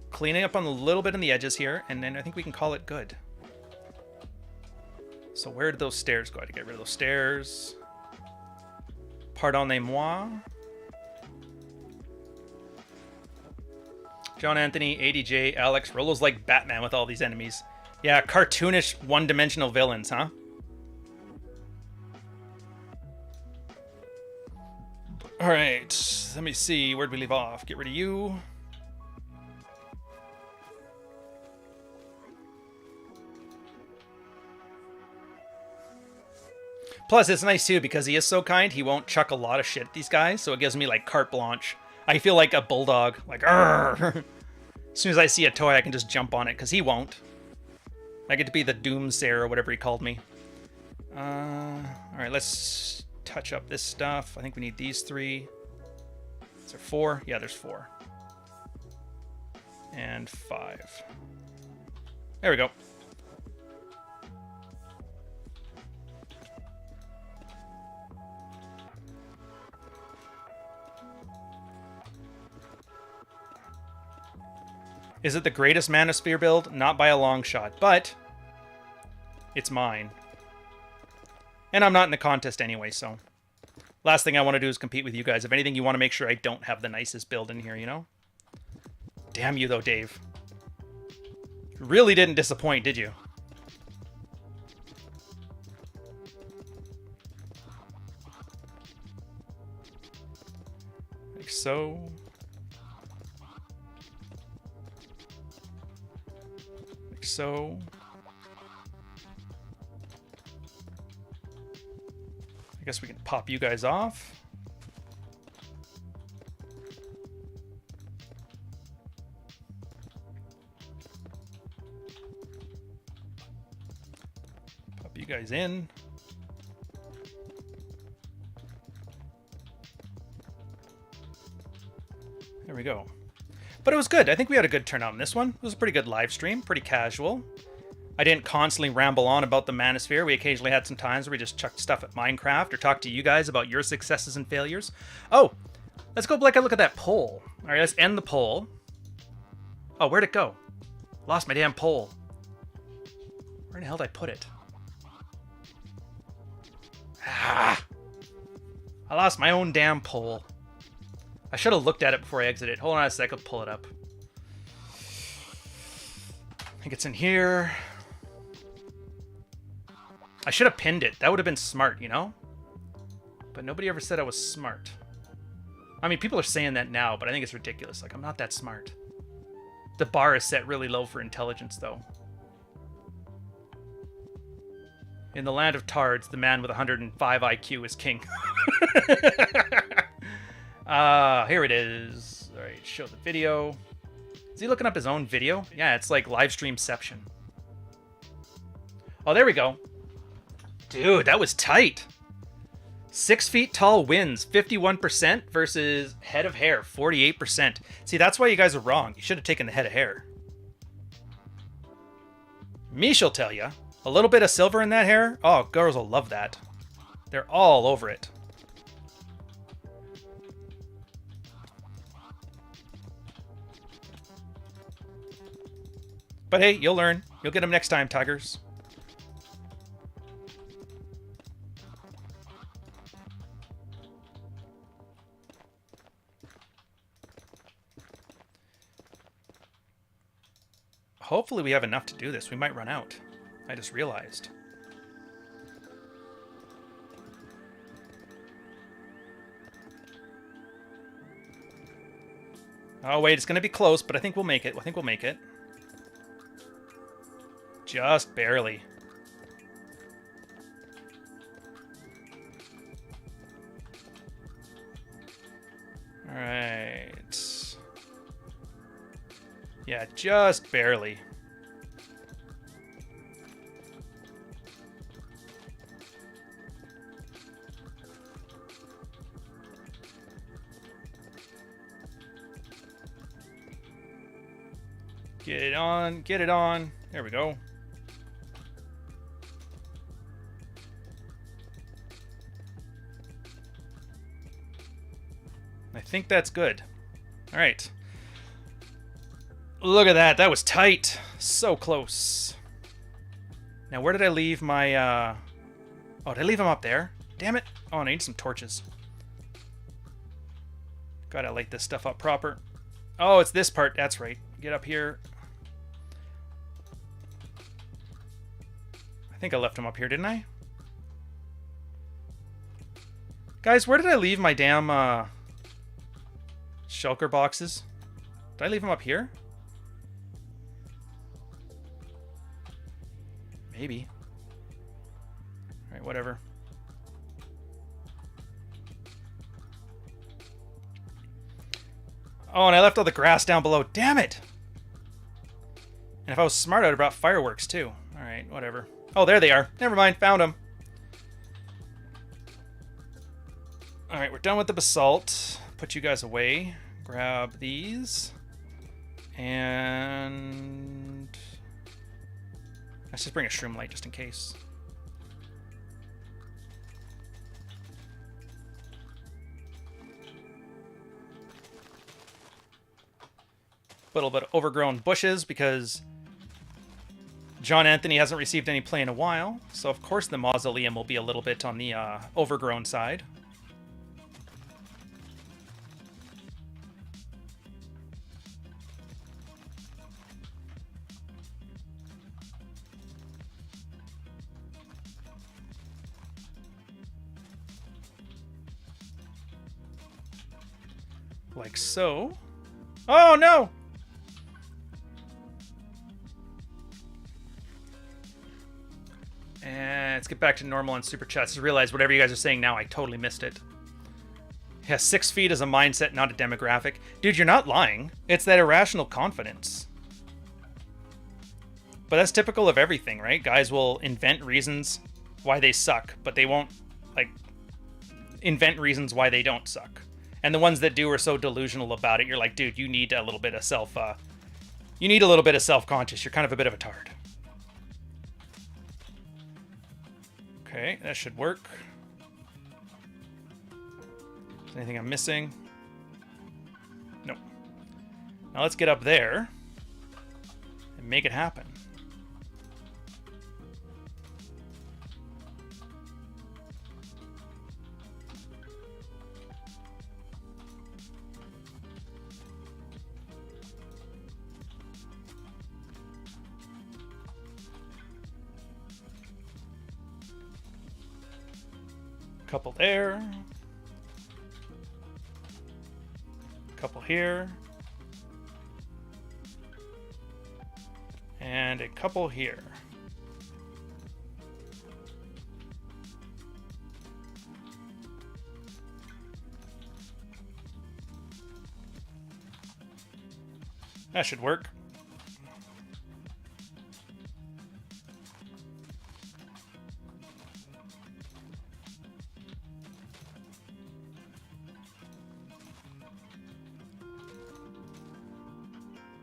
Cleaning up on a little bit on the edges here. And then I think we can call it good. So where did those stairs go? I had to get rid of those stairs. Pardonnez-moi. John Anthony, ADJ, Alex. Rolo's like Batman with all these enemies. Yeah, cartoonish one-dimensional villains, huh? All right, let me see. Where'd we leave off? Get rid of you. Plus, it's nice, too, because he is so kind, he won't chuck a lot of shit at these guys, so it gives me, like, carte blanche. I feel like a bulldog. Like, arrgh. As soon as I see a toy, I can just jump on it, because he won't. I get to be the doomsayer or whatever he called me. Alright, let's touch up this stuff. I think we need these 3. Is there 4? Yeah, there's 4. And 5. There we go. Is it the greatest Manosphere build? Not by a long shot, but it's mine. And I'm not in the contest anyway, so last thing I want to do is compete with you guys. If anything, you want to make sure I don't have the nicest build in here, you know? Damn you, though, Dave. Really didn't disappoint, did you? Like so. So I guess we can pop you guys off. Pop you guys in. There we go. But it was good. I think we had a good turnout in this one. It was a pretty good live stream, pretty casual. I didn't constantly ramble on about the Manosphere. We occasionally had some times where we just chucked stuff at Minecraft or talked to you guys about your successes and failures. Oh, let's go look at that poll. All right, let's end the poll. Oh, where'd it go? Lost my damn poll. Where in the hell did I put it? Ah! I lost my own damn poll. I should have looked at it before I exited. Hold on a sec, I'll pull it up. I think it's in here. I should have pinned it. That would have been smart, you know? But nobody ever said I was smart. I mean, people are saying that now, but I think it's ridiculous. Like, I'm not that smart. The bar is set really low for intelligence, though. In the land of tards, the man with 105 IQ is king. Here it is. All right, show the video. Is he looking up his own video? Yeah, it's like live streamception. Oh, there we go. Dude, that was tight. 6 feet tall wins 51% versus head of hair 48%. See, that's why you guys are wrong. You should have taken the head of hair. Me shall tell you. A little bit of silver in that hair? Oh, girls will love that. They're all over it. But hey, you'll learn. You'll get them next time, Tigers. Hopefully we have enough to do this. We might run out. I just realized. Oh, wait. It's going to be close, but I think we'll make it. I think we'll make it. Just barely. All right. Yeah, just barely. Get it on, get it on. There we go. I think that's good. All right. Look at that. That was tight. So close. Now, where did I leave my... Oh, did I leave them up there? Damn it. Oh, I need some torches. Gotta light this stuff up proper. Oh, it's this part. That's right. Get up here. I think I left them up here, didn't I? Guys, where did I leave my damn shulker boxes? Did I leave them up here? Maybe. Alright, whatever. Oh, and I left all the grass down below. Damn it! And if I was smart, I'd have brought fireworks, too. Alright, whatever. Oh, there they are. Never mind, found them. Alright, we're done with the basalt. Put you guys away. Grab these. And... let's just bring a shroom light just in case. A little bit of overgrown bushes because John Anthony hasn't received any play in a while. So, of course, the mausoleum will be a little bit on the overgrown side. Like so. Oh, no! And let's get back to normal on Super Chat. Just realize whatever you guys are saying now, I totally missed it. Yeah, 6 feet is a mindset, not a demographic. Dude, you're not lying. It's that irrational confidence. But that's typical of everything, right? Guys will invent reasons why they suck, but they won't, like, invent reasons why they don't suck. And the ones that do are so delusional about it. You're like, dude, you need a little bit of you need a little bit of self-conscious. You're kind of a bit of a tard. Okay, that should work. Is there anything I'm missing? Nope. Now let's get up there and make it happen. Couple there. Couple here. And a couple here. That should work.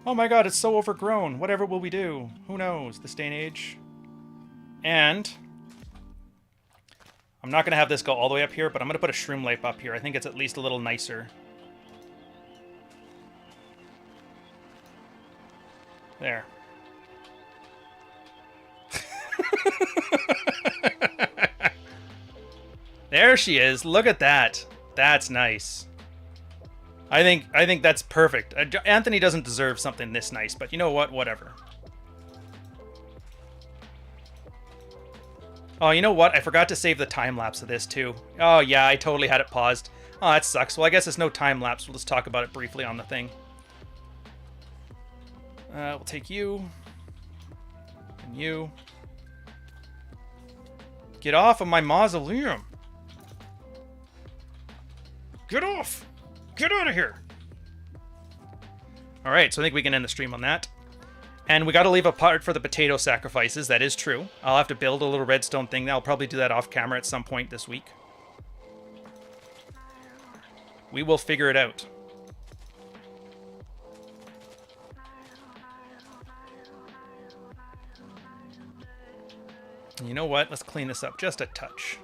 Oh my god, it's so overgrown. Whatever will we do? Who knows? This day and age. And I'm not going to have this go all the way up here, but I'm going to put a shroom lamp up here. I think it's at least a little nicer. There. There she is. Look at that. That's nice. I think that's perfect. Anthony doesn't deserve something this nice, but you know what? Whatever. Oh, you know what? I forgot to save the time-lapse of this, too. Oh, yeah, I totally had it paused. Oh, that sucks. Well, I guess it's no time-lapse. We'll just talk about it briefly on the thing. We'll take you. And you. Get off of my mausoleum. Get off! Get out of here! Alright, so I think we can end the stream on that. And we gotta leave a part for the potato sacrifices, that is true. I'll have to build a little redstone thing. I'll probably do that off camera at some point this week. We will figure it out. And you know what? Let's clean this up just a touch.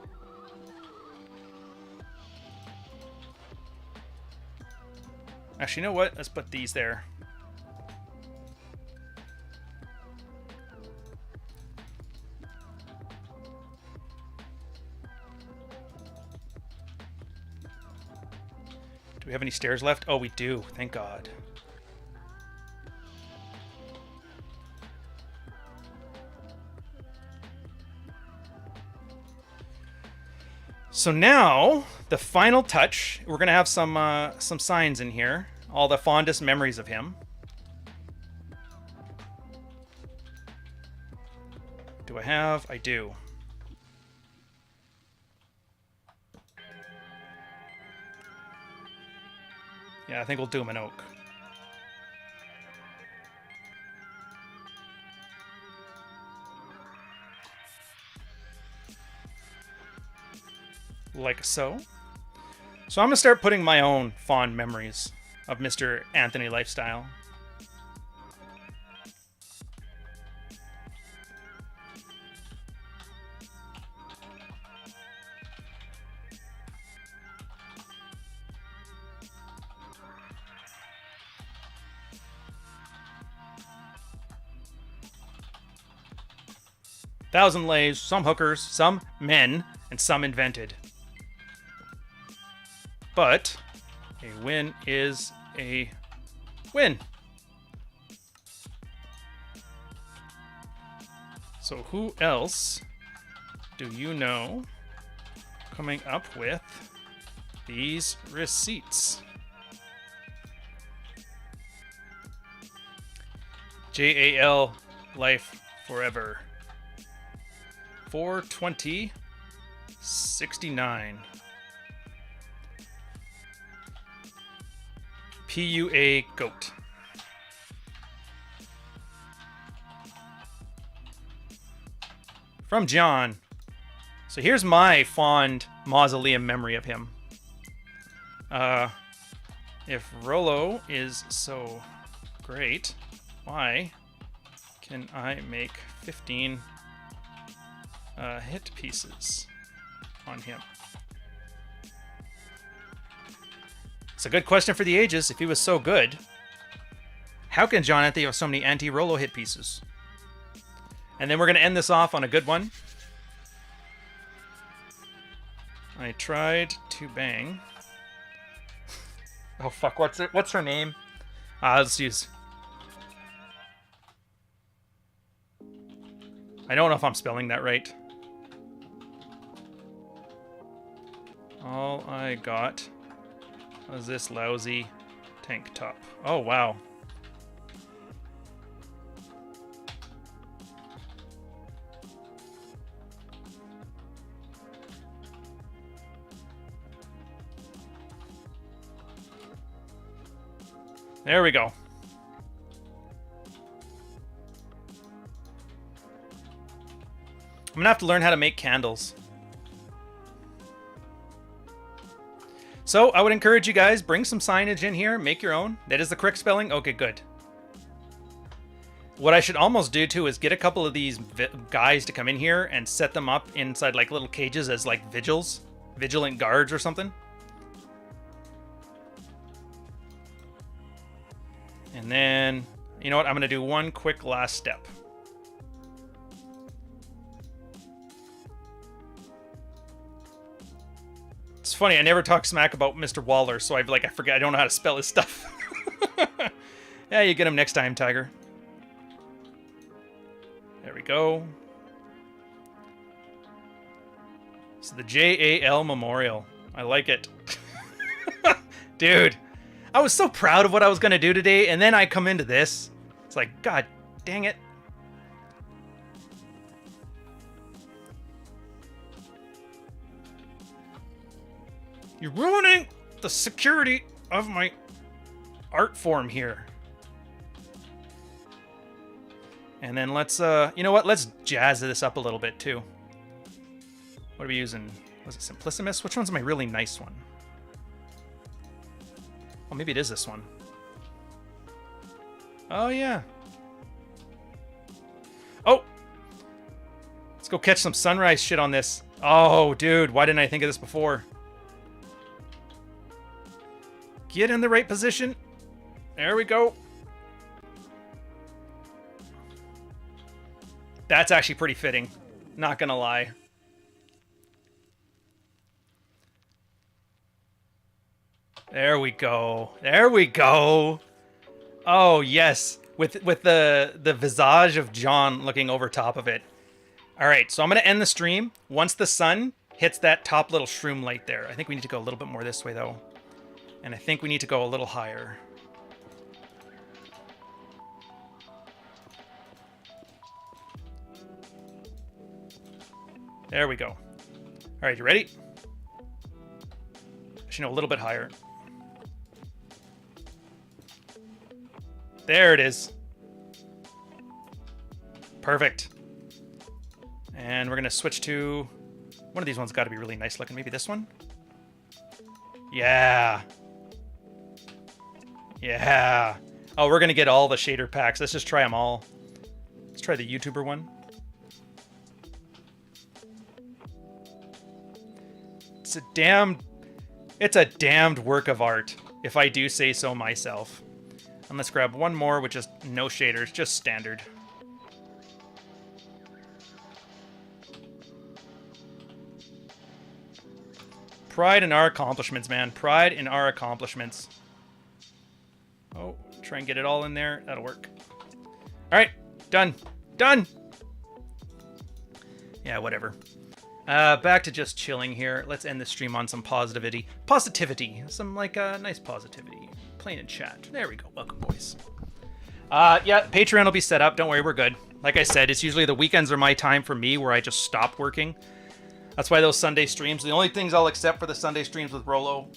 Actually, you know what? Let's put these there. Do we have any stairs left? Oh, we do. Thank God. So now, the final touch, we're going to have some signs in here. All the fondest memories of him. Do I have? I do. Yeah, I think we'll do him in oak. Like so. So I'm going to start putting my own fond memories of Mr. Anthony Lifestyle. Thousand lays, some hookers, some men, and some invented. But a win is a win. So who else do you know coming up with these receipts? JAL Life Forever. 42069. PUA Goat. From John. So here's my fond mausoleum memory of him. If Rollo is so great, why can I make 15 hit pieces on him? It's a good question for the ages. If he was so good, how can John Anthony have so many anti-Rollo hit pieces? And then we're going to end this off on a good one. I tried to bang. Oh fuck! What's her name? Let's use. I don't know if I'm spelling that right. All I got was this lousy tank top. Oh wow. There we go. I'm gonna have to learn how to make candles. So I would encourage you guys, bring some signage in here, make your own. That is the correct spelling? Okay, good. What I should almost do too is get a couple of these guys to come in here and set them up inside like little cages as like vigilant guards or something. And then, you know what? I'm going to do one quick last step. It's funny, I never talk smack about Mr. Waller, so I forget, I don't know how to spell his stuff. Yeah, you get him next time, Tiger. There we go. So the JAL Memorial. I like it. Dude. I was so proud of what I was going to do today, and then I come into this. It's like, God dang it. You're ruining the security of my art form here. And then let's, you know what? Let's jazz this up a little bit, too. What are we using? Was it Simplicissimus? Which one's my really nice one? Oh, maybe it is this one. Oh, yeah. Oh! Let's go catch some sunrise shit on this. Oh, dude, why didn't I think of this before? Get in the right position. There we go. That's actually pretty fitting. Not gonna lie. There we go. There we go. Oh, yes. With the visage of John looking over top of it. All right, so I'm going to end the stream once the sun hits that top little shroom light there. I think we need to go a little bit more this way, though. And I think we need to go a little higher. There we go. All right, you ready? Actually, no, a little bit higher. There it is. Perfect. And we're going to switch to... One of these ones got to be really nice looking. Maybe this one? Yeah. Yeah. Oh, we're going to get all the shader packs. Let's just try them all. Let's try the YouTuber one. It's a damned work of art, if I do say so myself. And let's grab one more with just no shaders, just standard. Pride in our accomplishments, man. Pride in our accomplishments. Oh, try and get it all in there. That'll work. All right, done. Done! Yeah, whatever. Back to just chilling here. Let's end the stream on some positivity. Positivity. Some, like, nice positivity. Playing in chat. There we go. Welcome, boys. Yeah, Patreon will be set up. Don't worry, we're good. Like I said, it's usually the weekends are my time for me where I just stop working. That's why those Sunday streams, the only things I'll accept for the Sunday streams with Rollo,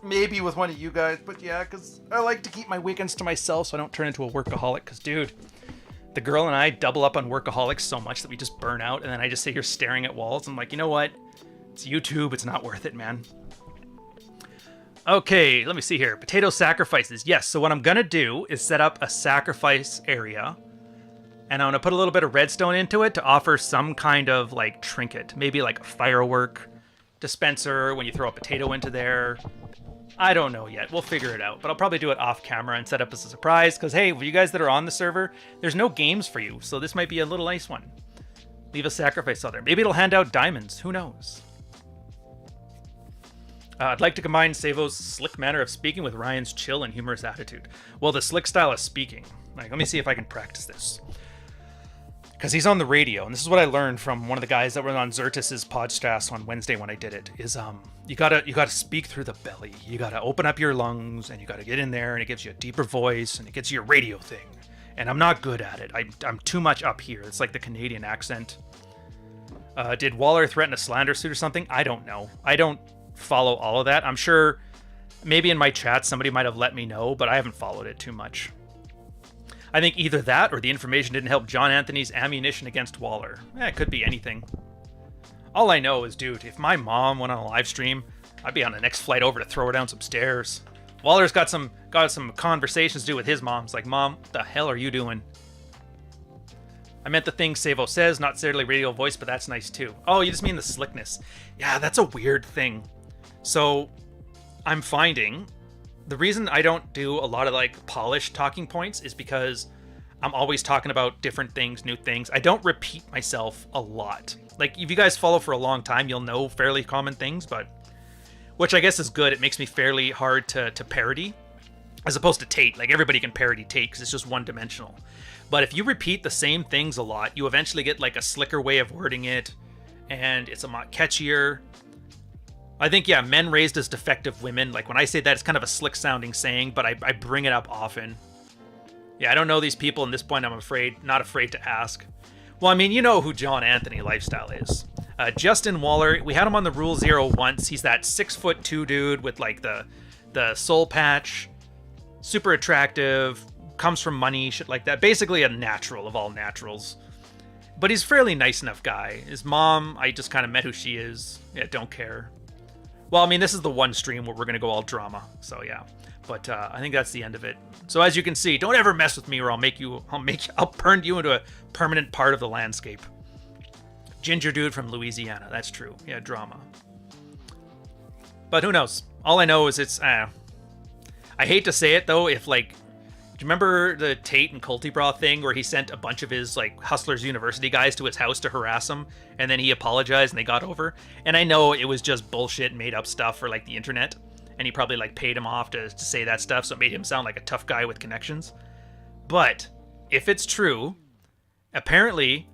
maybe with one of you guys, but yeah, because I like to keep my weekends to myself so I don't turn into a workaholic, because, dude, the girl and I double up on workaholics so much that we just burn out, and then I just sit here staring at walls. I'm like, you know what? It's YouTube. It's not worth it, man. Okay, let me see here. Potato sacrifices. Yes, so what I'm going to do is set up a sacrifice area. And I'm going to put a little bit of redstone into it to offer some kind of like trinket. Maybe like a firework dispenser when you throw a potato into there. I don't know yet. We'll figure it out. But I'll probably do it off camera and set up as a surprise. Because, hey, for you guys that are on the server, there's no games for you. So this might be a little nice one. Leave a sacrifice out there. Maybe it'll hand out diamonds. Who knows? I'd like to combine Savo's slick manner of speaking with Ryan's chill and humorous attitude. Well, the slick style of speaking. Like, let me see if I can practice this. Because he's on the radio, and this is what I learned from one of the guys that were on Zertis's podcast on Wednesday when I did it, is you gotta speak through the belly. You gotta open up your lungs, and you gotta get in there, and it gives you a deeper voice, and it gets you your radio thing. And I'm not good at it. I'm too much up here. It's like the Canadian accent. Did Waller threaten a slander suit or something? I don't know. I don't follow all of that. I'm sure maybe in my chat somebody might have let me know, but I haven't followed it too much. I think either that or the information didn't help John Anthony's ammunition against Waller. It could be anything. All I know is, dude, if my mom went on a live stream, I'd be on the next flight over to throw her down some stairs. Waller's got some conversations to do with his mom. It's like, Mom, what the hell are you doing? I meant the thing Savo says, not necessarily radio voice, but that's nice too. Oh, you just mean the slickness. Yeah, that's a weird thing. So, I'm finding the reason I don't do a lot of like polished talking points is because I'm always talking about different things, new things. I don't repeat myself a lot. Like, if you guys follow for a long time, you'll know fairly common things, but which I guess is good. It makes me fairly hard to parody, as opposed to Tate. Like, everybody can parody Tate because it's just one-dimensional. But if you repeat the same things a lot, you eventually get like a slicker way of wording it, and it's a lot catchier. I think, yeah, men raised as defective women. Like, when I say that, it's kind of a slick-sounding saying, but I bring it up often. Yeah, I don't know these people, and at this point I'm not afraid to ask. Well, I mean, you know who John Anthony Lifestyle is. Justin Waller, we had him on the Rule Zero once. He's that 6'2" dude with like the soul patch, super attractive, comes from money, shit like that. Basically a natural of all naturals. But he's a fairly nice enough guy. His mom, I just kind of met who she is. Yeah, don't care. Well, I mean, this is the one stream where we're going to go all drama. So, yeah. But I think that's the end of it. So, as you can see, don't ever mess with me or I'll turn you into a permanent part of the landscape. Ginger dude from Louisiana. That's true. Yeah, drama. But who knows? All I know is it's... I hate to say it, though, if, like... Do you remember the Tate and Cultibra thing where he sent a bunch of his like Hustlers University guys to his house to harass him, and then he apologized and they got over? And I know it was just bullshit, made up stuff for like the internet, and he probably like paid him off to say that stuff, so it made him sound like a tough guy with connections. But if it's true, apparently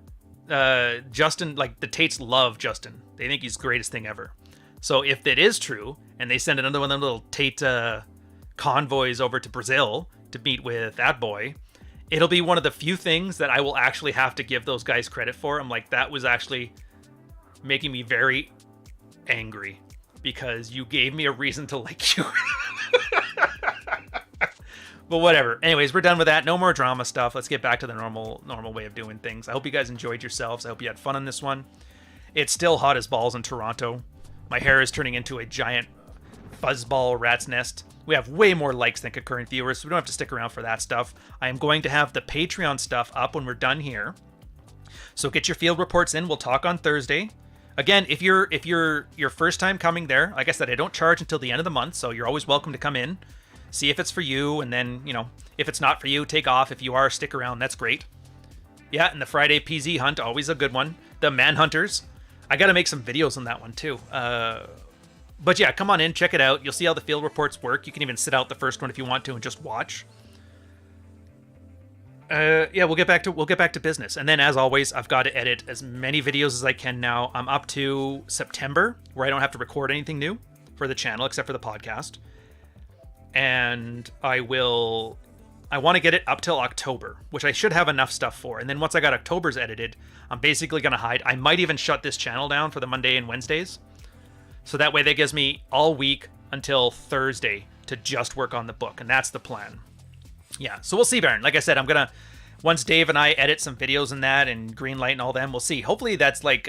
Justin, like the Tates love Justin. They think he's the greatest thing ever. So if it is true, and they send another one of them little Tate convoys over to Brazil to meet with that boy, it'll be one of the few things that I will actually have to give those guys credit for. I'm like, that was actually making me very angry because you gave me a reason to like you. But whatever. Anyways, we're done with that. No more drama stuff. Let's get back to the normal way of doing things. I hope you guys enjoyed yourselves. I hope you had fun on this one. It's still hot as balls in Toronto. My hair is turning into a giant fuzzball rat's nest. We have way more likes than concurrent viewers, so we don't have to stick around for that stuff. I am going to have the Patreon stuff up when we're done here. So get your field reports in. We'll talk on Thursday. Again, if you're your first time coming there, like I said, I don't charge until the end of the month, so you're always welcome to come in, see if it's for you, and then, you know, if it's not for you, take off. If you are, stick around. That's great. Yeah, and the Friday PZ hunt, always a good one. The Manhunters. I got to make some videos on that one too. But yeah, come on in, check it out. You'll see how the field reports work. You can even sit out the first one if you want to and just watch. Yeah, we'll get back to business. And then, as always, I've got to edit as many videos as I can now. I'm up to September, where I don't have to record anything new for the channel except for the podcast. And I want to get it up till October, which I should have enough stuff for. And then once I got October's edited, I'm basically going to hide. I might even shut this channel down for the Monday and Wednesdays. So that way that gives me all week until Thursday to just work on the book. And that's the plan. Yeah, so we'll see, Baron. Like I said, I'm going to, once Dave and I edit some videos in that and Greenlight and all them, we'll see. Hopefully that's like,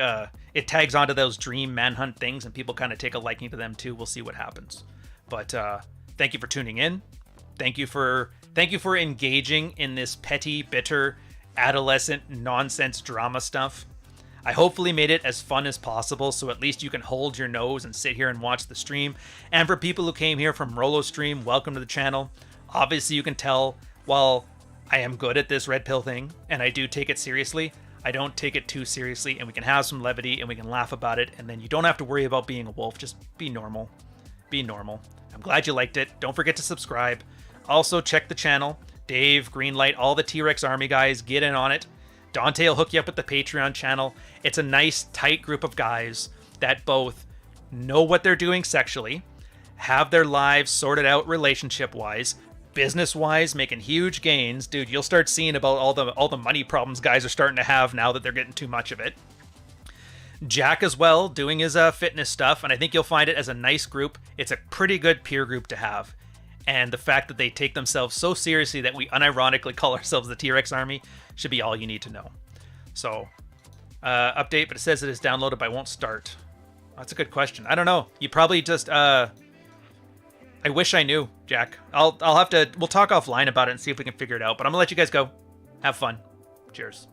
it tags onto those dream manhunt things and people kind of take a liking to them too. We'll see what happens. But thank you for tuning in. Thank you for engaging in this petty, bitter, adolescent nonsense drama stuff. I hopefully made it as fun as possible, so at least you can hold your nose and sit here and watch the stream. And for people who came here from Rolo Stream, welcome to the channel. Obviously, you can tell, while I am good at this red pill thing, and I do take it seriously, I don't take it too seriously, and we can have some levity, and we can laugh about it, and then you don't have to worry about being a wolf. Just be normal. Be normal. I'm glad you liked it. Don't forget to subscribe. Also, check the channel. Dave, Greenlight, all the T-Rex Army guys, get in on it. Dante will hook you up with the Patreon channel. It's a nice, tight group of guys that both know what they're doing sexually, have their lives sorted out relationship-wise, business-wise, making huge gains. Dude, you'll start seeing about all the money problems guys are starting to have now that they're getting too much of it. Jack as well, doing his fitness stuff, and I think you'll find it as a nice group. It's a pretty good peer group to have. And the fact that they take themselves so seriously that we unironically call ourselves the T-Rex Army should be all you need to know. So, update, but it says it is downloaded but won't start. That's a good question. I don't know. You probably just, I wish I knew, Jack. I'll have to, we'll talk offline about it and see if we can figure it out. But I'm gonna let you guys go. Have fun. Cheers.